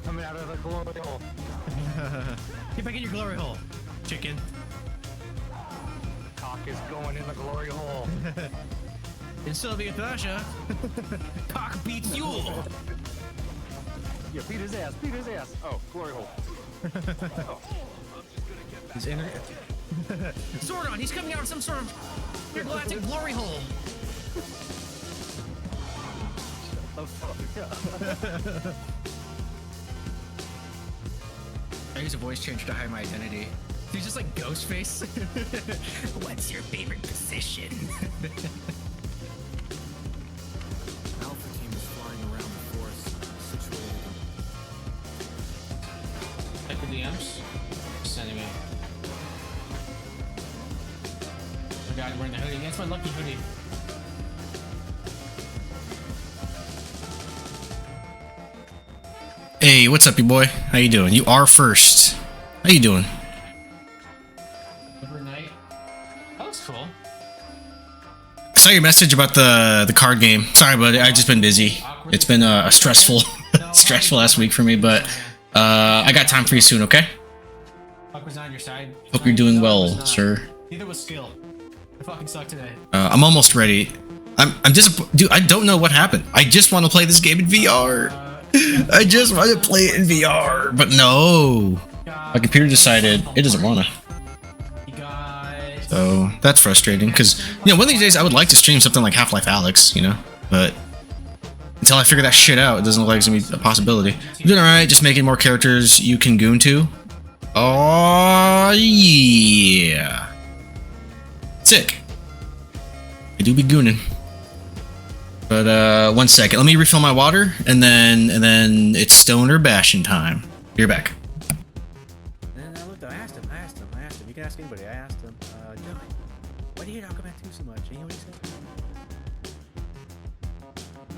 Coming out of the glory hole. Get back in your glory hole, chicken. Cock is going in the glory hole. In Soviet Russia, cock beats fuel. Yeah, beat his ass, beat his ass. Oh, glory hole. Oh. He's in Sword on, he's coming out of some sort of intergalactic glory hole. I use a voice changer to hide my identity. He's just like Ghostface. What's your favorite position? Alpha team is flying around the force, situated. Check the DMs. Sending me. Oh god, I'm wearing the hoodie. That's my lucky hoodie. Hey, what's up, you boy? How you doing? You are first. How you doing? Overnight. That looks cool. I saw your message about the card game. Sorry, buddy. I've just been busy. It's been a stressful, stressful last week for me, but I got time for you soon. Okay? Fuck was on your side. Hope you're doing well, sir. Neither was skill. I fucking suck today. I'm almost ready. I'm disappointed. Dude, I don't know what happened. I just want to play this game in VR. I just want to play it in VR, but no. My computer decided it doesn't want to. So that's frustrating because, you know, one of these days I would like to stream something like Half-Life Alyx, you know, but until I figure that shit out, it doesn't look like it's gonna be a possibility. I'm doing alright, just making more characters you can goon to. Oh, yeah. Sick. I do be gooning. But, 1 second. Let me refill my water, and then it's stoner bashing time. You're back. And I looked, I asked him. You can ask anybody. I asked him, John, why do you hate Aquaman 2 so much? And you know what he said?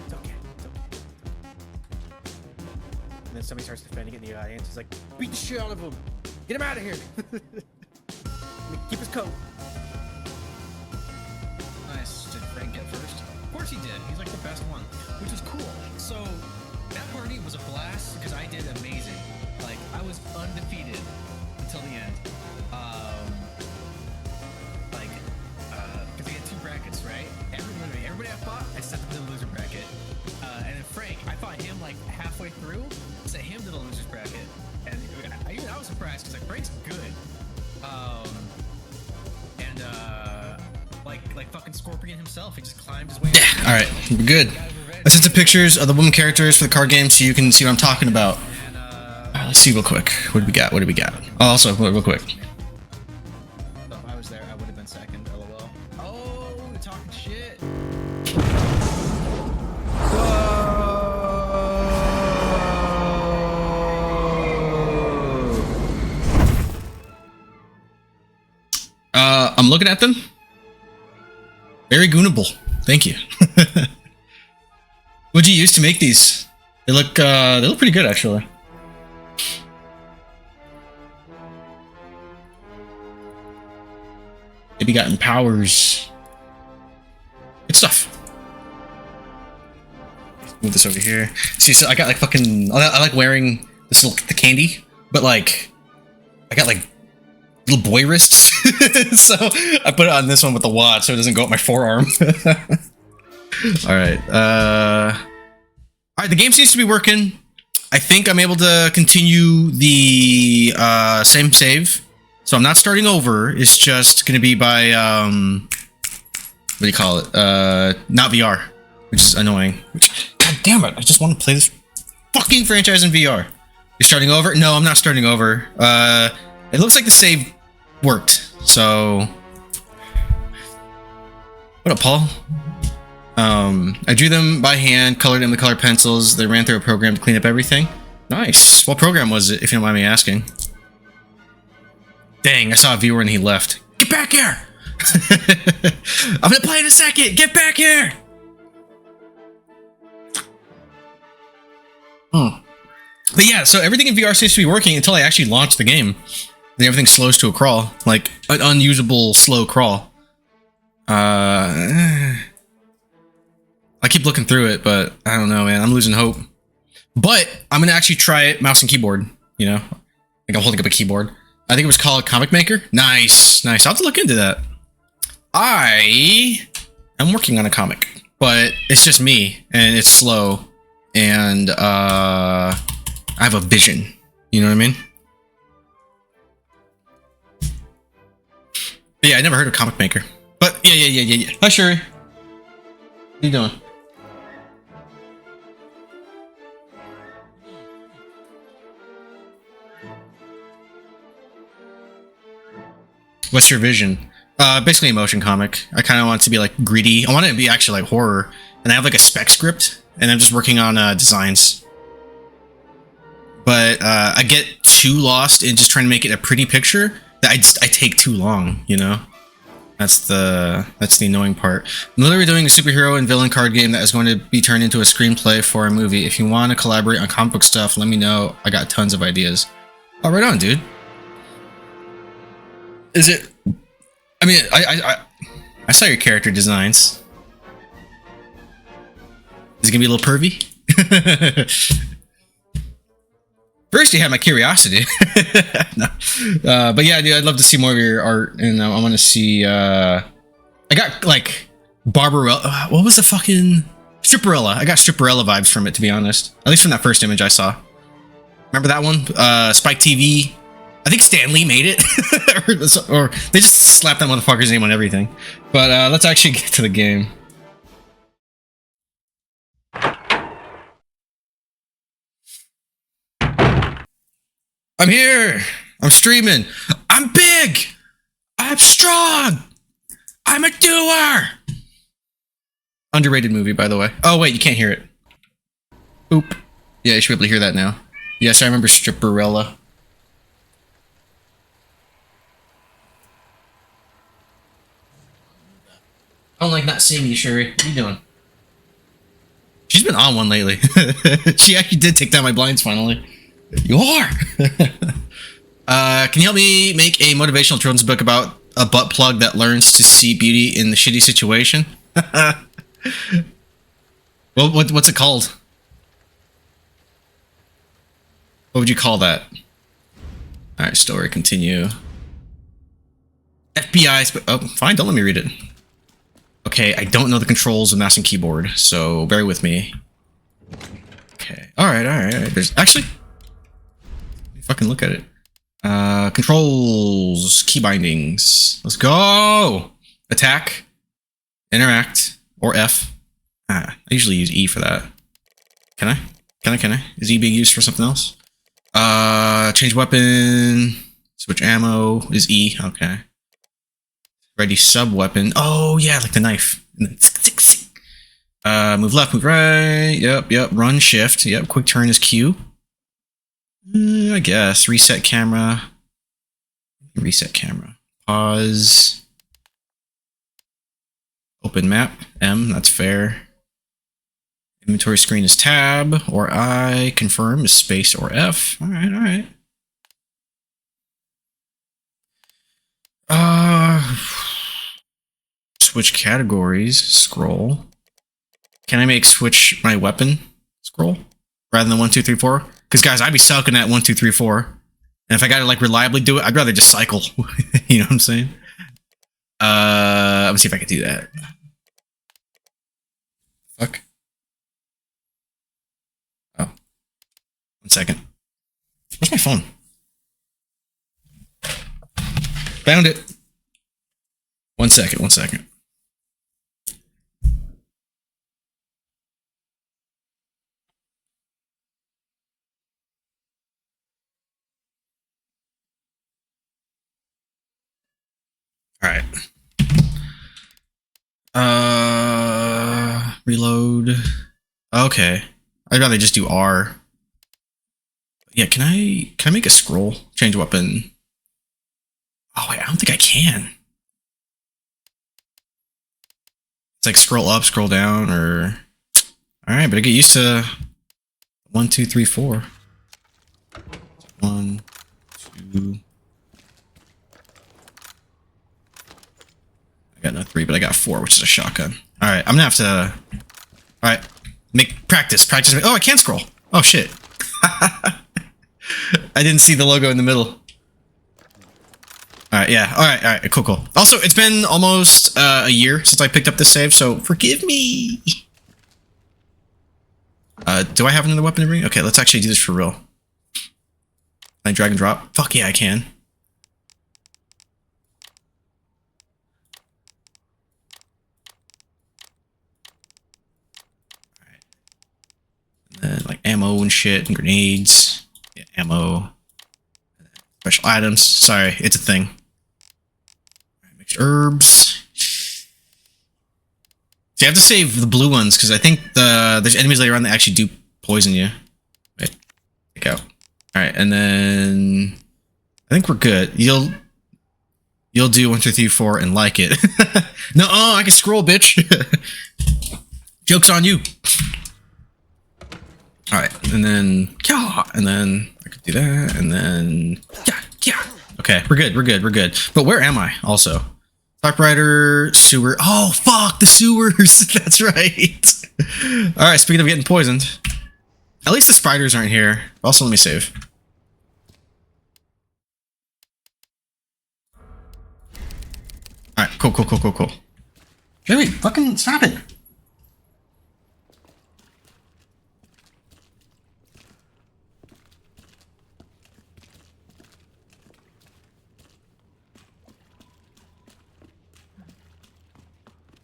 It's okay. And then somebody starts defending it in the audience. He's like, beat the shit out of him. Get him out of here. Keep his coat. Nice. Did Frank get first? Of course he did. He's like the best one, which is cool. So that party was a blast because I did amazing. Like I was undefeated until the end. Because they had 2 brackets, right? Everybody I fought, I set them to the loser bracket. And then Frank, I fought him like halfway through, set him to the losers bracket, and I was surprised because like Frank's good. Like fucking Scorpion himself, he just climbed his way. Yeah, alright, we're good. I sent some pictures of the woman characters for the card game so you can see what I'm talking about. Alright, let's see real quick. What do we got? Oh, also, real quick. If I was there, I would have been second, lol. Oh, talking shit. I'm looking at them. Very goonable. Thank you. What'd you use to make these? They look pretty good, actually. Maybe gotten powers. Good stuff. Move this over here. See, so I got like fucking. I like wearing this the candy, but like, I got like little boy wrists. So I put it on this one with the watch so it doesn't go up my forearm. Alright, alright, the game seems to be working. I think I'm able to continue the same save. So I'm not starting over, it's just gonna be by what do you call it? Not VR, which is annoying. God damn it, I just want to play this fucking franchise in VR. You're starting over? No, I'm not starting over. It looks like the save worked, so what up, Paul? I drew them by hand, colored them with colored pencils. They ran through a program to clean up everything. Nice. What program was it, if you don't mind me asking? Dang, I saw a viewer and he left. Get back here! I'm gonna play in a second! Get back here! But yeah, so everything in VR seems to be working until I actually launch the game. Then everything slows to a crawl, like an unusable slow crawl. I keep looking through it, but I don't know, man. I'm losing hope. But I'm gonna actually try it mouse and keyboard. You know, like I'm holding up a keyboard. I think it was called Comic Maker. Nice, nice. I'll have to look into that. I am working on a comic, but it's just me, and it's slow, and I have a vision. You know what I mean? But yeah, I never heard of Comic Maker. But yeah. Hi, Sherry. How you doing? What's your vision? Basically a motion comic. I kind of want it to be like greedy. I want it to be actually like horror. And I have like a spec script, and I'm just working on designs. But I get too lost in just trying to make it a pretty picture that I take too long, you know? That's the annoying part. I'm literally doing a superhero and villain card game that is going to be turned into a screenplay for a movie. If you want to collaborate on comic book stuff, let me know. I got tons of ideas. Oh, right on, dude. Is it? I mean, I saw your character designs. Is it gonna be a little pervy? First, you had my curiosity. No. But yeah, dude, I'd love to see more of your art, and I want to see. I got like Barbarella. What was the fucking Stripperella? I got Stripperella vibes from it, to be honest. At least from that first image I saw. Remember that one? Spike TV. I think Stan Lee made it, or they just slapped that motherfucker's name on everything. But let's actually get to the game. I'm here. I'm streaming. I'm big. I'm strong. I'm a doer. Underrated movie, by the way. Oh wait, you can't hear it. Oop. Yeah, you should be able to hear that now. Yes, I remember Stripperella. I don't like not seeing you, Sherry. What are you doing? She's been on one lately. She actually did take down my blinds finally. You are! Can you help me make a motivational children's book about a butt plug that learns to see beauty in the shitty situation? What's it called? What would you call that? Alright, story, continue. FBI, oh, fine, don't let me read it. Okay, I don't know the controls of mouse and keyboard, so bear with me. Okay, alright. There's actually... Let me fucking look at it. Controls, key bindings. Let's go! Attack, interact, or F. I usually use E for that. Can I? Can I? Is E being used for something else? Change weapon, switch ammo is E, okay. Ready sub weapon. Oh yeah, like the knife. Move left, move right. Yep. Run shift. Yep. Quick turn is Q. I guess. Reset camera. Reset camera. Pause. Open map. M. That's fair. Inventory screen is tab or I. Confirm is space or F. Alright. Switch categories, scroll. Can I make switch my weapon scroll rather than 1, 2, 3, 4? Because guys, I'd be sucking at 1, 2, 3, 4. And if I gotta like reliably do it, I'd rather just cycle. You know what I'm saying? Let me see if I can do that. Fuck. Oh. 1 second. Where's my phone? Found it. 1 second. All right. Reload. Okay. I'd rather just do R. Yeah, can I make a scroll? Change weapon. Oh wait, I don't think I can. It's like scroll up, scroll down, or... Alright, but I get used to 1, 2, 3, 4. 1, 2... I got no 3, but I got 4, which is a shotgun. Alright, I'm gonna have to... Alright, practice. Oh, I can scroll. Oh shit. I didn't see the logo in the middle. Alright, yeah. Alright, cool, cool. Also, it's been almost a year since I picked up this save, so forgive me. Do I have another weapon to bring? Okay, let's actually do this for real. Can I drag and drop? Fuck yeah, I can. Alright. And then, like, ammo and shit, and grenades. Yeah, ammo. Special items. Sorry, it's a thing. Right, mixed herbs. So you have to save the blue ones, because I think there's enemies later on that actually do poison you. Right. Take out. Alright, and then I think we're good. You'll do 1, 2, 3, 4 and like it. No, I can scroll, bitch. Joke's on you. Alright, and then I could do that, and then yeah. Okay, we're good. But where am I also? Typewriter, sewer. Oh fuck, the sewers. That's right. Alright, speaking of getting poisoned. At least the spiders aren't here. Also, let me save. Alright, cool. Wait, fucking stop it.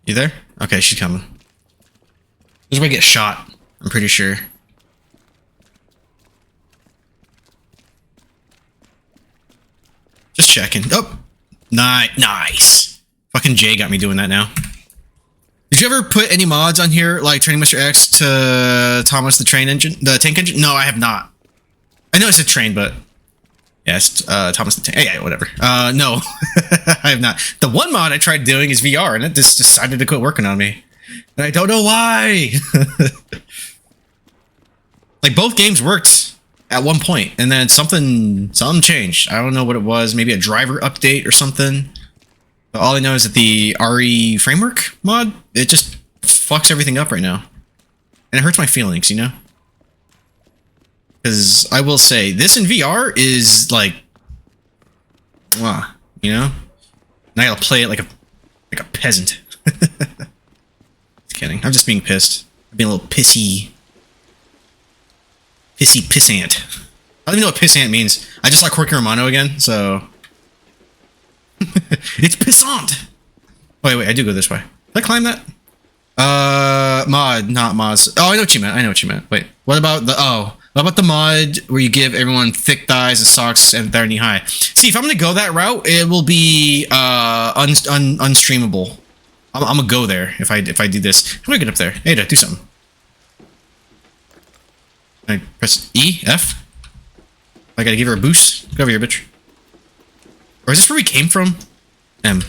You there? Okay, she's coming. This is where I get shot, I'm pretty sure. Just checking. Oh! Nice! Fucking Jay got me doing that now. Did you ever put any mods on here, like training Mr. X to Thomas the tank engine? No, I have not. I know it's a train, but... yeah, it's Thomas the Tank. Yeah, whatever. No, I have not. The one mod I tried doing is VR, and it just decided to quit working on me. And I don't know why. Like, both games worked at one point, and then something changed. I don't know what it was. Maybe a driver update or something. But all I know is that the RE framework mod, it just fucks everything up right now. And it hurts my feelings, you know? Because I will say, this in VR is like, you know? And I gotta play it like a peasant. Just kidding. I'm just being pissed. I'm being a little pissant. I don't even know what pissant means. I just like Corky Romano again, so... It's pissant! Wait, I do go this way. Did I climb that? Mod, not mods. Oh, I know what you meant. Wait, what about the mod where you give everyone thick thighs and socks and they're knee high? See, if I'm gonna go that route, it will be unstreamable. I'm gonna go there if I do this. How do I get up there? Hey, do something. I press E, F. I gotta give her a boost. Go over here, bitch. Or is this where we came from? M.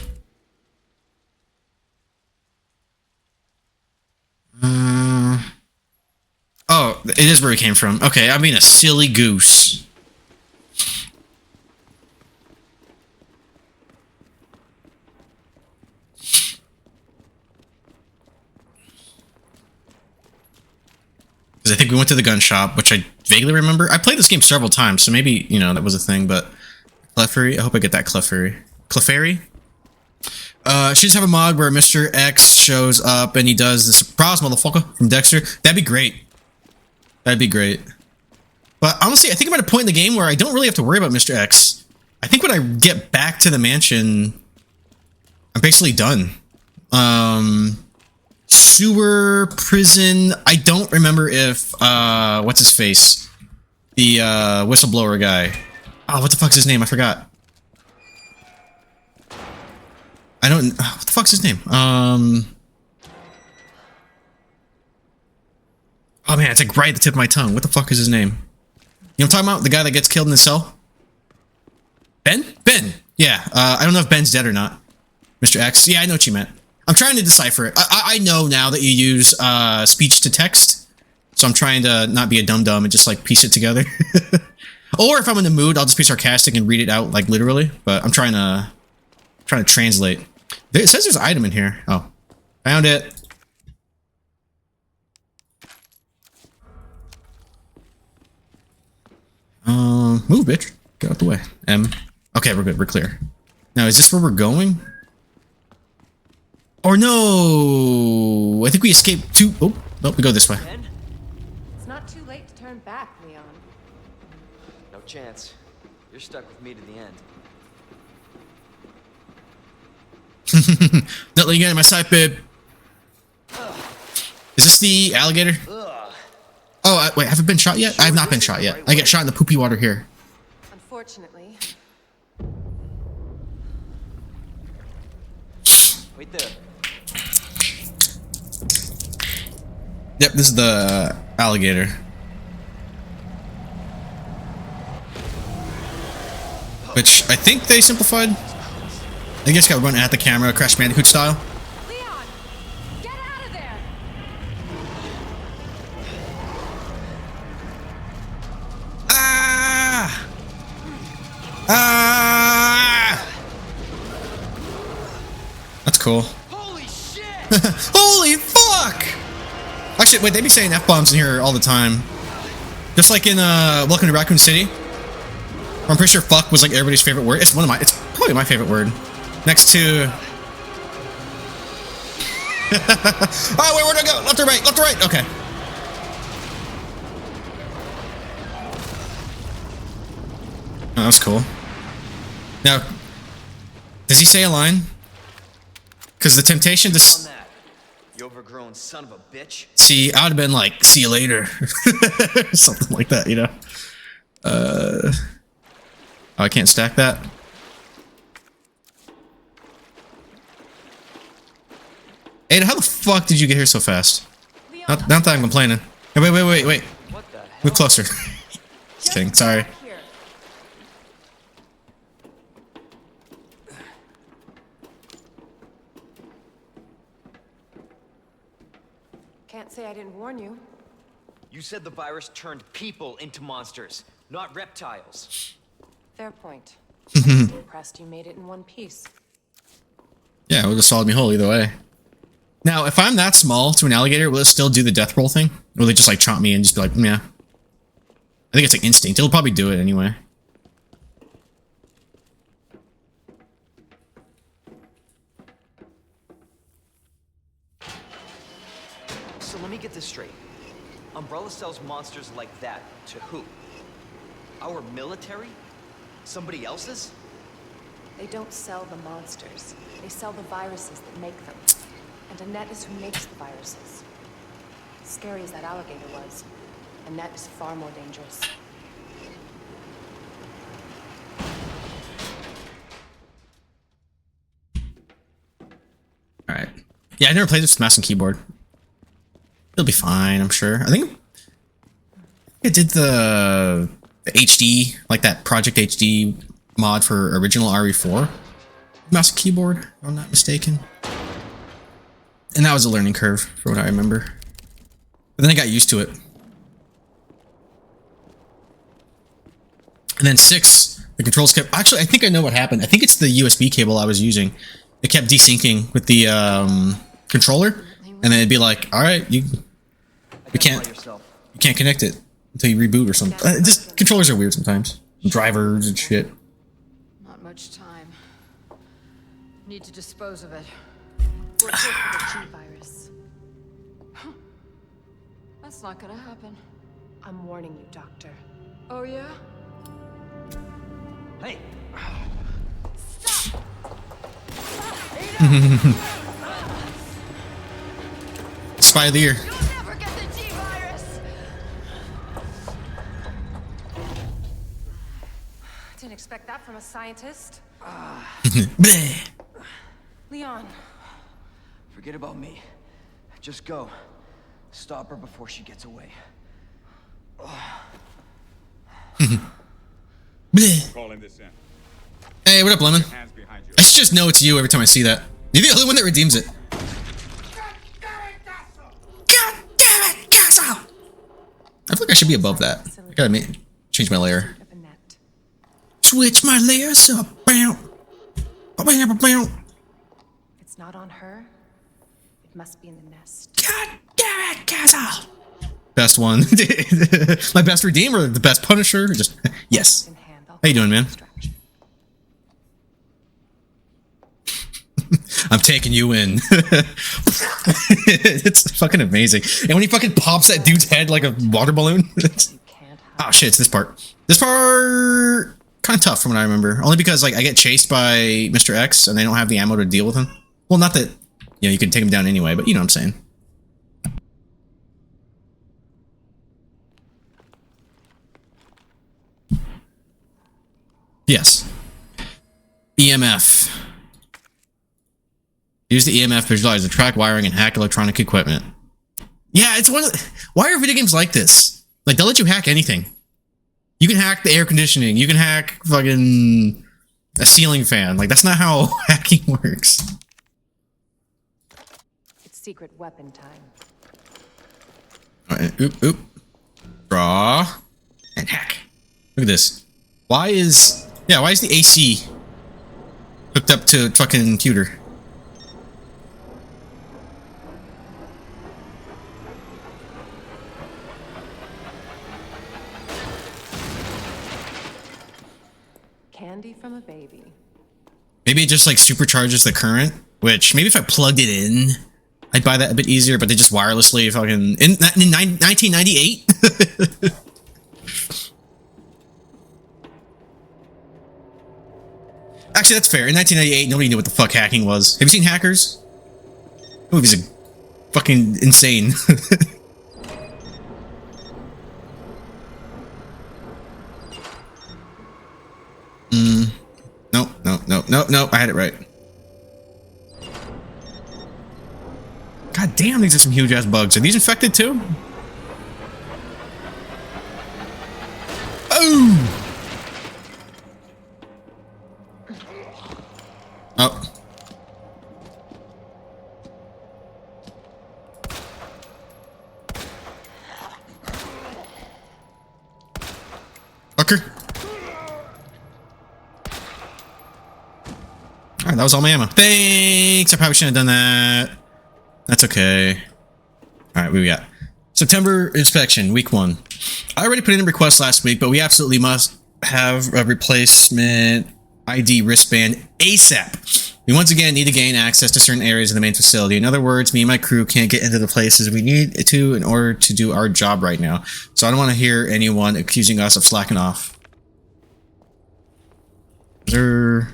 Oh, it is where we came from. Okay, I'm being a silly goose. Because I think we went to the gun shop, which I vaguely remember. I played this game several times, so maybe, you know, that was a thing, but... Clefairy? I hope I get that Clefairy. Clefairy? She just have a mod where Mr. X shows up and he does the surprise motherfucker from Dexter. That'd be great. That'd be great. But honestly, I think I'm at a point in the game where I don't really have to worry about Mr. X. I think when I get back to the mansion, I'm basically done. Sewer, prison. I don't remember if, what's his face? The, whistleblower guy. Oh, what the fuck's his name? I forgot. I don't... what the fuck's his name? Oh man, it's like right at the tip of my tongue. What the fuck is his name? You know what I'm talking about? The guy that gets killed in the cell? Ben? Ben! Yeah, I don't know if Ben's dead or not. Mr. X? Yeah, I know what you meant. I'm trying to decipher it. I know now that you use speech to text, so I'm trying to not be a dum-dum and just like piece it together. Or if I'm in the mood, I'll just be sarcastic and read it out like literally. But I'm trying to translate. It says there's an item in here. Oh, found it. Move, bitch. Get out the way. M. Okay, we're good. We're clear. Now, is this where we're going? Or no! I think we escaped to... Oh, we go this way. It's not too late to turn back, Leon. No chance. You're stuck with me to the end. Not letting you get in my sight, babe. Is this the alligator? Oh, wait, have I been shot yet? I have not been shot yet. I get shot in the poopy water here. Unfortunately. Wait there. Yep, this is the alligator. Which I think they simplified. I guess gotta run at the camera, Crash Bandicoot style. Leon! Get out of there! Ah! Ah! That's cool. Holy shit! Holy fuck! Actually, wait, they be saying F-bombs in here all the time. Just like in Welcome to Raccoon City. I'm pretty sure fuck was like everybody's favorite word. It's it's probably my favorite word. Next to... Oh, wait, where do I go? Left or right? Left or right? Okay. Oh, that was cool. Now, does he say a line? Because the temptation to... On that, you overgrown son of a bitch. See, I would have been like, see you later. Something like that, you know? Oh, I can't stack that? Ada, how the fuck did you get here so fast? Not that I'm complaining. Hey, wait. What the hell? Move closer. Just kidding, sorry. Back here. Can't say I didn't warn you. You said the virus turned people into monsters, not reptiles. Fair point. I'm impressed you made it in one piece. Yeah, it would have swallowed me whole either way. Now, if I'm that small to an alligator, will it still do the death roll thing? Or will they just like chomp me and just be like, yeah. I think it's like instinct. It'll probably do it anyway. So let me get this straight. Umbrella sells monsters like that to who? Our military? Somebody else's? They don't sell the monsters. They sell the viruses that make them. And Annette is who makes the viruses. Scary as that alligator was, Annette is far more dangerous. Alright. Yeah, I never played this with mouse and keyboard. It'll be fine, I'm sure. I think I did the HD, like that Project HD mod for original RE4. Mouse and keyboard, if I'm not mistaken. And that was a learning curve, for what I remember. But then I got used to it. And then 6, the controls kept... Actually, I think I know what happened. I think it's the USB cable I was using. It kept desyncing with the controller. And then it'd be like, alright, you can't connect it until you reboot or something. Just controllers are weird sometimes. Drivers and shit. Not much time. Need to dispose of it. We're here for the G-virus. That's not gonna happen. I'm warning you, Doctor. Oh yeah? Hey! Spy of the year. You'll never get the G-virus! Didn't expect that from a scientist. Bleh. Leon, Forget about me. Just go. Stop her before she gets away. Bleh. Calling this in. Hey, what up, Lemon? Hands behind you. I should just know it's you every time I see that. You're the only one that redeems it. God damn it, Castle! I feel like I should be above that. I gotta change my layer. of Annette. Switch my layers up. Bam. Bam, bam. If it's not on her, it must be in the nest. God damn it, Castle! Best one. My best redeemer, the best punisher. Just yes. Can handle How you doing, man? distraction. I'm taking you in. It's fucking amazing. And when he fucking pops that dude's head like a water balloon. You can't hide. Oh shit, it's this part. This part kind of tough from what I remember. Only because like I get chased by Mr. X and they don't have the ammo to deal with him. Well, not that, you know, you can take him down anyway, but you know what I'm saying. Yes. EMF. Use the EMF visualizer to track wiring and hack electronic equipment. Yeah, it's one of the, why are video games like this? Like, they'll let you hack anything. You can hack the air conditioning. You can hack fucking a ceiling fan. Like, that's not how hacking works. It's secret weapon time. Alright, oop. Draw. And hack. Look at this. Why is the AC hooked up to fucking computer? Candy from a baby. Maybe it just like supercharges the current, which maybe if I plugged it in, I'd buy that a bit easier, but they just wirelessly fucking in 1998? Actually, that's fair. In 1998, nobody knew what the fuck hacking was. Have you seen Hackers? The movie's a fucking insane. No, I had it right. God damn, these are some huge ass bugs. Are these infected too? Oh! Oh. Fucker. Alright, that was all my ammo. Thanks! I probably shouldn't have done that. That's okay. Alright, what we got? September inspection, week 1. I already put in a request last week, but we absolutely must have a replacement ID wristband ASAP. We once again need to gain access to certain areas of the main facility. In other words, me and my crew can't get into the places we need to in order to do our job right now. So I don't want to hear anyone accusing us of slacking off. Is there...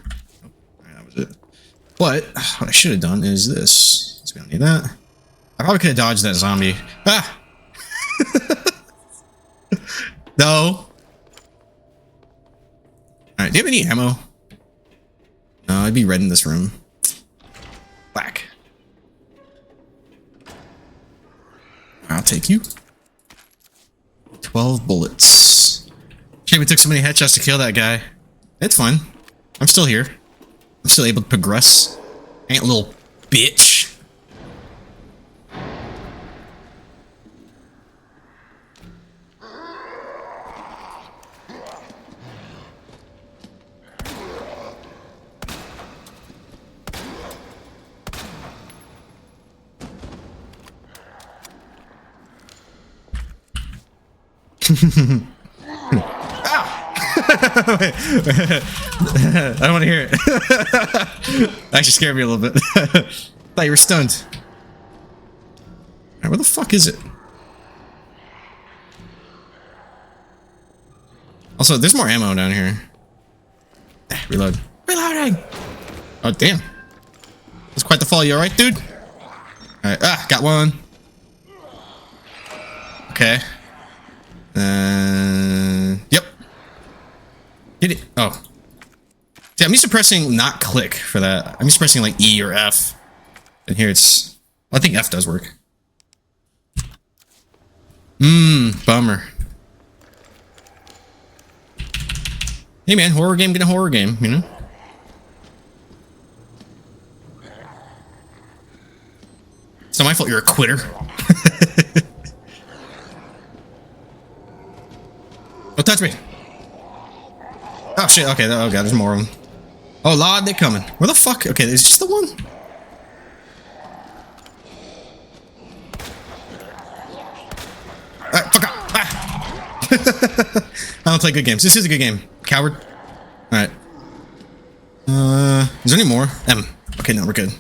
But what I should have done is this. So we don't need that. I probably could have dodged that zombie. Ah! No. Alright, do you have any ammo? No, I'd be red in this room. Black. I'll take you. 12 bullets. Shame it took so many headshots to kill that guy. It's fine. I'm still here. I'm still able to progress. Ain't a little bitch. I don't want to hear it. Actually scared me a little bit. Thought you were stunned. Alright, where the fuck is it? Also, there's more ammo down here. Reload. Reloading! Oh, damn. That's quite the fall. You alright, dude? Alright, got one. Okay. Yep. Get it. Oh. See, I'm used to pressing not click for that. I'm used to pressing like E or F. And here it's... Well, I think F does work. Bummer. Hey man, horror game, get a horror game, you know? It's not my fault you're a quitter. Don't touch me. Oh shit, okay, oh god, there's more of them. Oh lord, they're coming. Where the fuck? Okay, is this the one? I don't play good games. This is a good game. Coward. Alright. Is there any more? Okay, no, we're good.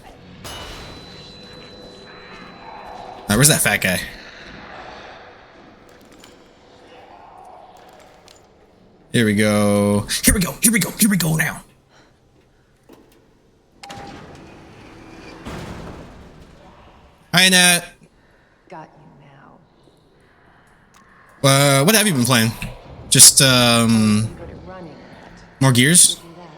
Alright, where's that fat guy? Here we go. Here we go. Here we go. Here we go now. Hi, Nat. Got you now. What have you been playing? Just, Good at running, Annette. more Gears? Do that.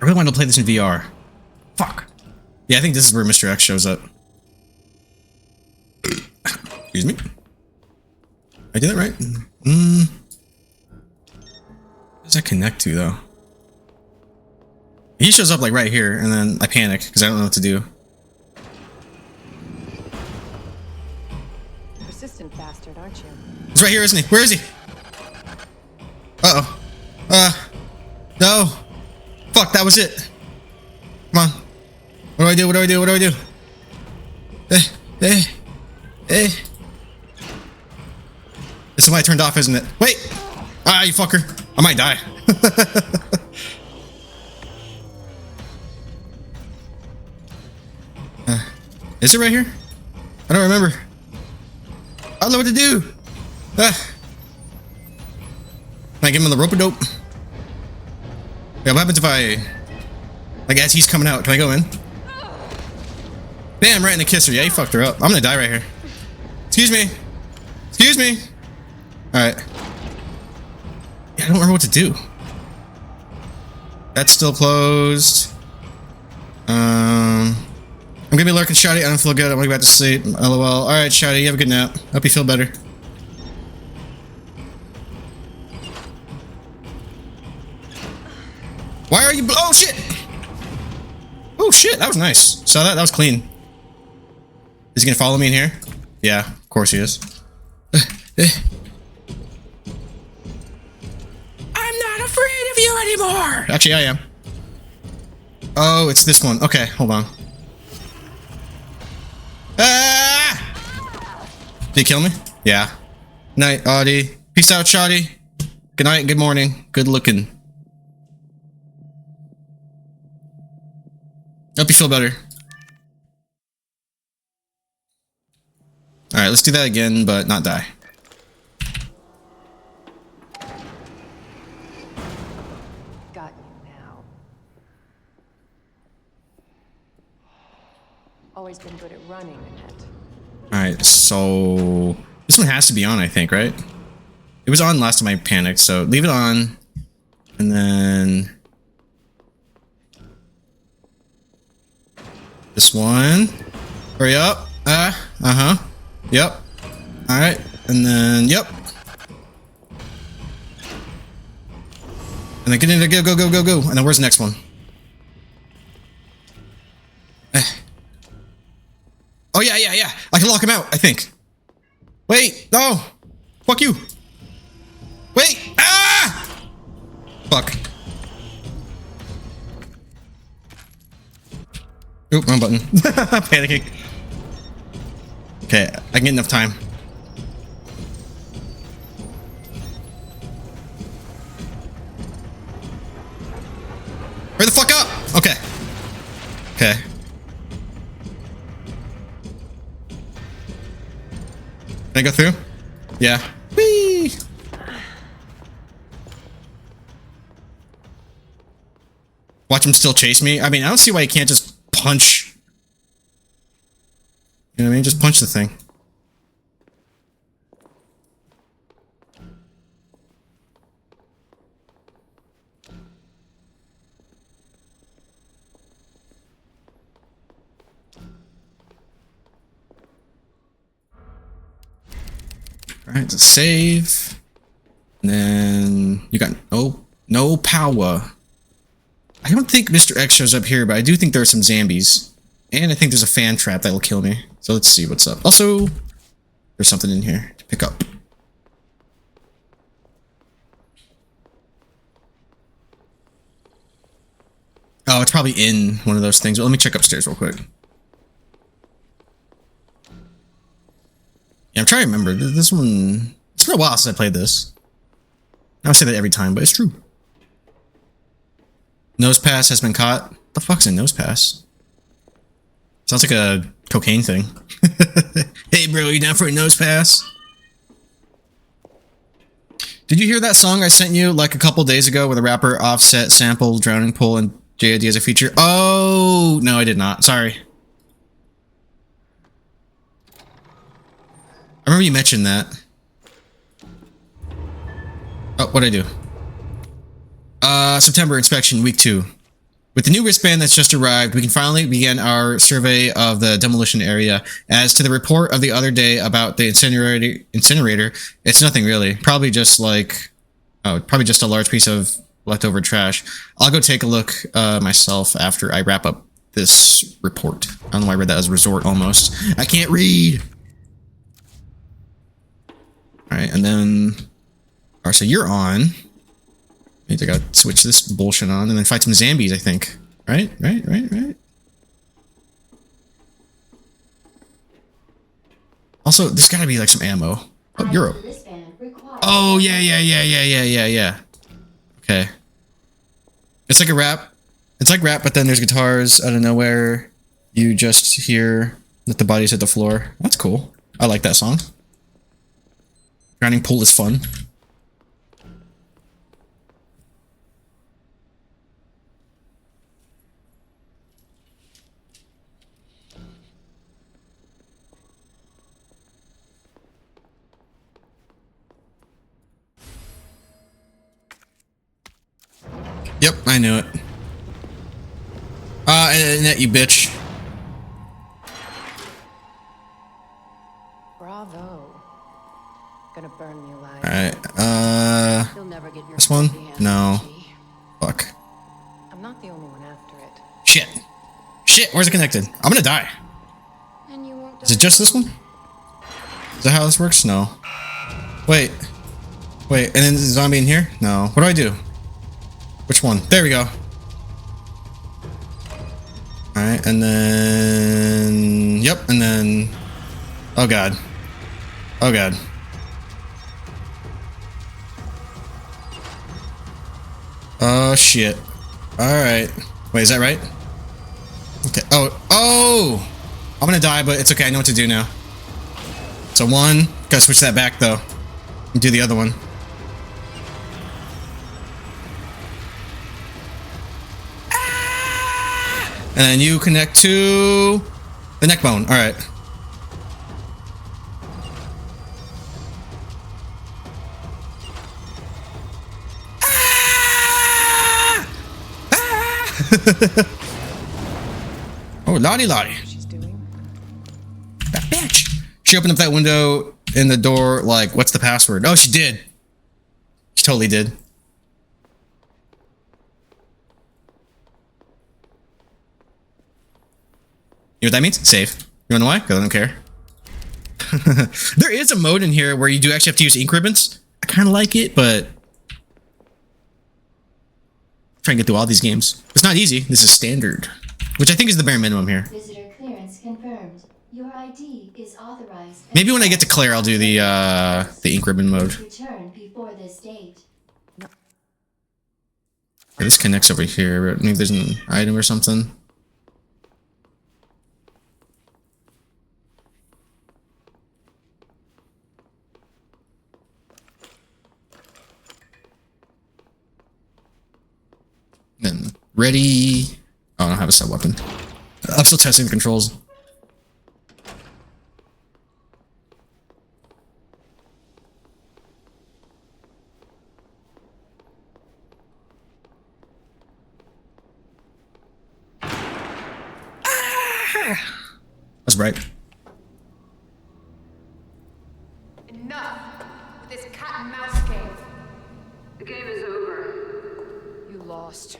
I really want to play this in VR. Fuck. Yeah, I think this is where Mr. X shows up. Excuse me. I did that right? What does that connect to, though? He shows up, like, right here, and then I panic, because I don't know what to do. Persistent bastard, aren't you? He's right here, isn't he? Where is he? Uh-oh. No. Fuck, that was it. Come on. What do I do? What do I do? What do I do? This is why I turned off, isn't it? Wait! Ah, you fucker. I might die. Is it right here? I don't remember. I don't know what to do. Can I give him the rope-a-dope? Yeah, what happens if I... Like, as he's coming out, can I go in? Bam, right in the kisser. Yeah, he fucked her up. I'm gonna die right here. Excuse me. Excuse me. Alright. Yeah, I don't remember what to do. That's still closed. I'm gonna be lurking, Shouty. I don't feel good. I'm gonna go back to sleep. LOL. Alright, Shouty, you have a good nap. Hope you feel better. Why are you... Oh, shit! Oh, shit, that was nice. Saw that? That was clean. Is he gonna follow me in here? Yeah, of course he is. I'm not afraid of you anymore! Actually, I am. Oh, it's this one. Okay, hold on. Ah! Did he kill me? Yeah. Night, Audie. Peace out, Shotty. Good night, good morning. Good looking. Hope you feel better. Alright, let's do that again, but not die. Got you now. Always been good at running, Annette. Alright, so... This one has to be on, I think, right? It was on last time I panicked, so leave it on. And then... This one. Hurry up. Uh-huh. Yep. Alright. And then, yep. And then get in there. Go, go, go, go, go. And then where's the next one? Oh, yeah, yeah, yeah. I can lock him out, I think. Wait. No. Fuck you. Wait. Ah! Fuck. Oop, wrong button. Panicking. Okay, I can get enough time. Hurry the fuck up! Okay. Okay. Can I go through? Yeah. Whee! Watch him still chase me. I mean, I don't see why he can't just punch. You know what I mean? Just punch the thing. Alright, so save. And then you got no power. I don't think Mr. X shows up here, but I do think there are some zombies. And I think there's a fan trap that'll kill me. So let's see what's up. Also, there's something in here to pick up. Oh, it's probably in one of those things. Well, let me check upstairs real quick. Yeah, I'm trying to remember. This one... It's been a while since I played this. I don't say that every time, but it's true. Nose pass has been caught. What the fuck's a nose pass? Sounds like a cocaine thing. Hey bro, you down for a nose pass? Did you hear that song I sent you like a couple days ago where the rapper Offset sampled Drowning Pool and JID as a feature? Oh, no, I did not. Sorry. I remember you mentioned that. Oh, what'd I do? September inspection, week 2. With the new wristband that's just arrived, we can finally begin our survey of the demolition area. As to the report of the other day about the incinerator, it's nothing really. Probably just like, probably just a large piece of leftover trash. I'll go take a look myself after I wrap up this report. I don't know why I read that as resort almost. I can't read. All right, and then, all right, so you're on. I gotta switch this bullshit on and then fight some zombies, I think. Right? Also, there's gotta be like some ammo. Oh, Euro. Oh, yeah. Okay. It's like a rap. It's like rap, but then there's guitars out of nowhere. You just hear that the bodies hit the floor. That's cool. I like that song. Drowning Pool is fun. Yep, I knew it. Annette, you bitch. Bravo. Gonna burn me alive. Alright, You'll never get your this one? filthy hands No. on G. Fuck. I'm not the only one after it. Shit, where's it connected? I'm gonna die. And you won't Is it just this one? Is that how this works? No. Wait, and then the zombie in here? No. What do I do? Which one? There we go. Alright, and then... Yep, and then... Oh god. Oh god. Oh shit. Alright. Wait, is that right? Okay. Oh! I'm gonna die, but it's okay. I know what to do now. So one. Gotta switch that back, though. And do the other one. And then you connect to the neck bone. All right. Oh, lottie. She's doing? That bitch. She opened up that window in the door like, what's the password? Oh, she did. She totally did. You know what that means? Save. You wanna know why? Because I don't care. There is a mode in here where you do actually have to use ink ribbons. I kind of like it, but... trying to get through all these games. It's not easy. This is standard. Which I think is the bare minimum here. Visitor clearance confirmed. Your ID is authorized. Maybe when I get to Claire, I'll do the ink ribbon mode. Return before this date. Okay, this connects over here. Maybe there's an item or something. Then ready. Oh, I don't have a sub weapon. I'm still testing the controls. That's bright. Enough with this cat and mouse game. The game is over. You lost.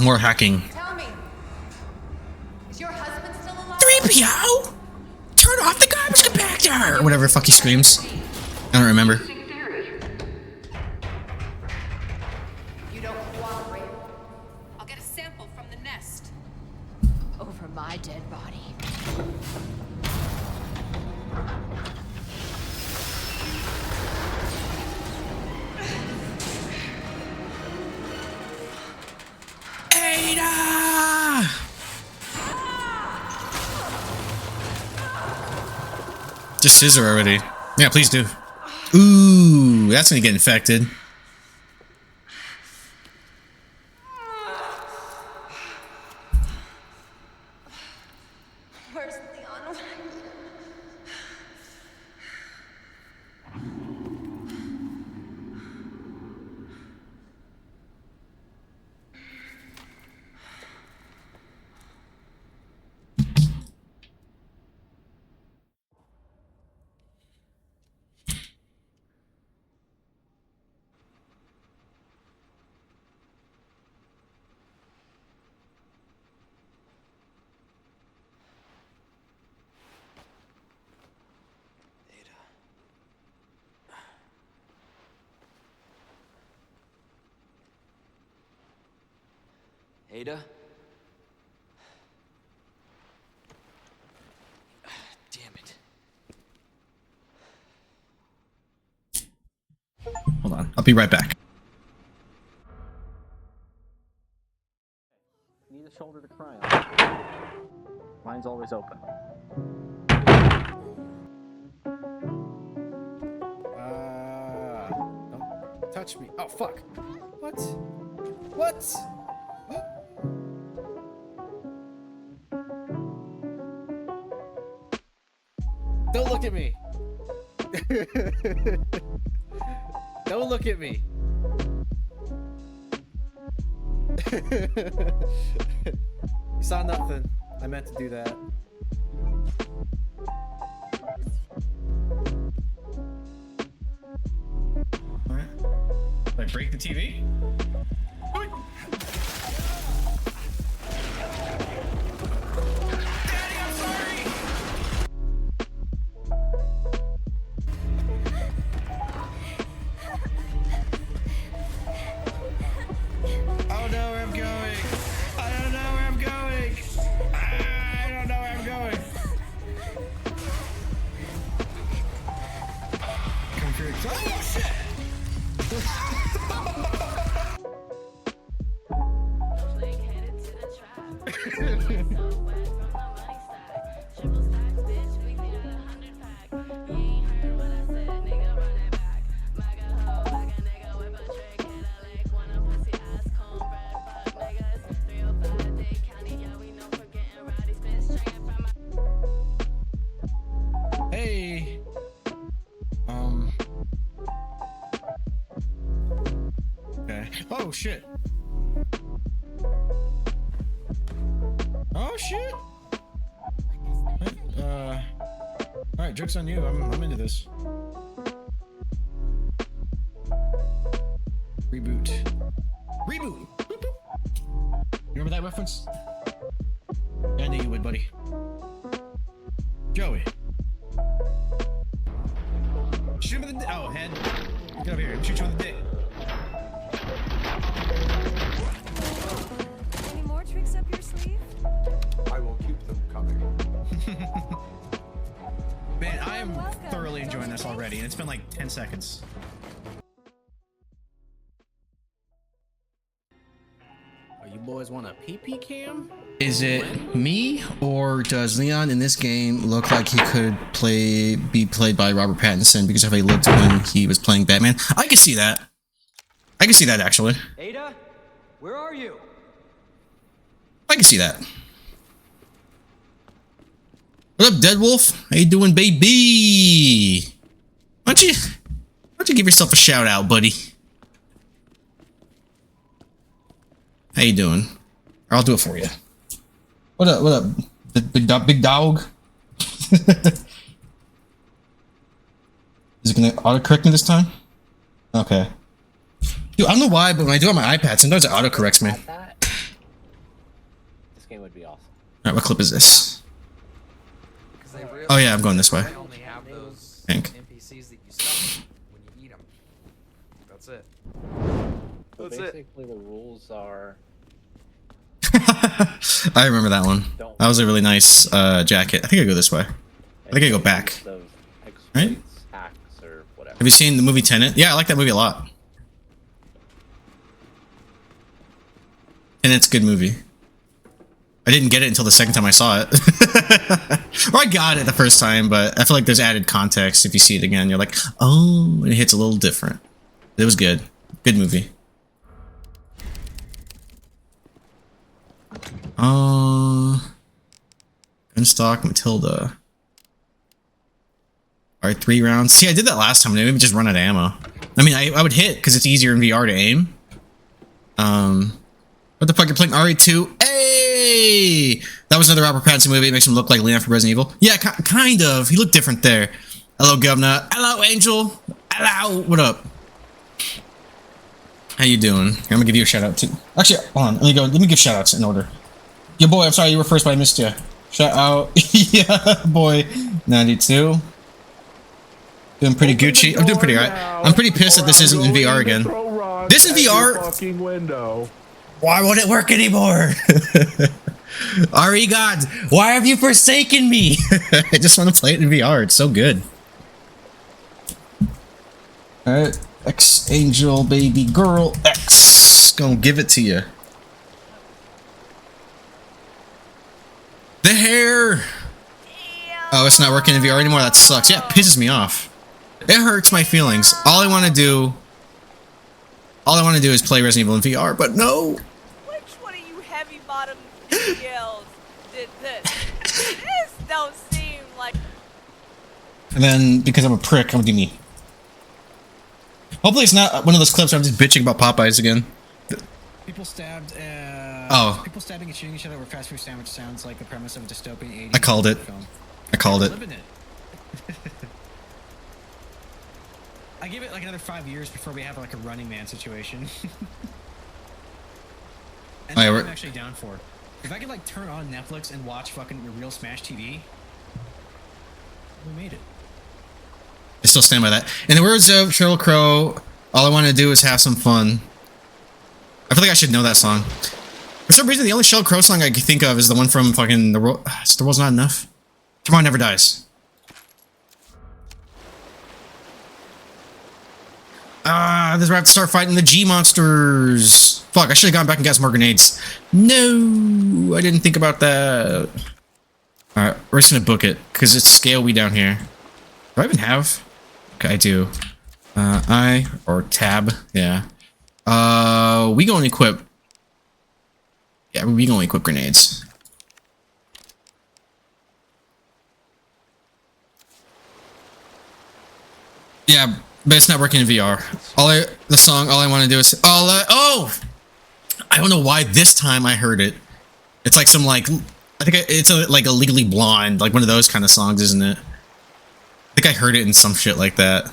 More hacking. Tell me, is your husband still alive? 3PO! Turn off the garbage compactor! Or whatever the fuck he screams. I don't remember. You don't cooperate. scissor already. Yeah, please do. Ooh, that's gonna get infected. Where's Leon? Ada? Damn it. Hold on, I'll be right back. Need a shoulder to cry on. Mine's always open. Don't touch me. Oh, fuck. What? What? Don't look at me. Don't look at me. You saw nothing. I meant to do that. Like break the TV? Hey. Okay. Oh shit. Oh shit. All right, joke's on you. I'm into this. Reboot. Reboot. Boop, boop. Remember that reference? I knew you would, buddy. Joey. Shoot him in the oh head. Get over here. Shoot you in the dick. Any more tricks up your sleeve? I will keep them coming. Man, I am thoroughly enjoying this already, and it's been like 10 seconds. Oh, you boys want a pee-pee cam? Is it me, or does Leon in this game look like he could be played by Robert Pattinson because of how he looked when he was playing Batman? I can see that. I can see that, actually. Ada? Where are you? I can see that. What up, Deadwolf? How you doing, baby? Why don't you give yourself a shout out, buddy? How you doing? Or I'll do it for you. What up? What up? Big dog? Is it gonna autocorrect me this time? Okay. Dude, I don't know why, but when I do it on my iPad, sometimes it autocorrects me. This game would be awesome. Alright, what clip is this? Oh yeah, I'm going this way. They only have those Think. NPCs that you stop when you eat them. That's it. So That's it. basically, the rules are I remember that one. That was a really nice jacket. I think I go this way. I think I go back. of Right? exploits, hacks, or whatever. Have you seen the movie Tenet? Yeah, I like that movie a lot. And it's a good movie. I didn't get it until the second time I saw it. Or I got it the first time, but I feel like there's added context if you see it again. You're like, oh, it hits a little different. It was good. Good movie. Gunstock, Matilda. Alright, 3 rounds. See, I did that last time. Maybe just run out of ammo. I mean, I would hit because it's easier in VR to aim. What the fuck? You're playing RE2? Hey! That was another Robert Pattinson movie. It makes him look like Leon from Resident Evil. Yeah, kind of. He looked different there. Hello, Governor. Hello, Angel. Hello. What up? How you doing? I'm gonna give you a shout out too. Actually, hold on. Let me give shout outs in order. Yo, boy, I'm sorry you were first, but I missed you. Shout out. Yeah, boy. 92. Doing pretty Gucci. I'm doing pretty alright. I'm pretty pissed that this isn't in VR again. This is VR. Why won't it work anymore? RE gods, why have you forsaken me? I just want to play it in VR. It's so good. Alright, X Angel baby girl X. Gonna give it to you. The hair. Oh, it's not working in VR anymore. That sucks. Yeah, it pisses me off. It hurts my feelings. All I want to do is play Resident Evil in VR, but no. Which one of you heavy bottom DLs did this? This don't seem like. And then, because I'm a prick, I'm gonna do me. Hopefully it's not one of those clips where I'm just bitching about Popeyes again. People stabbed. People stabbing and shooting each other over fast food sandwich sounds like the premise of a dystopian 80s I called it. film. I called it. Living it. I give it like another 5 years before we have like a Running Man situation. And Oh, yeah, I'm actually down for. If I could like turn on Netflix and watch fucking the real Smash TV, we made it. I still stand by that. In the words of Sheryl Crow, all I want to do is have some fun. I feel like I should know that song. For some reason, the only Sheryl Crow song I can think of is the one from fucking The World's Not Enough. Tomorrow Never Dies. This is where I have to start fighting the G monsters. Fuck, I should have gone back and got some more grenades. No, I didn't think about that. Alright, we're just gonna book it, because it's scale we down here. Do I even have? Okay, I do. I, or tab, yeah. We gonna equip. Yeah, we gonna equip grenades. Yeah, but it's not working in VR. All I want to do is oh, I don't know why this time I heard it. It's like some like I think it's like a Legally Blonde, like one of those kind of songs, isn't it? I think I heard it in some shit like that.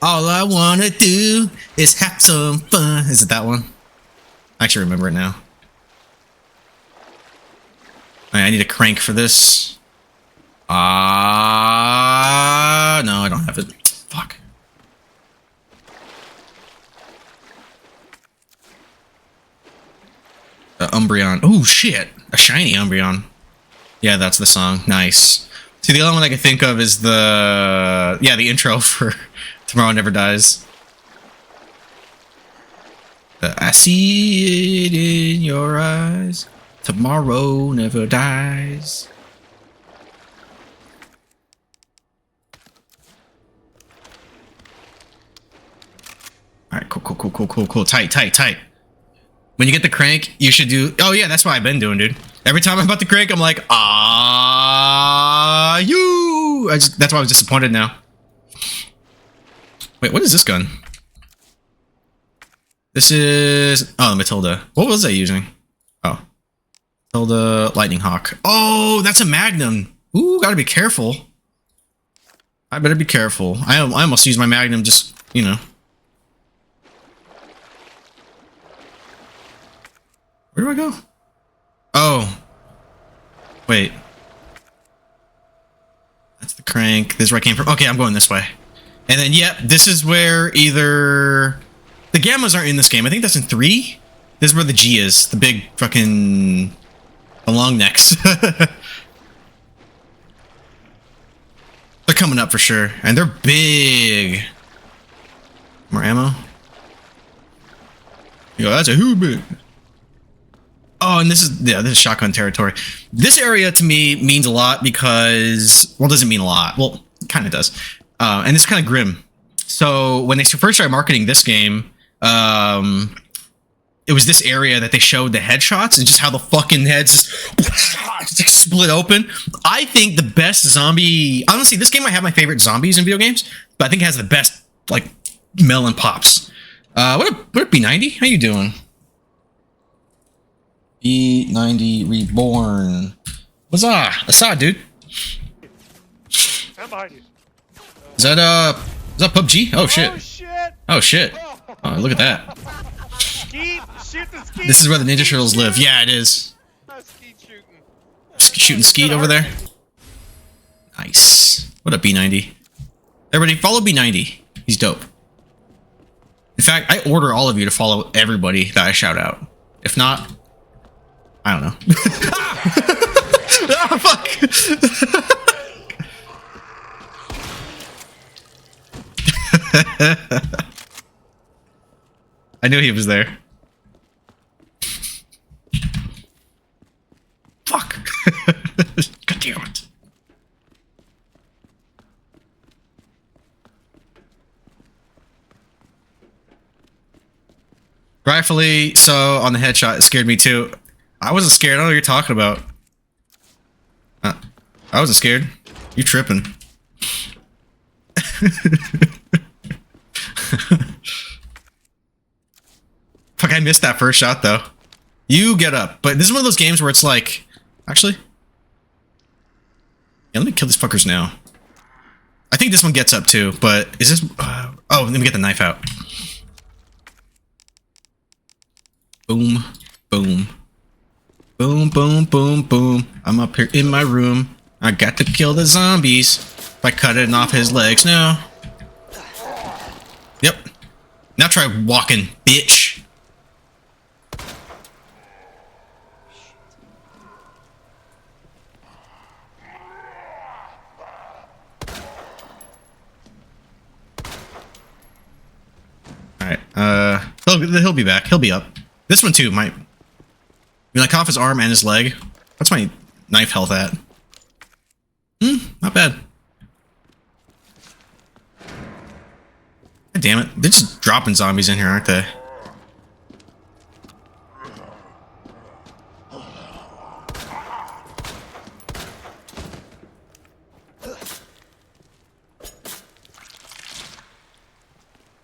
All I want to do is have some fun. Is it that one? I actually remember it now. All right, I need a crank for this. No, I don't have it. Fuck. Umbreon. Oh shit, a shiny Umbreon. Yeah, that's the song. Nice. See, the only one I can think of is the intro for Tomorrow Never Dies. I see it in your eyes. Tomorrow never dies. All right, cool. Tight. When you get the crank, you should do... Oh, yeah, that's what I've been doing, dude. Every time I'm about to crank, I'm like, you! That's why I was disappointed now. Wait, what is this gun? This is... Oh, the Matilda. What was I using? Oh. Matilda Lightning Hawk. Oh, that's a Magnum. Ooh, gotta be careful. I better be careful. I almost used my Magnum just, you know... Where do I go? Oh. Wait. That's the crank. This is where I came from. Okay, I'm going this way. And then, yep, this is where either... The Gammas aren't in this game. I think that's in 3. This is where the G is. The big fucking... The long necks. They're coming up for sure. And they're big. More ammo? You go, that's a hoobie. Oh, and this is shotgun territory. This area to me means a lot because, well, it doesn't mean a lot. Well, it kind of does. And it's kind of grim. So when they first started marketing this game, it was this area that they showed the headshots and just how the fucking heads just split open. I think the best zombie, honestly, this game might have my favorite zombies in video games, but I think it has the best, like, melon pops. What up, B90? How you doing? B90 Reborn. What's up? Dude? I'm behind you. Is that PUBG? Oh shit. Oh shit. Oh shit. Oh, look at that. Skeet, shoot the skeet. This is where the Ninja Turtles live. Yeah, it is. Skeet shooting. Shooting Skeet over there. Nice. What up, B90? Everybody, follow B90. He's dope. In fact, I order all of you to follow everybody that I shout out. If not, I don't know. Ah, fuck! I knew he was there. Fuck! God damn it. Rightfully so on the headshot, it scared me too. I wasn't scared. I don't know what you're talking about. I wasn't scared. You tripping. Fuck, I missed that first shot though. You get up. But this is one of those games where it's like... Actually? Yeah, let me kill these fuckers now. I think this one gets up too, but is this... oh, let me get the knife out. Boom. Boom. Boom, boom, boom, boom. I'm up here in my room. I got to kill the zombies by cutting off his legs now. Yep. Now try walking, bitch. Alright, he'll be back. He'll be up. This one too might... You like off his arm and his leg. What's my knife health at? Not bad. God damn it. They're just dropping zombies in here, aren't they?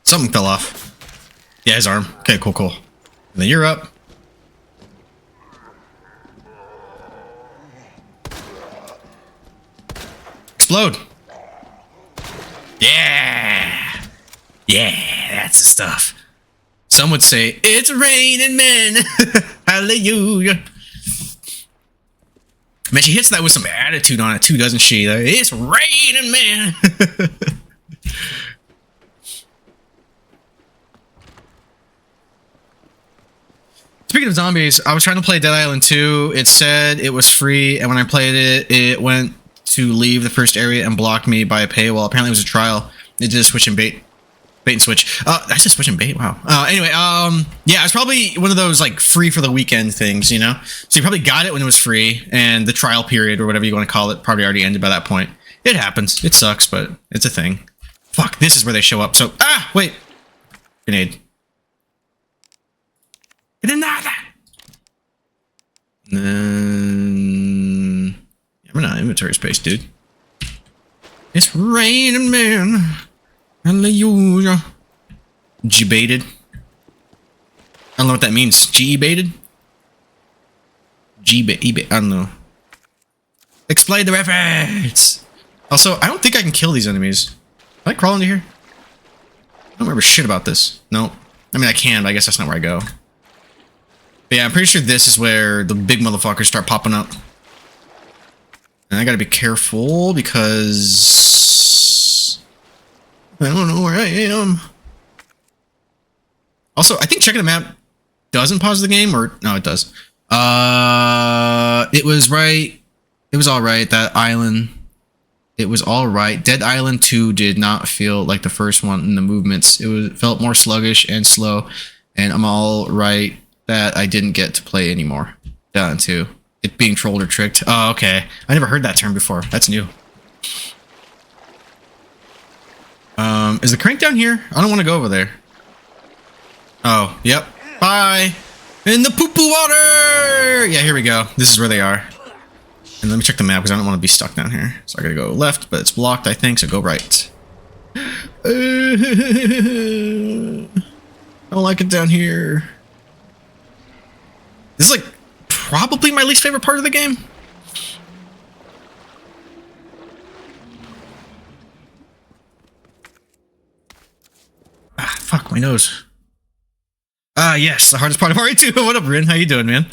Something fell off. Yeah, his arm. Okay, cool, cool. And then you're up. Explode. Yeah. Yeah, that's the stuff. Some would say, it's raining men. Hallelujah. Man, she hits that with some attitude on it too, doesn't she? Like, it's raining men. Speaking of zombies, I was trying to play Dead Island 2. It said it was free, and when I played it, it went to leave the first area and blocked me by a paywall. Apparently it was a trial. It did a switch and bait and switch. That's just switch and bait. Wow. Anyway, yeah, it's probably one of those like free for the weekend things, you know? So you probably got it when it was free, and the trial period or whatever you want to call it probably already ended by that point. It happens. It sucks, but it's a thing. Fuck, this is where they show up. So, wait. Grenade. Grenada! I'm not inventory space, dude. It's raining, man. Hallelujah. G-baited. I don't know what that means. G-baited? G-bait. I don't know. Explain the reference. Also, I don't think I can kill these enemies. Can I crawl into here? I don't remember shit about this. No. I mean, I can, but I guess that's not where I go. But yeah, I'm pretty sure this is where the big motherfuckers start popping up. And I gotta be careful because I don't know where I am. Also, I think checking the map doesn't pause the game, or no, it does. It was right. It was alright, that island. It was alright. Dead Island 2 did not feel like the first one in the movements. It felt more sluggish and slow, and I'm alright that I didn't get to play anymore. Done too. It being trolled or tricked. Oh, okay. I never heard that term before. That's new. Is the crank down here? I don't want to go over there. Oh, yep. Bye. In the poo-poo water! Yeah, here we go. This is where they are. And let me check the map because I don't want to be stuck down here. So I gotta go left, but it's blocked, I think, so go right. I don't like it down here. This is like probably my least favorite part of the game. Ah, fuck, my nose. Ah, yes, the hardest part of RE2. What up, Rin? How you doing, man?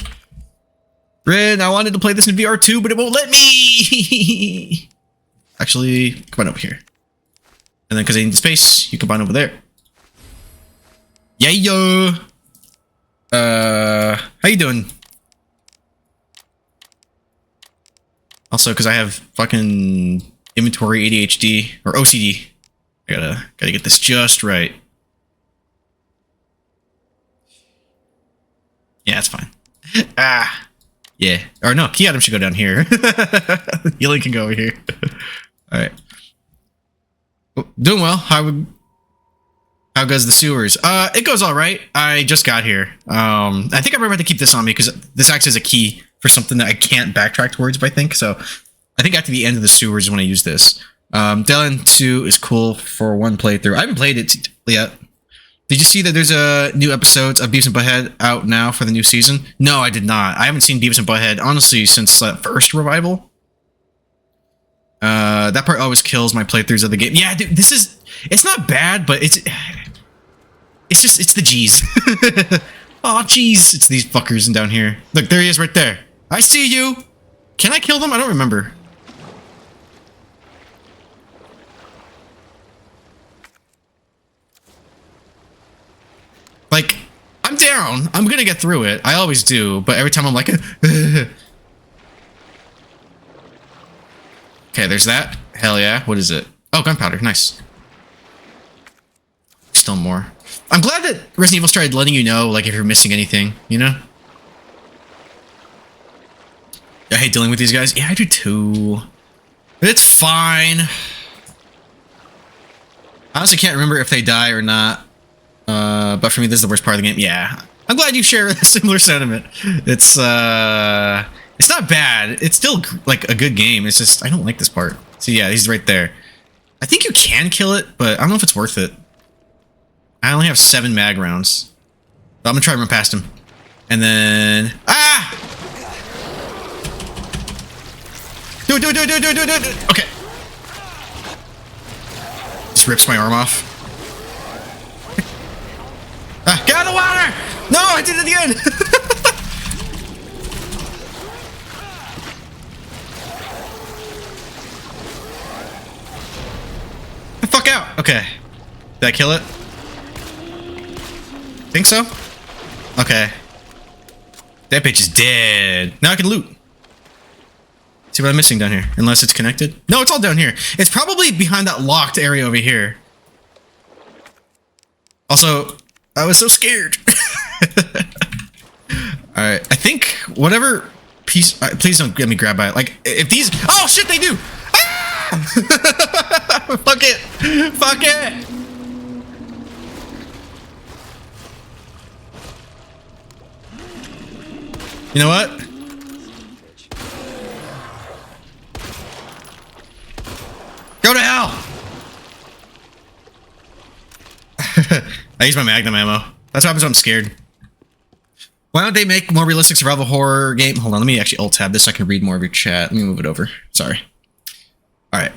Rin, I wanted to play this in VR too, but it won't let me. Actually, come on over here. And then because I need the space, you combine over there. Yeah, yo. How you doing? Also, because I have fucking inventory ADHD or OCD, I gotta get this just right. Yeah, that's fine. Ah, yeah. Or no, Key Adam should go down here. Healing can go over here. All right. Doing well. How goes the sewers? It goes all right. I just got here. I think I'm going to keep this on me because this acts as a key for something that I can't backtrack towards. But I think so. I think after the end of the sewers is when I use this. Dylan 2 is cool for one playthrough. I haven't played it yet. Did you see that there's a new episodes of Beavis and Butthead out now for the new season? No, I did not. I haven't seen Beavis and Butthead honestly since that first revival. That part always kills my playthroughs of the game. Yeah, dude, it's not bad, but it's the G's. Aw, jeez. It's these fuckers down here. Look, there he is right there. I see you. Can I kill them? I don't remember. Like, I'm down. I'm gonna get through it. I always do, but every time I'm like, okay, there's that. Hell yeah. What is it? Oh, gunpowder. Nice. Still more. I'm glad that Resident Evil started letting you know, like, if you're missing anything, you know? I hate dealing with these guys. Yeah, I do too. But it's fine. I honestly can't remember if they die or not. But for me, this is the worst part of the game. Yeah. I'm glad you share a similar sentiment. It's not bad. It's still, like, a good game. It's just, I don't like this part. So yeah, he's right there. I think you can kill it, but I don't know if it's worth it. I only have 7 mag rounds. But I'm gonna try to run past him. And then... Ah! Do it. Okay. Just rips my arm off. Ah, get out of the water! No, I did it again! The fuck out! Okay. Did I kill it? Think so? Okay. That bitch is dead. Now I can loot. See what I'm missing down here. Unless it's connected. No, it's all down here. It's probably behind that locked area over here. Also, I was so scared. Alright, I think whatever piece... please don't get me grabbed by it. Like, if these... Oh, shit, they do! Ah! Fuck it! Fuck it! You know what? Go to hell! I use my magnum ammo. That's what happens when I'm scared. Why don't they make more realistic survival horror game? Hold on, let me actually alt tab this so I can read more of your chat. Let me move it over. Sorry. Alright,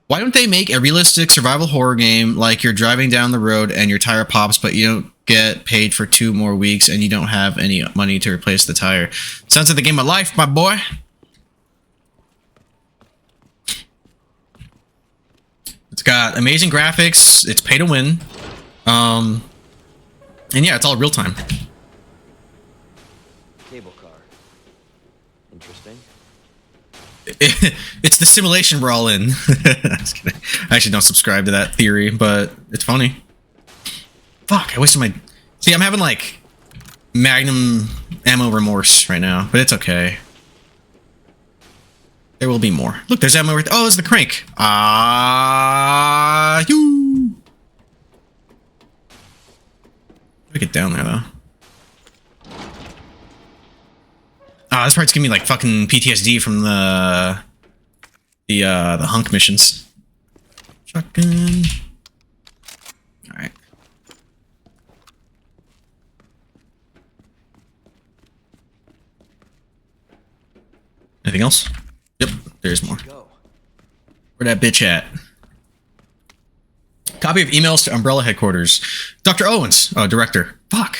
why don't they make a realistic survival horror game like you're driving down the road and your tire pops, but you don't get paid for 2 more weeks and you don't have any money to replace the tire? Sounds like the game of life, my boy. It's got amazing graphics. It's pay to win. And yeah, it's all real time. Cable car. Interesting. It's the simulation we're all in. Just kidding. I actually don't subscribe to that theory, but it's funny. Fuck, I wasted my... See, I'm having like Magnum ammo remorse right now, but it's okay. There will be more. Look, there's ammo right there. Oh, it's the crank. You. Let me get down there, though. Ah, this part's giving me, like, fucking PTSD from the hunk missions. Shotgun. Alright. Anything else? Yep, there's more. Where that bitch at? Copy of emails to Umbrella headquarters. Dr. Owens. Oh, director. Fuck.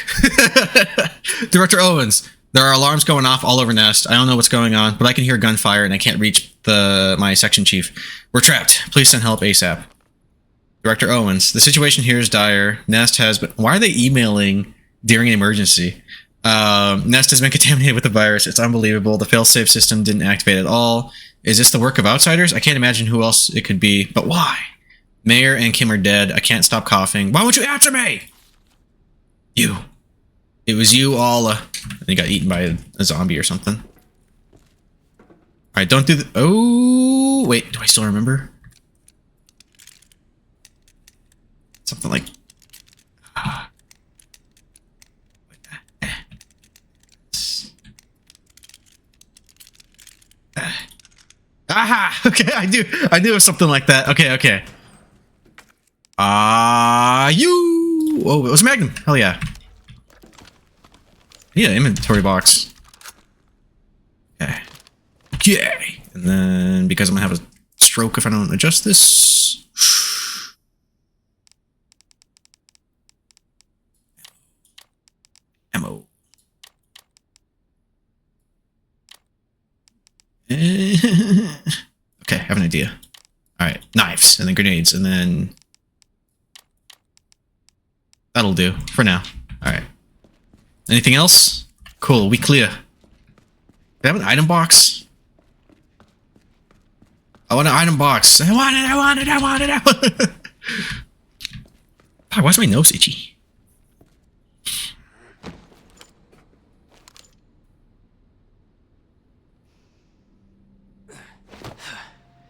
Director Owens. There are alarms going off all over Nest. I don't know what's going on, but I can hear gunfire and I can't reach my section chief. We're trapped. Please send help ASAP. Director Owens. The situation here is dire. Nest has been... Why are they emailing during an emergency? Nest has been contaminated with the virus. It's unbelievable. The failsafe system didn't activate at all. Is this the work of outsiders? I can't imagine who else it could be. But why? Mayor and Kim are dead. I can't stop coughing. Why won't you answer me? You. It was you all. He got eaten by a zombie or something. Alright, don't do the... Oh, wait. Do I still remember? Something like... Aha! Okay, I do have something like that. Okay. You! Oh, it was a Magnum. Hell yeah. Yeah, inventory box. Okay. Yay! And then, because I'm gonna have a stroke if I don't adjust this. Ammo. Okay, I have an idea. Alright, knives, and then grenades, and then... That'll do, for now. Alright. Anything else? Cool, we clear. Do I have an item box? I want an item box. I want it! God, why is my nose itchy?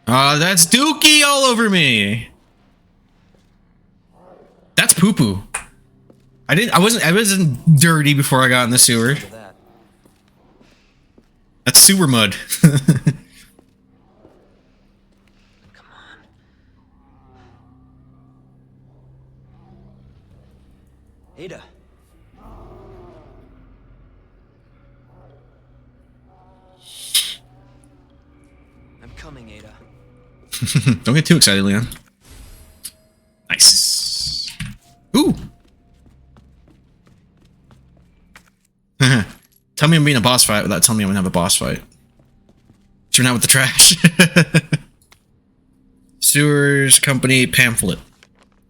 That's Dookie all over me. That's poo-poo. I wasn't dirty before I got in the sewer. That's sewer mud. Come on. Ada. I'm coming, Ada. Don't get too excited, Leon. Nice. Ooh. Tell me I'm being a boss fight without telling me I'm gonna have a boss fight. Turn out with the trash. Sewers Company pamphlet.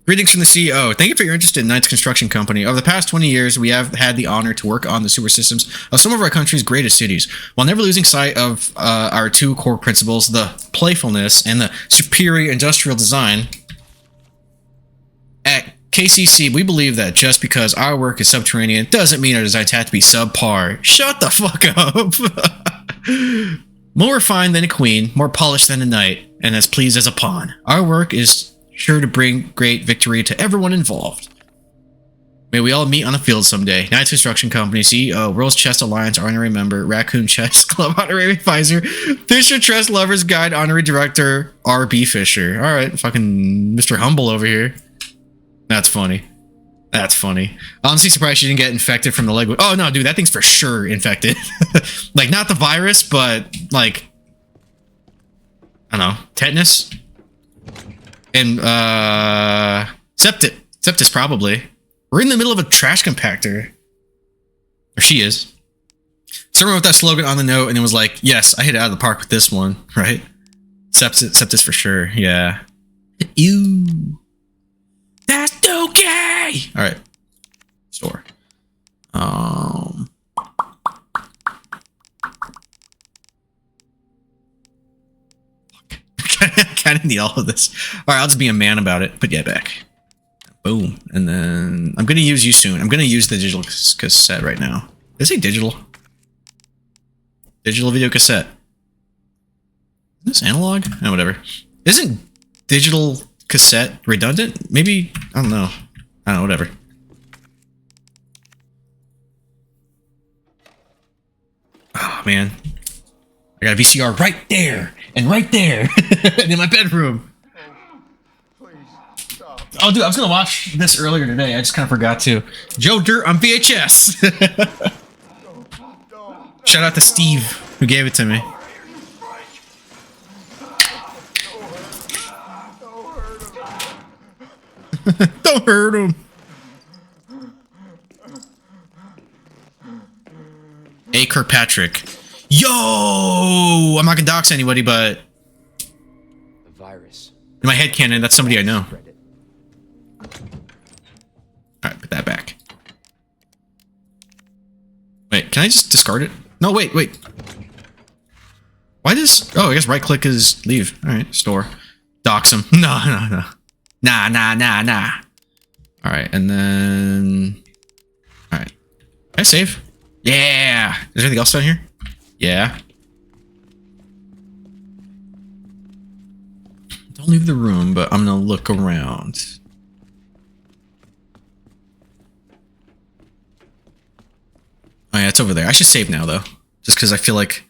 Greetings from the CEO. Thank you for your interest in Knight's Construction Company. Over the past 20 years, we have had the honor to work on the sewer systems of some of our country's greatest cities, while never losing sight of our two core principles, the playfulness and the superior industrial design. At KCC, we believe that just because our work is subterranean doesn't mean our designs have to be subpar. Shut the fuck up! More refined than a queen, more polished than a knight, and as pleased as a pawn. Our work is sure to bring great victory to everyone involved. May we all meet on the field someday. Knight's Construction Company, CEO, World's Chess Alliance honorary member, Raccoon Chess Club honorary advisor, Fisher Trust Lovers Guide honorary director, R.B. Fisher. Alright, fucking Mr. Humble over here. That's funny. That's funny. Honestly surprised she didn't get infected from the leg. Oh no, dude, that thing's for sure infected. Like, not the virus, but, like, I don't know, tetanus? And, septis, probably. We're in the middle of a trash compactor. Or she is. Someone wrote that slogan on the note and it was like, yes, I hit it out of the park with this one, right? Septis for sure, yeah. Ew. That's okay! Alright. Store. Kind of need all of this. Alright, I'll just be a man about it. Put get back. Boom. And then I'm going to use you soon. I'm going to use the digital cassette right now. Did I say digital? Digital video cassette. Is this analog? Oh, whatever. Isn't digital cassette redundant? Maybe, I don't know. I don't know, whatever. Oh, man. I got a VCR right there and right there and in my bedroom. Oh, dude, I was going to watch this earlier today. I just kind of forgot to. Joe Dirt on VHS. Shout out to Steve, who gave it to me. Don't hurt him. A. Kirkpatrick. Yo! I'm not going to dox anybody, but... The virus. In my headcanon, that's somebody I know. Alright, put that back. Wait, can I just discard it? No, wait. Why does... Oh, I guess right-click is leave. Alright, store. Dox him. No. Nah. Alright, and then... Alright. Can I save? Yeah! Is there anything else down here? Yeah. Don't leave the room, but I'm gonna look around. Oh yeah, it's over there. I should save now, though. Just because I feel like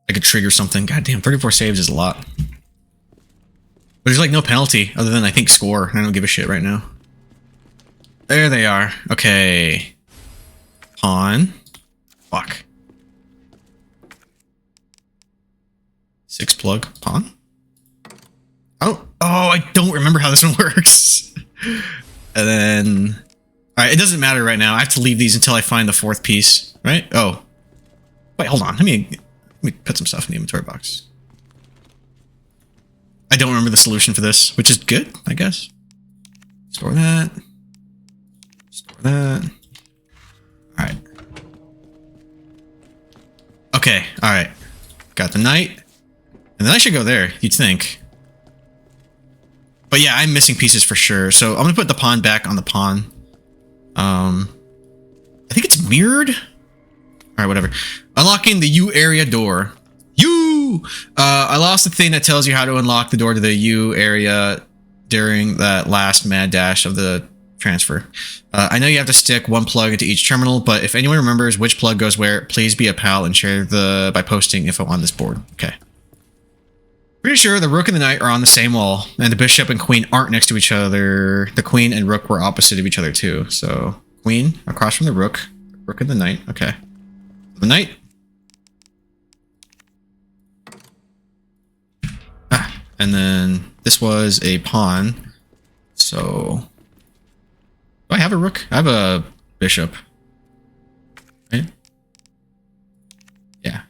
I could trigger something. God damn, 34 saves is a lot. But there's like no penalty other than I think score. I don't give a shit right now. There they are. Okay. Pawn. Fuck. 6 plug. Pawn? Oh, I don't remember how this one works. And then... Alright, it doesn't matter right now. I have to leave these until I find the 4th piece. Right? Oh. Wait, hold on. Let me put some stuff in the inventory box. I don't remember the solution for this, which is good, I guess. Store that. Store that. Alright. Okay, alright. Got the knight. And then I should go there, you'd think. But yeah, I'm missing pieces for sure. So I'm going to put the pawn back on the pawn. I think it's mirrored. Alright, whatever. Unlocking the U area door. I lost the thing that tells you how to unlock the door to the U area during that last mad dash of the transfer. I know you have to stick one plug into each terminal, but if anyone remembers which plug goes where, please be a pal and share by posting info on this board. Okay. Pretty sure the rook and the knight are on the same wall, and the bishop and queen aren't next to each other. The queen and rook were opposite of each other too. So queen across from the rook and the knight. Okay. The knight. And then this was a pawn. So do I have a rook? I have a bishop. Right? Yeah.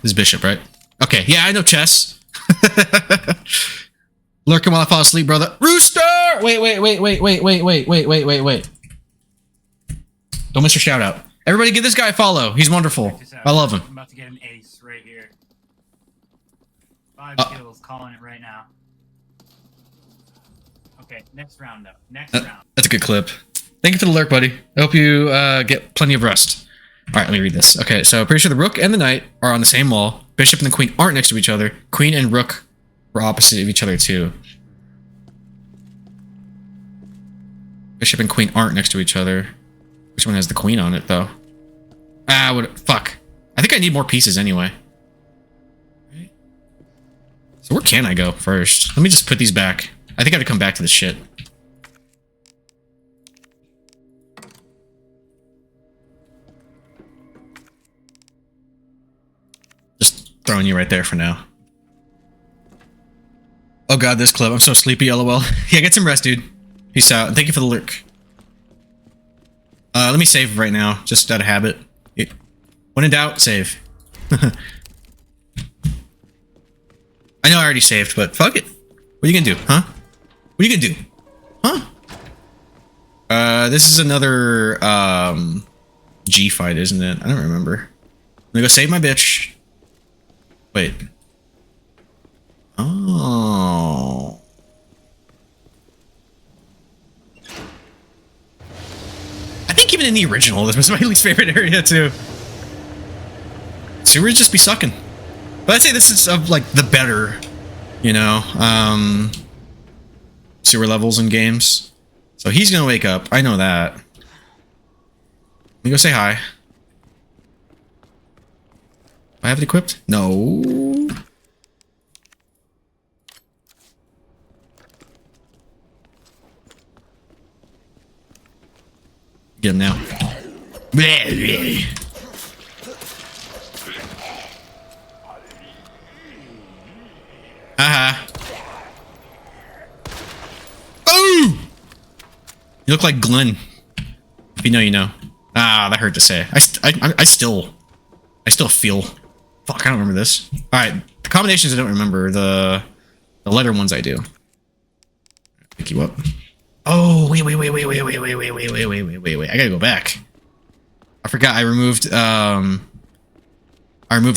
This is bishop, right? Okay, yeah, I know chess. Lurking while I fall asleep, brother. Rooster! Wait. Don't miss your shout out. Everybody give this guy a follow. He's wonderful. I love him. I'm about to get an ace right here. 5 kills, calling it right now. Okay, next round though. Next round. That's a good clip. Thank you for the lurk, buddy. I hope you get plenty of rest. Alright, let me read this. Okay, so pretty sure the rook and the knight are on the same wall. Bishop and the queen aren't next to each other. Queen and rook were opposite of each other too. Bishop and queen aren't next to each other. Which one has the queen on it, though? Fuck. I think I need more pieces anyway. Right. So where can I go first? Let me just put these back. I think I have to come back to this shit. Just throwing you right there for now. Oh god, this clip. I'm so sleepy, lol. Yeah, get some rest, dude. Peace out, and thank you for the lurk. Let me save right now, just out of habit. When in doubt, save. I know I already saved, but fuck it. What are you gonna do, huh? What are you gonna do? Huh? This is another, G fight, isn't it? I don't remember. I'm gonna go save my bitch. Wait. Oh. think even in the original, this was my least favorite area too. Sewers just be sucking. But I'd say this is of like the better, you know, sewer levels in games. So he's gonna wake up. I know that. Let me go say hi. I have it equipped? No. Get him now. Oh! You look like Glenn. If you know, you know. Ah, that hurt to say. I still feel. Fuck, I don't remember this. All right, the combinations I don't remember. The letter ones I do. Pick you up. Oh, wait. I gotta go back. I forgot I removed the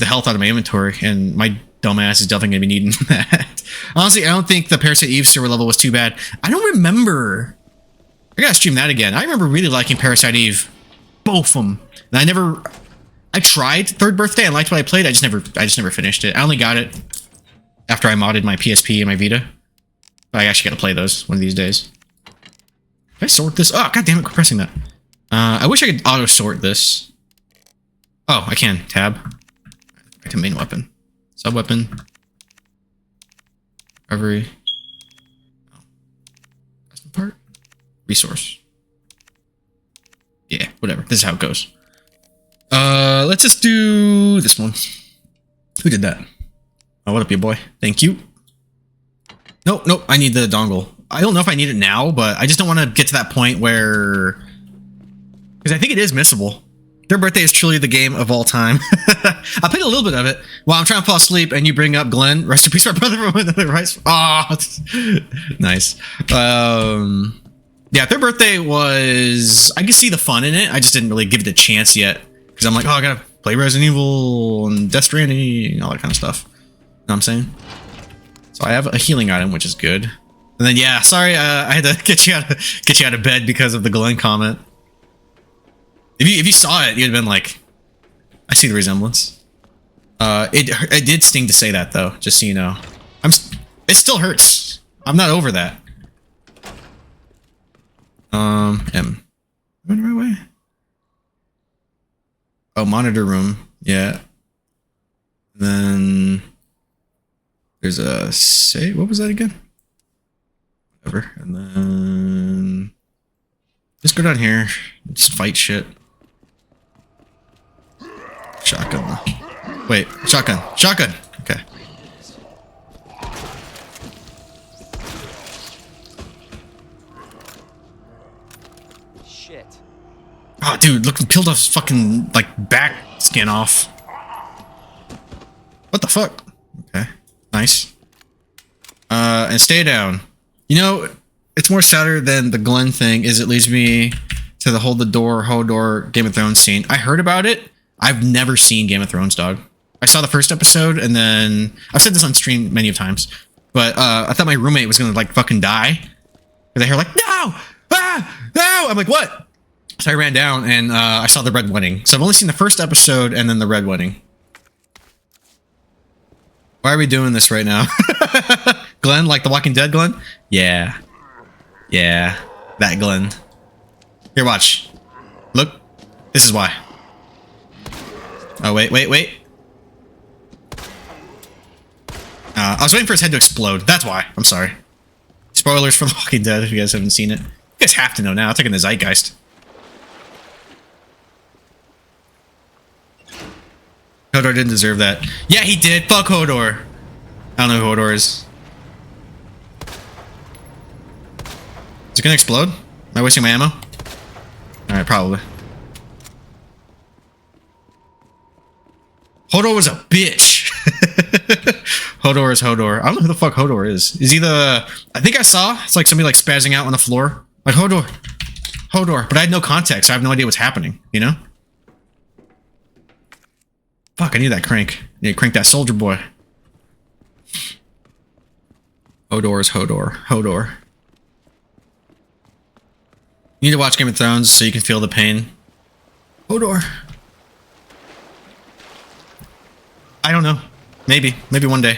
health out of my inventory, and my dumbass is definitely gonna be needing that. Honestly, I don't think the Parasite Eve server level was too bad. I don't remember. I gotta stream that again. I remember really liking Parasite Eve. Both of them. And I tried Third Birthday. I liked what I played. I just never finished it. I only got it after I modded my PSP and my Vita. But I actually gotta play those one of these days. Can I sort this? Oh, god damn it, quit pressing that. I wish I could auto sort this. Oh, I can. Tab. Back to main weapon. Sub weapon. Recovery. Oh. Custom part. Resource. Yeah, whatever. This is how it goes. Let's just do this one. Who did that? Oh, what up, you boy? Thank you. Nope, I need the dongle. I don't know if I need it now, but I just don't want to get to that point where... Because I think it is missable. Their Birthday is truly the game of all time. I played a little bit of it while I'm trying to fall asleep, and you bring up Glenn. Rest in peace, our brother from another rice. Oh, nice. Yeah, Their Birthday was... I could see the fun in it. I just didn't really give it a chance yet. Because I'm like, oh, I gotta play Resident Evil and Death Stranding and all that kind of stuff. You know what I'm saying? So I have a healing item, which is good. And then, yeah, sorry, I had to get you out of bed because of the Glenn comment. If you saw it, you'd have been like, I see the resemblance. It did sting to say that, though, just so you know. It still hurts. I'm not over that. M. Am I in the right way? Oh, monitor room. Yeah. And then there's a save. What was that again? Whatever. And then just go down here. Just fight shit. Shotgun. Wait, shotgun. Shotgun. Okay. Shit. Oh, dude, look, peeled off his fucking, like, back skin off. What the fuck? Okay, nice. And stay down. You know, it's more sadder than the Glenn thing is it leads me to the hold the door, Hodor Game of Thrones scene. I heard about it. I've never seen Game of Thrones, dog. I saw the first episode, and then... I've said this on stream many of times, but I thought my roommate was gonna, like, fucking die. And they were like, no! Ah! No! I'm like, what? So I ran down and I saw the Red Wedding. So I've only seen the first episode and then the Red Wedding. Why are we doing this right now? Glenn, like the Walking Dead Glenn? Yeah. Yeah. That Glenn. Here, watch. Look. This is why. Oh, wait. I was waiting for his head to explode. That's why. I'm sorry. Spoilers for The Walking Dead if you guys haven't seen it. You guys have to know now. It's like in the zeitgeist. Hodor didn't deserve that. Yeah, he did. Fuck Hodor. I don't know who Hodor is. Is it gonna explode? Am I wasting my ammo? Alright, probably. Hodor was a bitch. Hodor is Hodor. I don't know who the fuck Hodor is. Is he the... I think I saw. It's like somebody like spazzing out on the floor. Like, Hodor. Hodor. But I had no context. I have no idea what's happening, you know? Fuck, I need that crank. I need to crank that soldier boy. Hodor is Hodor. Hodor. You You need to watch Game of Thrones so you can feel the pain. Hodor. I don't know. Maybe one day.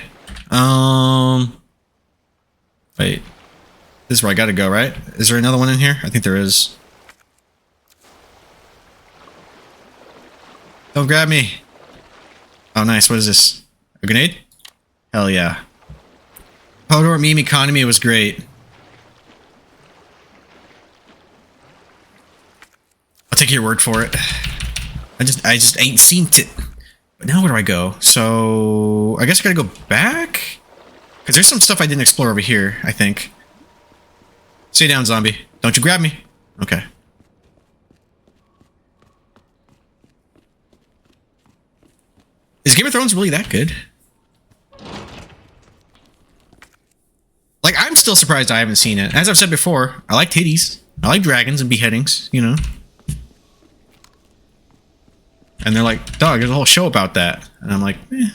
Wait. This is where I gotta go, right? Is there another one in here? I think there is. Don't grab me. Oh, nice. What is this? A grenade? Hell yeah. Hodor meme economy was great. I'll take your word for it. I just ain't seen it. But now where do I go? So I guess I gotta go back? Because there's some stuff I didn't explore over here, I think. Stay down, zombie. Don't you grab me. Okay. Is Game of Thrones really that good? Like, I'm still surprised I haven't seen it. As I've said before, I like titties. I like dragons and beheadings, you know. And they're like, dog, there's a whole show about that. And I'm like, eh.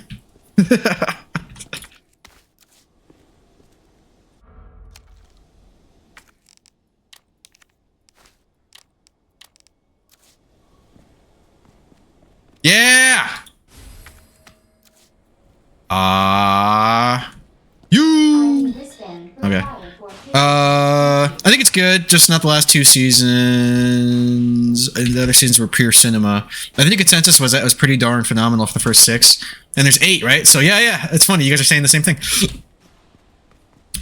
Yeah! You! Okay. I think it's good, just not the last 2 seasons. The other seasons were pure cinema. I think the consensus was that it was pretty darn phenomenal for the first 6. And there's 8, right? So yeah, it's funny. You guys are saying the same thing.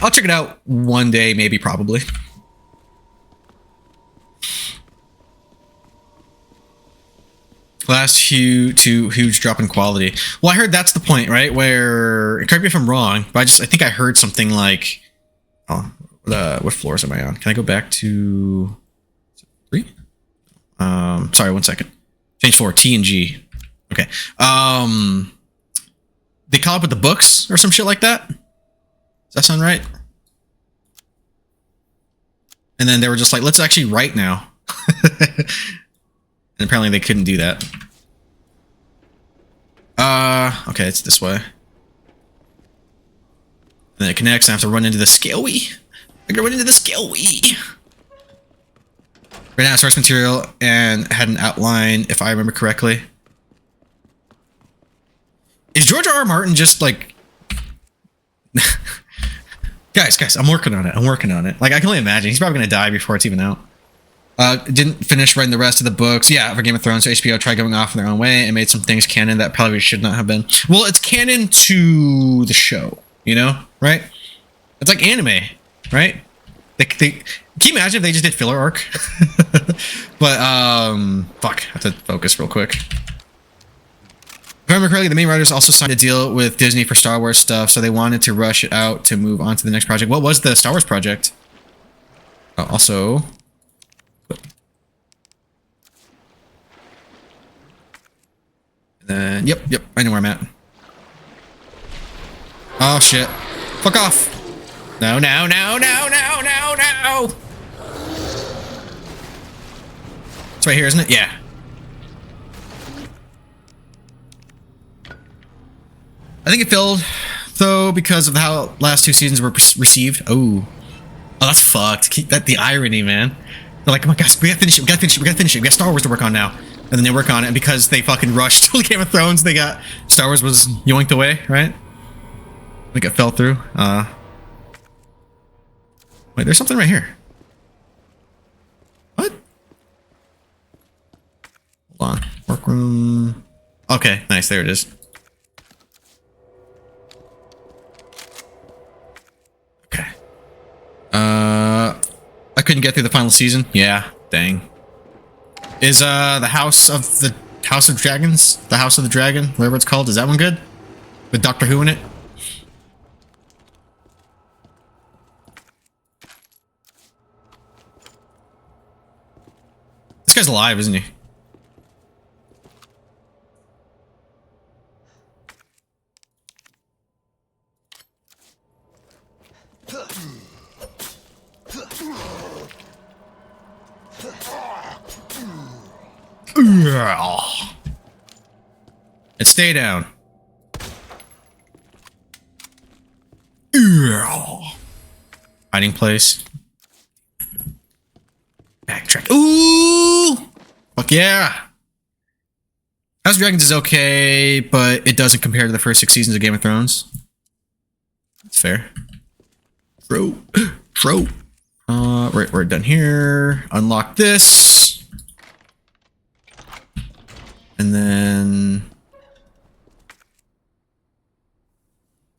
I'll check it out one day, maybe, probably. Last huge drop in quality. Well, I heard that's the point, right? Where, correct me if I'm wrong, but I think I heard something like, oh, what floors am I on? Can I go back to 3? Sorry, 1 second. Change floor, T and G. Okay. They caught up with the books or some shit like that. Does that sound right? And then they were just like, let's actually write now. And apparently they couldn't do that. Okay, it's this way. And then it connects, and I have to run into the scaleway. I gotta run into the scaleway. Ran out of source material and had an outline, if I remember correctly. Is George R.R. Martin just like... guys, I'm working on it. Like, I can only imagine. He's probably gonna die before it's even out. Didn't finish writing the rest of the books. Yeah, for Game of Thrones, so HBO tried going off in their own way and made some things canon that probably should not have been. Well, it's canon to the show, you know, right? It's like anime, right? Can you imagine if they just did filler arc? But, fuck, I have to focus real quick. If I remember correctly, the main writers also signed a deal with Disney for Star Wars stuff, so they wanted to rush it out to move on to the next project. What was the Star Wars project? Oh, also... Yep, I know where I'm at. Oh, shit. Fuck off. No. It's right here, isn't it? Yeah. I think it failed, though, because of how last 2 seasons were received. Oh, that's fucked. Keep that, the irony, man. They're like, come on, guys, we gotta finish it. We gotta finish it. We got Star Wars to work on now. And then they work on it, and because they fucking rushed to Game of Thrones, they got... Star Wars was yoinked away, right? I think it fell through. Wait, there's something right here. What? Hold on. Workroom... Okay, nice, there it is. Okay. I couldn't get through the final season? Yeah, dang. Is the House of Dragons? The House of the Dragon? Whatever it's called. Is that one good? With Doctor Who in it? This guy's alive, isn't he? And stay down. Hiding place. Backtrack. Ooh! Fuck yeah! House of Dragons is okay, but it doesn't compare to the first 6 seasons of Game of Thrones. That's fair. True. We're done here. Unlock this. And then...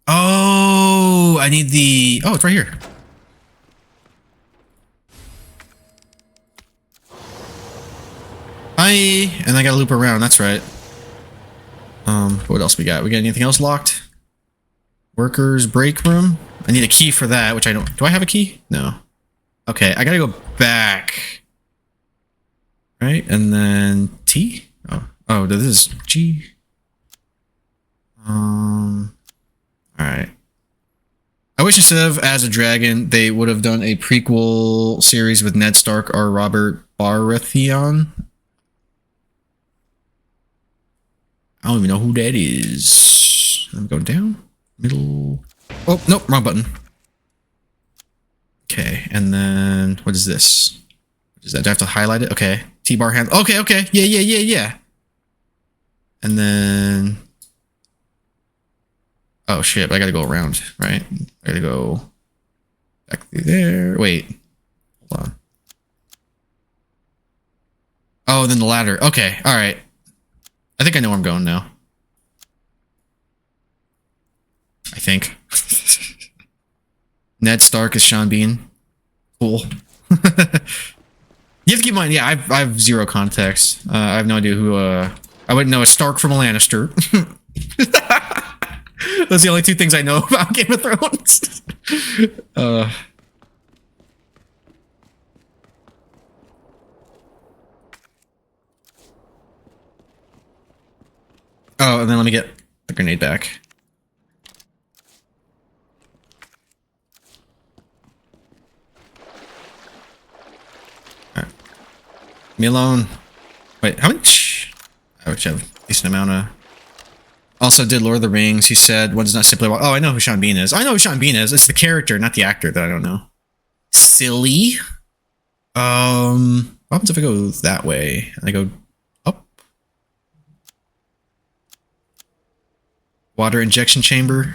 Oh, I need the... Oh, it's right here. Hi! And I gotta loop around, that's right. What else we got? We got anything else locked? Workers break room? I need a key for that, which I don't... Do I have a key? No. Okay, I gotta go back. Right, and then T? Oh, this is G. Alright. I wish instead of As a Dragon, they would have done a prequel series with Ned Stark or Robert Baratheon. I don't even know who that is. I'm going down. Middle. Oh, nope, wrong button. Okay, and then what is this? What is that? Do I have to highlight it? Okay. T-bar hand. Okay. Yeah. And then... Oh shit, but I gotta go around, right? I gotta go back through there. Wait. Hold on. Oh, then the ladder. Okay, alright. I think I know where I'm going now. I think. Ned Stark is Sean Bean. Cool. You have to keep in mind, yeah, I have zero context. I have no idea who, I wouldn't know a Stark from a Lannister. Those are the only 2 things I know about Game of Thrones. Oh, and then let me get the grenade back. Alright. Leave me alone. Wait, how much? I would have a decent amount of... Also did Lord of the Rings. He said, one does not simply walk... Oh, I know who Sean Bean is. I know who Sean Bean is. It's the character, not the actor that I don't know. Silly. What happens if I go that way? And I go up? Water injection chamber.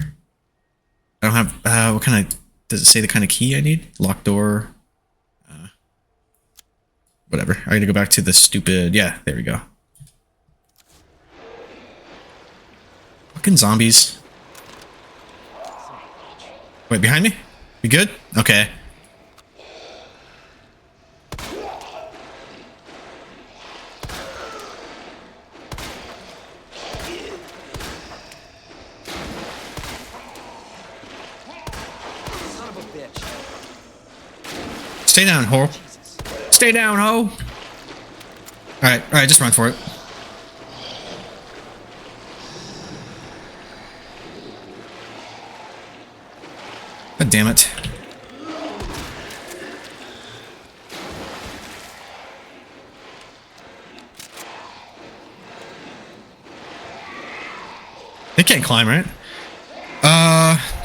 I don't have... what kind of... Does it say the kind of key I need? Locked door. Whatever. I gotta go back to the stupid... Yeah, there we go. Fucking zombies. Wait, behind me? You good? Okay. Son of a bitch. Stay down, ho. Stay down, ho. Alright, just run for it. God damn it. They can't climb, right?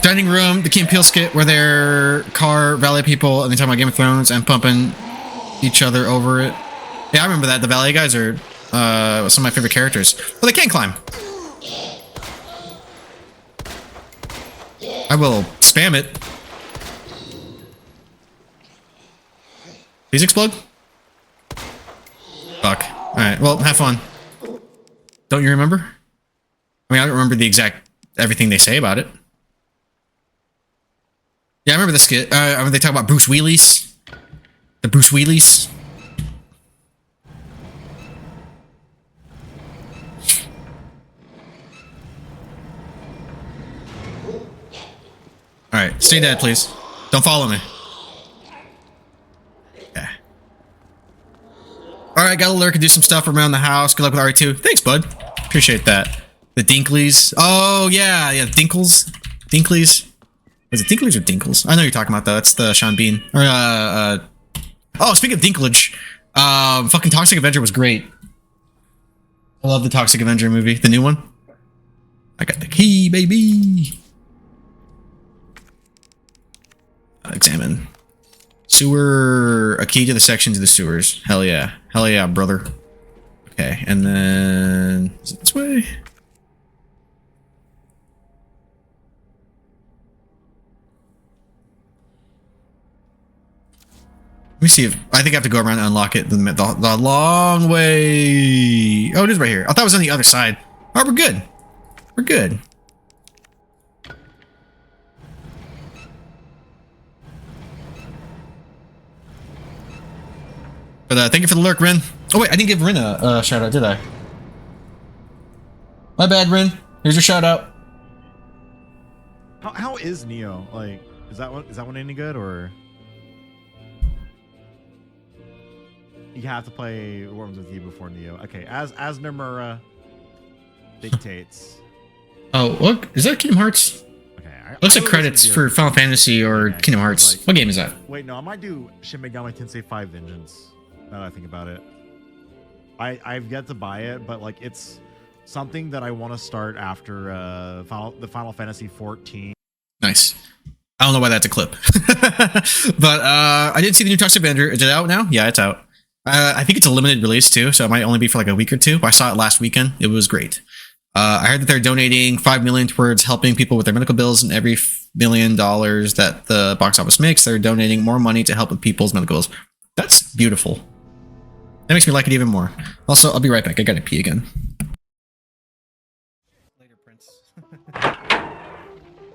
Dining room, the Key and Peele skit where they're car valet people and they talk about Game of Thrones and pumping each other over it. Yeah, I remember that. The valet guys are some of my favorite characters. But they can't climb. I will spam it. Please explode? Fuck. Alright, well, have fun. Don't you remember? I mean, I don't remember the exact everything they say about it. Yeah, I remember the skit. They talk about Bruce Wheelies. The Bruce Wheelies. Alright, stay dead, please. Don't follow me. Yeah. Alright, gotta lurk and do some stuff around the house. Good luck with RE2. Thanks, bud. Appreciate that. The Dinkleys. Oh, yeah, Dinkles. Dinkleys. Is it Dinklage or Dinkles? I know you're talking about, though. It's the Sean Bean. Or, oh, speaking of Dinklage, fucking Toxic Avenger was great. I love the Toxic Avenger movie. The new one. I got the key, baby. Examine. Sewer, a key to the section to the sewers. Hell yeah. Hell yeah, brother. Okay, and then... Is it this way? Let me see if... I think I have to go around and unlock it the long way. Oh, it is right here. I thought it was on the other side. Oh, we're good. We're good. But thank you for the lurk, Rin. Oh wait, I didn't give Rin a shout out, did I? My bad, Rin. Here's your shout out. How is Neo? Like, is that one any good, or you have to play Worms with you before Neo? Okay, as Nomura dictates. Oh, look, is that Kingdom Hearts? Okay, Looks like credits for Final Fantasy or Kingdom Hearts. Like, what game is that? Wait, no, I might do Shin Megami Tensei 5 Vengeance. Now that I think about it, I've yet to buy it, but like it's something that I want to start after the Final Fantasy 14. Nice. I don't know why that's a clip, but I did see the new Toxic Avenger. Is it out now? Yeah, it's out. I think it's a limited release too, so it might only be for like a week or two. I saw it last weekend. It was great. I heard that they're donating $5 million towards helping people with their medical bills, and every $1 million that the box office makes, they're donating more money to help with people's medical bills. That's beautiful. That makes me like it even more. Also, I'll be right back. I gotta pee again. Later, Prince.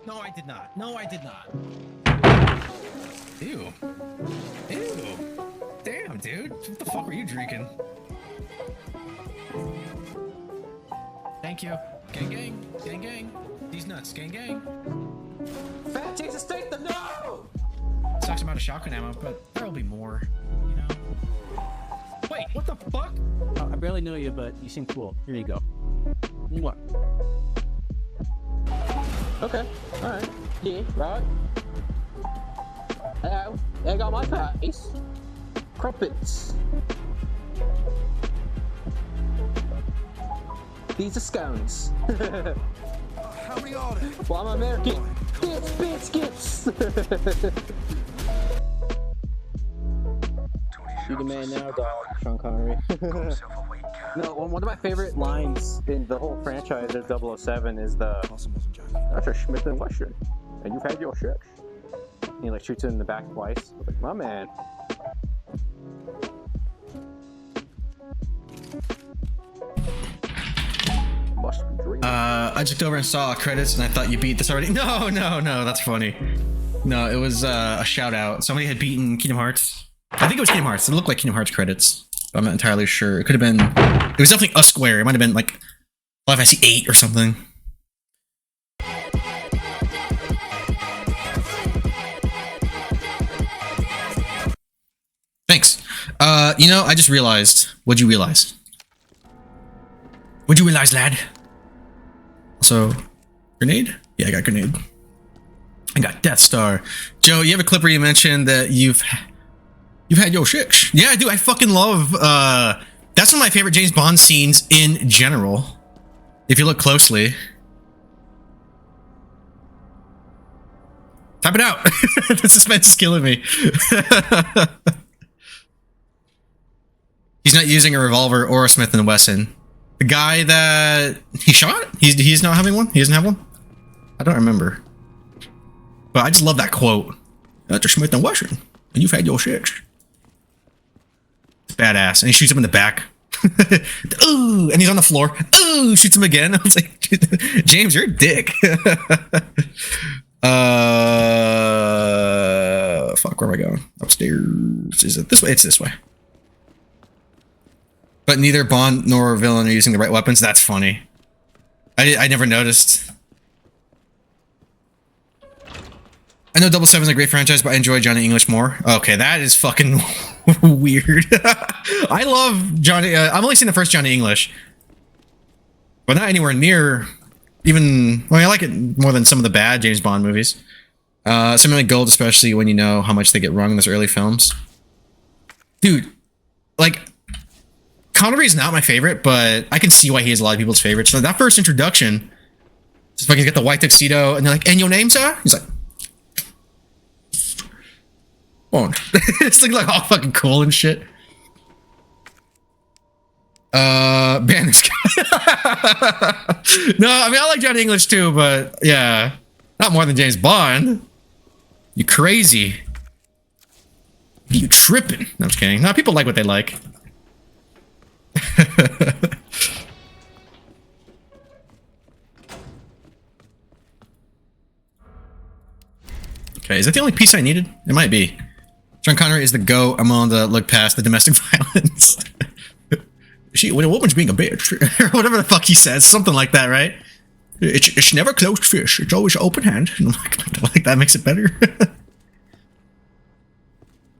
No, I did not. No, I did not. Ew. Ew. Damn, dude. What the fuck were you drinking? Thank you. Gang, gang. Gang, gang. These nuts. Gang, gang. Fat takes a steak, the no! Sucks I'm out of shotgun ammo, but there'll be more. You know? Wait, what the fuck? I barely know you, but you seem cool. Here you go. What? Okay. Alright. Yeah, right. Hello. I got my face. Crumpets. These are scones. How many are there? Well, I'm American. Biscuits. You the man now, dog. Sean Connery. No, one of my favorite lines in the whole franchise of 007 is the "That's a Schmidt and Western, and you've had your shit." And he like shoots it in the back twice. Like, my man. I just over and saw credits and I thought you beat this already. No, that's funny. No, it was a shout out. Somebody had beaten Kingdom Hearts. I think it was Kingdom Hearts. It looked like Kingdom Hearts credits, but I'm not entirely sure. It could have been. It was definitely a square. It might have been like Final Fantasy 8 or something. Thanks. You know, I just realized. What'd you realize? What'd you realize, lad? Also, grenade? Yeah, I got grenade. I got Death Star. Joe, you have a clip where you mentioned that you've had your shit. Yeah, I do. I fucking love. That's one of my favorite James Bond scenes in general. If you look closely. Type it out. The suspense is killing me. He's not using a revolver or a Smith & Wesson. The guy that he shot? He's not having one? He doesn't have one? I don't remember. But I just love that quote. That's a Smith & Wesson, and you've had your shit. It's badass. And he shoots him in the back. Ooh, and he's on the floor. Ooh, shoots him again. I was like, James, you're a dick. Fuck, where am I going? Upstairs. Is it this way? It's this way. But neither Bond nor villain are using the right weapons. That's funny. I never noticed. I know 007 is a great franchise, but I enjoy Johnny English more. Okay, that is fucking weird. I love Johnny. I've only seen the first Johnny English, but not anywhere near even. Well, I like it more than some of the bad James Bond movies. Something like Gold, especially when you know how much they get wrong in those early films. Dude, like. Connery is not my favorite, but I can see why he is a lot of people's favorites. So that first introduction, just like he's got the white tuxedo, and they're like, "And your name, sir?" He's like, Oh, it's like all fucking cool and shit. Ban this guy. No, I mean, I like Johnny English too, but yeah, not more than James Bond. You crazy. You tripping. No, I'm just kidding. No, people like what they like. Okay, is that the only piece I needed? It might be. Sean Connery is the GOAT. I'm on the look past the domestic violence. When a woman's being a bitch, or whatever the fuck he says, something like that, right? It's never closed fish. It's always open hand. And I'm like, that makes it better.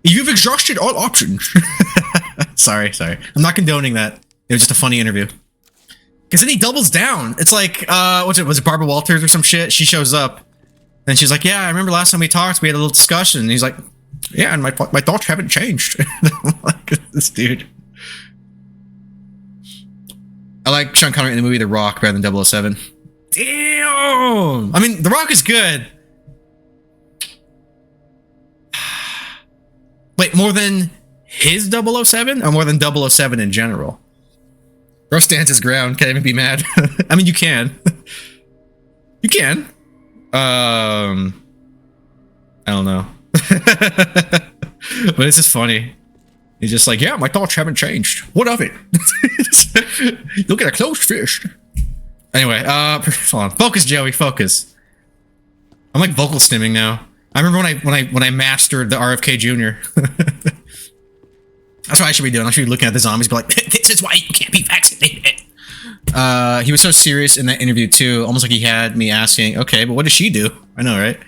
You've exhausted all options. sorry. I'm not condoning that. It was just a funny interview. Because then he doubles down. It's like, was it Barbara Walters or some shit? She shows up. And she's like, yeah, I remember last time we talked, we had a little discussion. And he's like, yeah, and my thoughts haven't changed. I'm like, this dude. I like Sean Connery in the movie The Rock better than 007. Damn! I mean, The Rock is good. Wait, more than his 007 or more than 007 in general? Bro stands his ground. Can't even be mad. I mean, you can. You can. I don't know. But it's just funny. He's just like, yeah, my thoughts haven't changed. What of it? Look at a closed fish. Anyway, hold on. Focus, Joey, focus. I'm like vocal stimming now. I remember when I mastered the RFK Jr. That's what I should be doing. I should be looking at the zombies, be like, this is why you can't be vaccinated. He was so serious in that interview too, almost like he had me asking, okay, but what does she do? I know, right?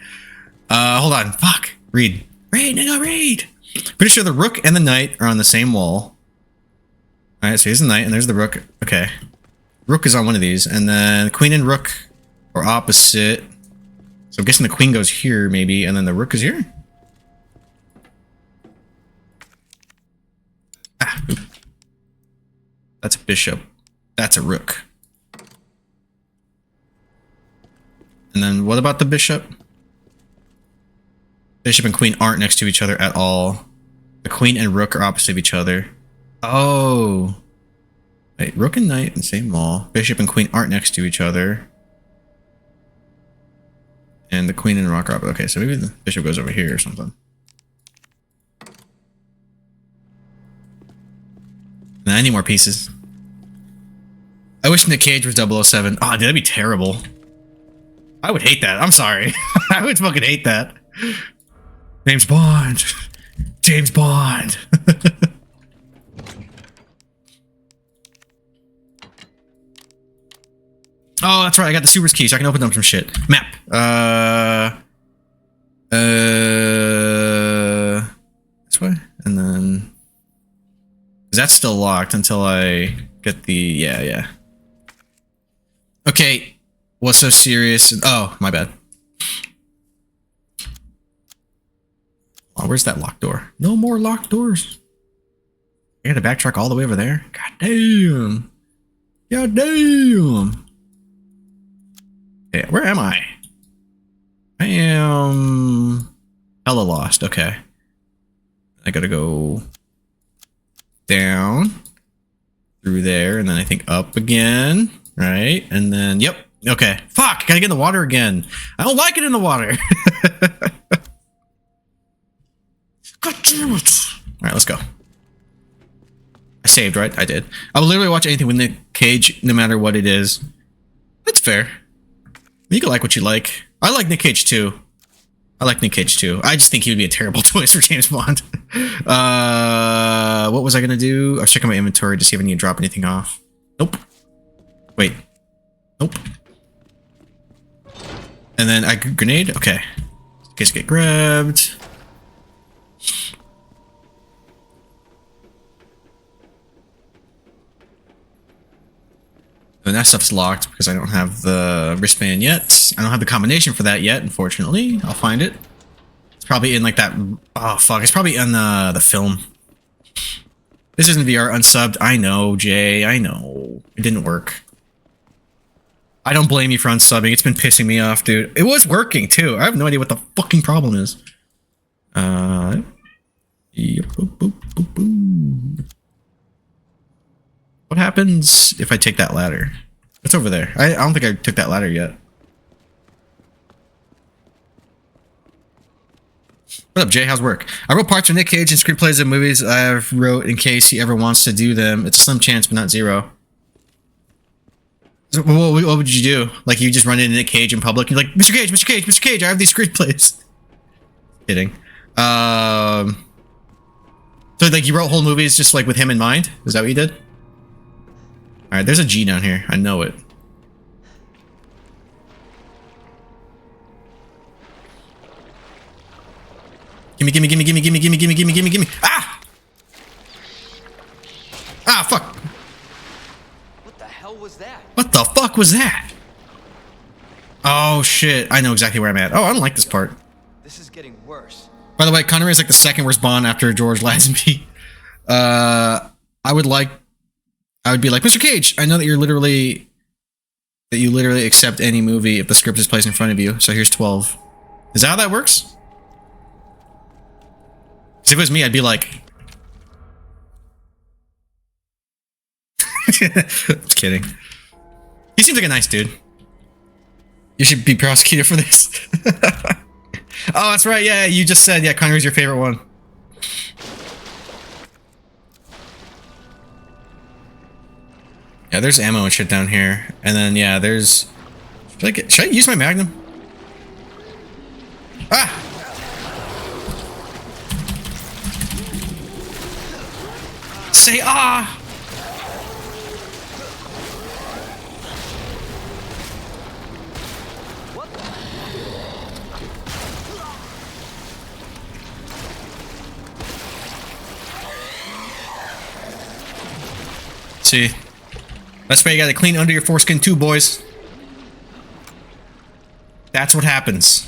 Hold on. Fuck. Read, nigga, read. Pretty sure the rook and the knight are on the same wall. Alright, so here's the knight and there's the rook. Okay. Rook is on one of these, and then queen and rook are opposite. So I'm guessing the queen goes here, maybe, and then the rook is here? Ah. That's a bishop. That's a rook. And then what about the bishop? Bishop and queen aren't next to each other at all. The queen and rook are opposite of each other. Oh. Wait, rook and knight in the same wall. Bishop and queen aren't next to each other. And the queen and rook are opposite. Okay, so maybe the bishop goes over here or something. And I need more pieces. I wish Nick Cage was 007. Oh, dude, that'd be terrible. I would hate that. I'm sorry. I would fucking hate that. James Bond. James Bond. Oh, that's right. I got the Subaru's key, so I can open up some shit. Map. This way, and then that's still locked until I get the yeah. Okay, what's so serious? Oh, my bad. Oh, where's that locked door? No more locked doors. I gotta backtrack all the way over there. God damn. God damn. Yeah, where am I? I am hella lost. Okay. I gotta go down through there, and then I think up again, right? And then, yep. Okay. Fuck, gotta get in the water again. I don't like it in the water. God damn it. Alright, let's go. I saved, right? I did. I will literally watch anything with Nick Cage, no matter what it is. That's fair. You can like what you like. I like Nick Cage too. I like Nick Cage too. I just think he would be a terrible choice for James Bond. What was I gonna do? I was checking my inventory to see if I need to drop anything off. Nope. Wait. Nope. And then I grenade. Okay. In case I get grabbed. And that stuff's locked because I don't have the wristband yet. I don't have the combination for that yet, unfortunately. I'll find it. It's probably in like that... Oh, fuck. It's probably in the film. This isn't VR unsubbed. I know, Jay. I know. It didn't work. I don't blame you for unsubbing. It's been pissing me off, dude. It was working, too. I have no idea what the fucking problem is. Yep, boop, boop, boop, boop. What happens if I take that ladder? What's over there? I don't think I took that ladder yet. What up, Jay? How's work? I wrote parts for Nick Cage and screenplays of movies I've wrote in case he ever wants to do them. It's a slim chance, but not zero. So what would you do? Like, you just run into Nick Cage in public, and you're like, Mr. Cage, Mr. Cage, Mr. Cage, I have these screenplays. Kidding. So, like, you wrote whole movies just, like, with him in mind? Is that what you did? Alright, there's a G down here. I know it. Gimme, gimme, gimme, gimme, gimme, gimme, gimme, gimme, gimme, gimme. Ah! Ah, fuck. What the hell was that? What the fuck was that? Oh, shit. I know exactly where I'm at. Oh, I don't like this part. This is getting worse. By the way, Connery is like the second worst Bond after George Lazenby. I would be like, Mr. Cage, I know that you literally accept any movie if the script is placed in front of you. So here's 12. Is that how that works? Because if it was me, I'd be like, just kidding. He seems like a nice dude. You should be prosecuted for this. Oh, that's right. Yeah, you just said, yeah, Connery's your favorite one. Yeah, there's ammo and shit down here. And then, yeah, there's... Should I use my Magnum? Ah! Say ah! See, that's why you gotta clean under your foreskin too, boys. That's what happens.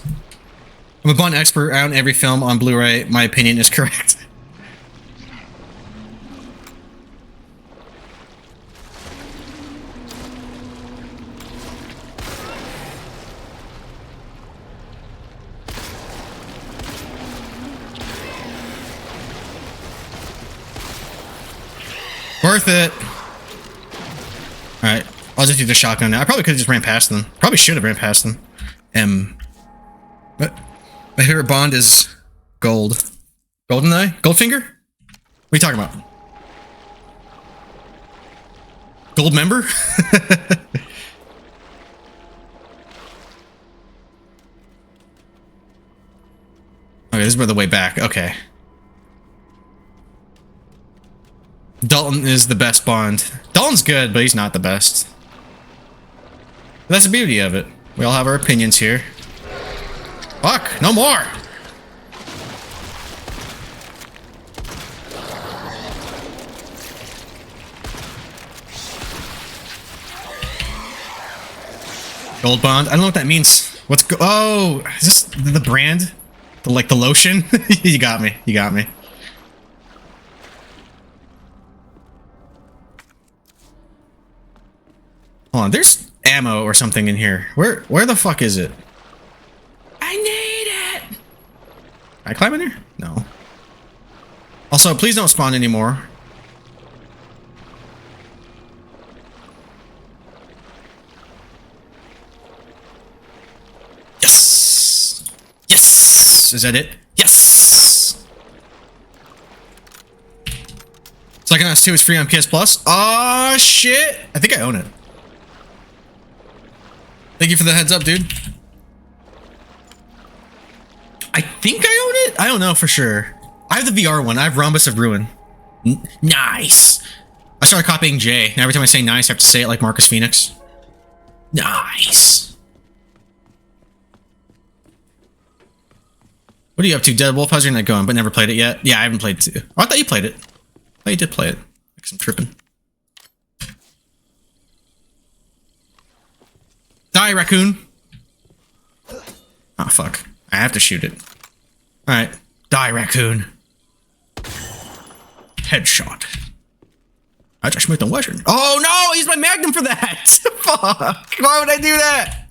I'm a Bond expert. I own every film on Blu-ray. My opinion is correct. Worth it. Alright, I'll just use the shotgun now. I probably could have just ran past them. Probably should have ran past them. But my favorite Bond is Gold. GoldenEye? Goldfinger? What are you talking about? Gold member? Okay, this is by the way back. Okay. Dalton is the best Bond. Dalton's good, but he's not the best. That's the beauty of it. We all have our opinions here. Fuck, no more! Gold Bond? I don't know what that means. What's oh, is this the brand? Like the lotion? You got me. You got me. Hold on, there's ammo or something in here. Where the fuck is it? I need it! Can I climb in here? No. Also, please don't spawn anymore. Yes! Yes! Is that it? Yes! Psychonauts 2 is free on PS Plus. Oh shit! I think I own it. Thank you for the heads up, dude. I think I own it? I don't know for sure. I have the VR one. I have Rhombus of Ruin. Nice. I started copying Jay, and every time I say nice, I have to say it like Marcus Phoenix. Nice. What are you up to, Dead Wolf? How's your night going? But never played it yet? Yeah, I haven't played it too. Oh, I thought you played it. I thought you did play it. Like some tripping. Die, raccoon! Oh, fuck. I have to shoot it. Alright. Die, raccoon. Headshot. I just made the weapon. Oh, no! He's my Magnum for that! Fuck! Why would I do that?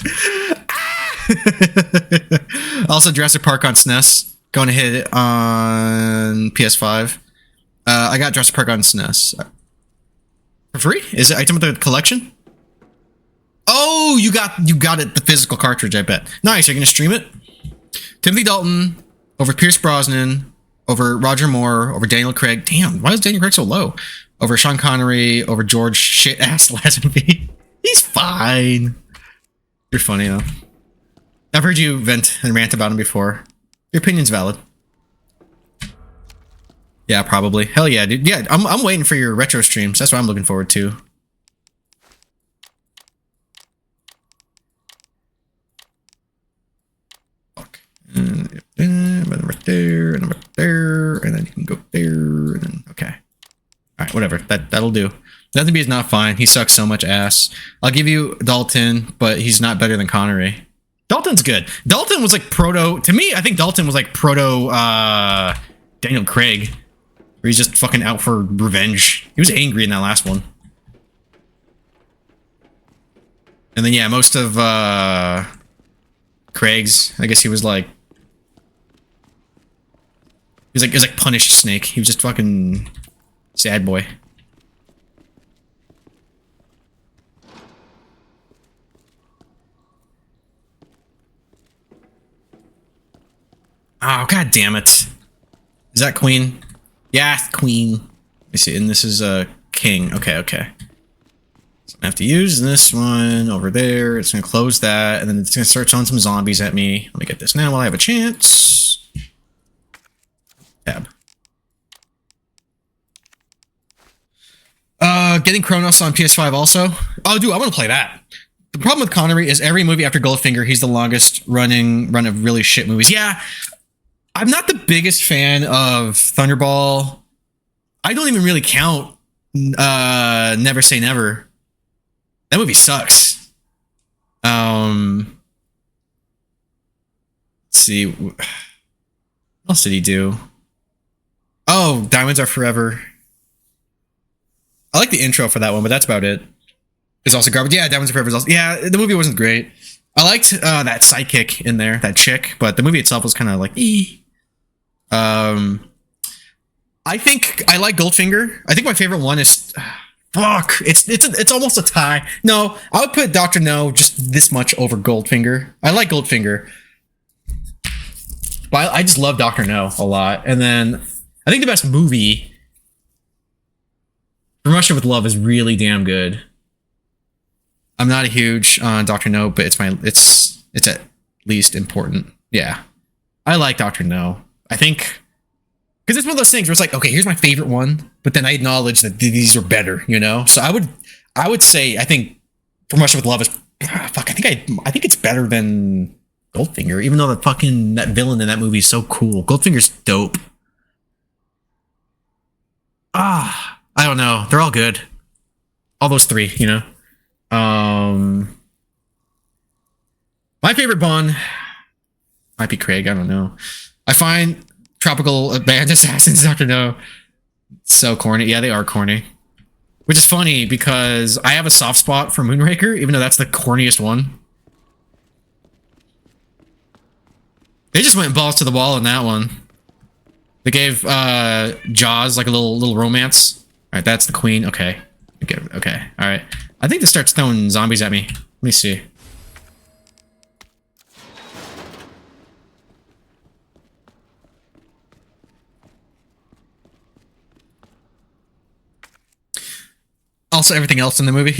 Ah! Also, Jurassic Park on SNES. Going to hit it on PS5. I got Jurassic Park on SNES. For free? Is it item of the collection? Oh, you got it, the physical cartridge, I bet. Nice, you're gonna stream it? Timothy Dalton over Pierce Brosnan, over Roger Moore, over Daniel Craig. Damn, why is Daniel Craig so low? Over Sean Connery, over George shit-ass Lazenby. He's fine. You're funny, though. I've heard you vent and rant about him before. Your opinion's valid. Yeah, probably. Hell yeah, dude. Yeah, I'm waiting for your retro streams. That's what I'm looking forward to. Fuck. And then right there, and right there, and then you can go there, and then okay. All right, whatever. That'll do. Lazenby is not fine. He sucks so much ass. I'll give you Dalton, but he's not better than Connery. Dalton's good. Dalton was like proto. To me, I think Dalton was like proto Daniel Craig. Where he's just fucking out for revenge. He was angry in that last one. And then yeah, most of Craig's, I guess he was like punished Snake. He was just fucking sad boy. Oh, god damn it. Is that Queen? Yeah, Queen. Let me see, and this is a King. Okay, okay. So I have to use this one over there. It's gonna close that, and then it's gonna start throwing some zombies at me. Let me get this now while I have a chance. Tab. Getting Kronos on PS5 also. Oh, dude, I want to play that. The problem with Connery is every movie after Goldfinger, he's the longest run of really shit movies. Yeah. I'm not the biggest fan of Thunderball. I don't even really count Never Say Never. That movie sucks. Let's see. What else did he do? Oh, Diamonds Are Forever. I like the intro for that one, but that's about it. It's also garbage. Yeah, Diamonds Are Forever is also... Yeah, the movie wasn't great. I liked that sidekick in there, that chick, but the movie itself was kind of like, I think I like Goldfinger. I think my favorite one is fuck. It's almost a tie. No, I would put Dr. No just this much over Goldfinger. I like Goldfinger, but I just love Dr. No a lot. And then I think the best movie, From Russia with Love, is really damn good. I'm not a huge Dr. No, but it's at least important. Yeah, I like Dr. No. I think because it's one of those things where it's like, okay, here's my favorite one, but then I acknowledge that these are better, you know. So I would say I think From Russia with Love is fuck. I think it's better than Goldfinger, even though that villain in that movie is so cool. Goldfinger's dope. I don't know. They're all good. All those three, you know. My favorite Bond might be Craig. I don't know. I find Tropical Band Assassins, Dr. No, so corny. Yeah, they are corny. Which is funny because I have a soft spot for Moonraker, even though that's the corniest one. They just went balls to the wall in that one. They gave Jaws like a little romance. All right, that's the Queen. Okay. Okay. All right. I think this starts throwing zombies at me. Let me see. Also, everything else in the movie.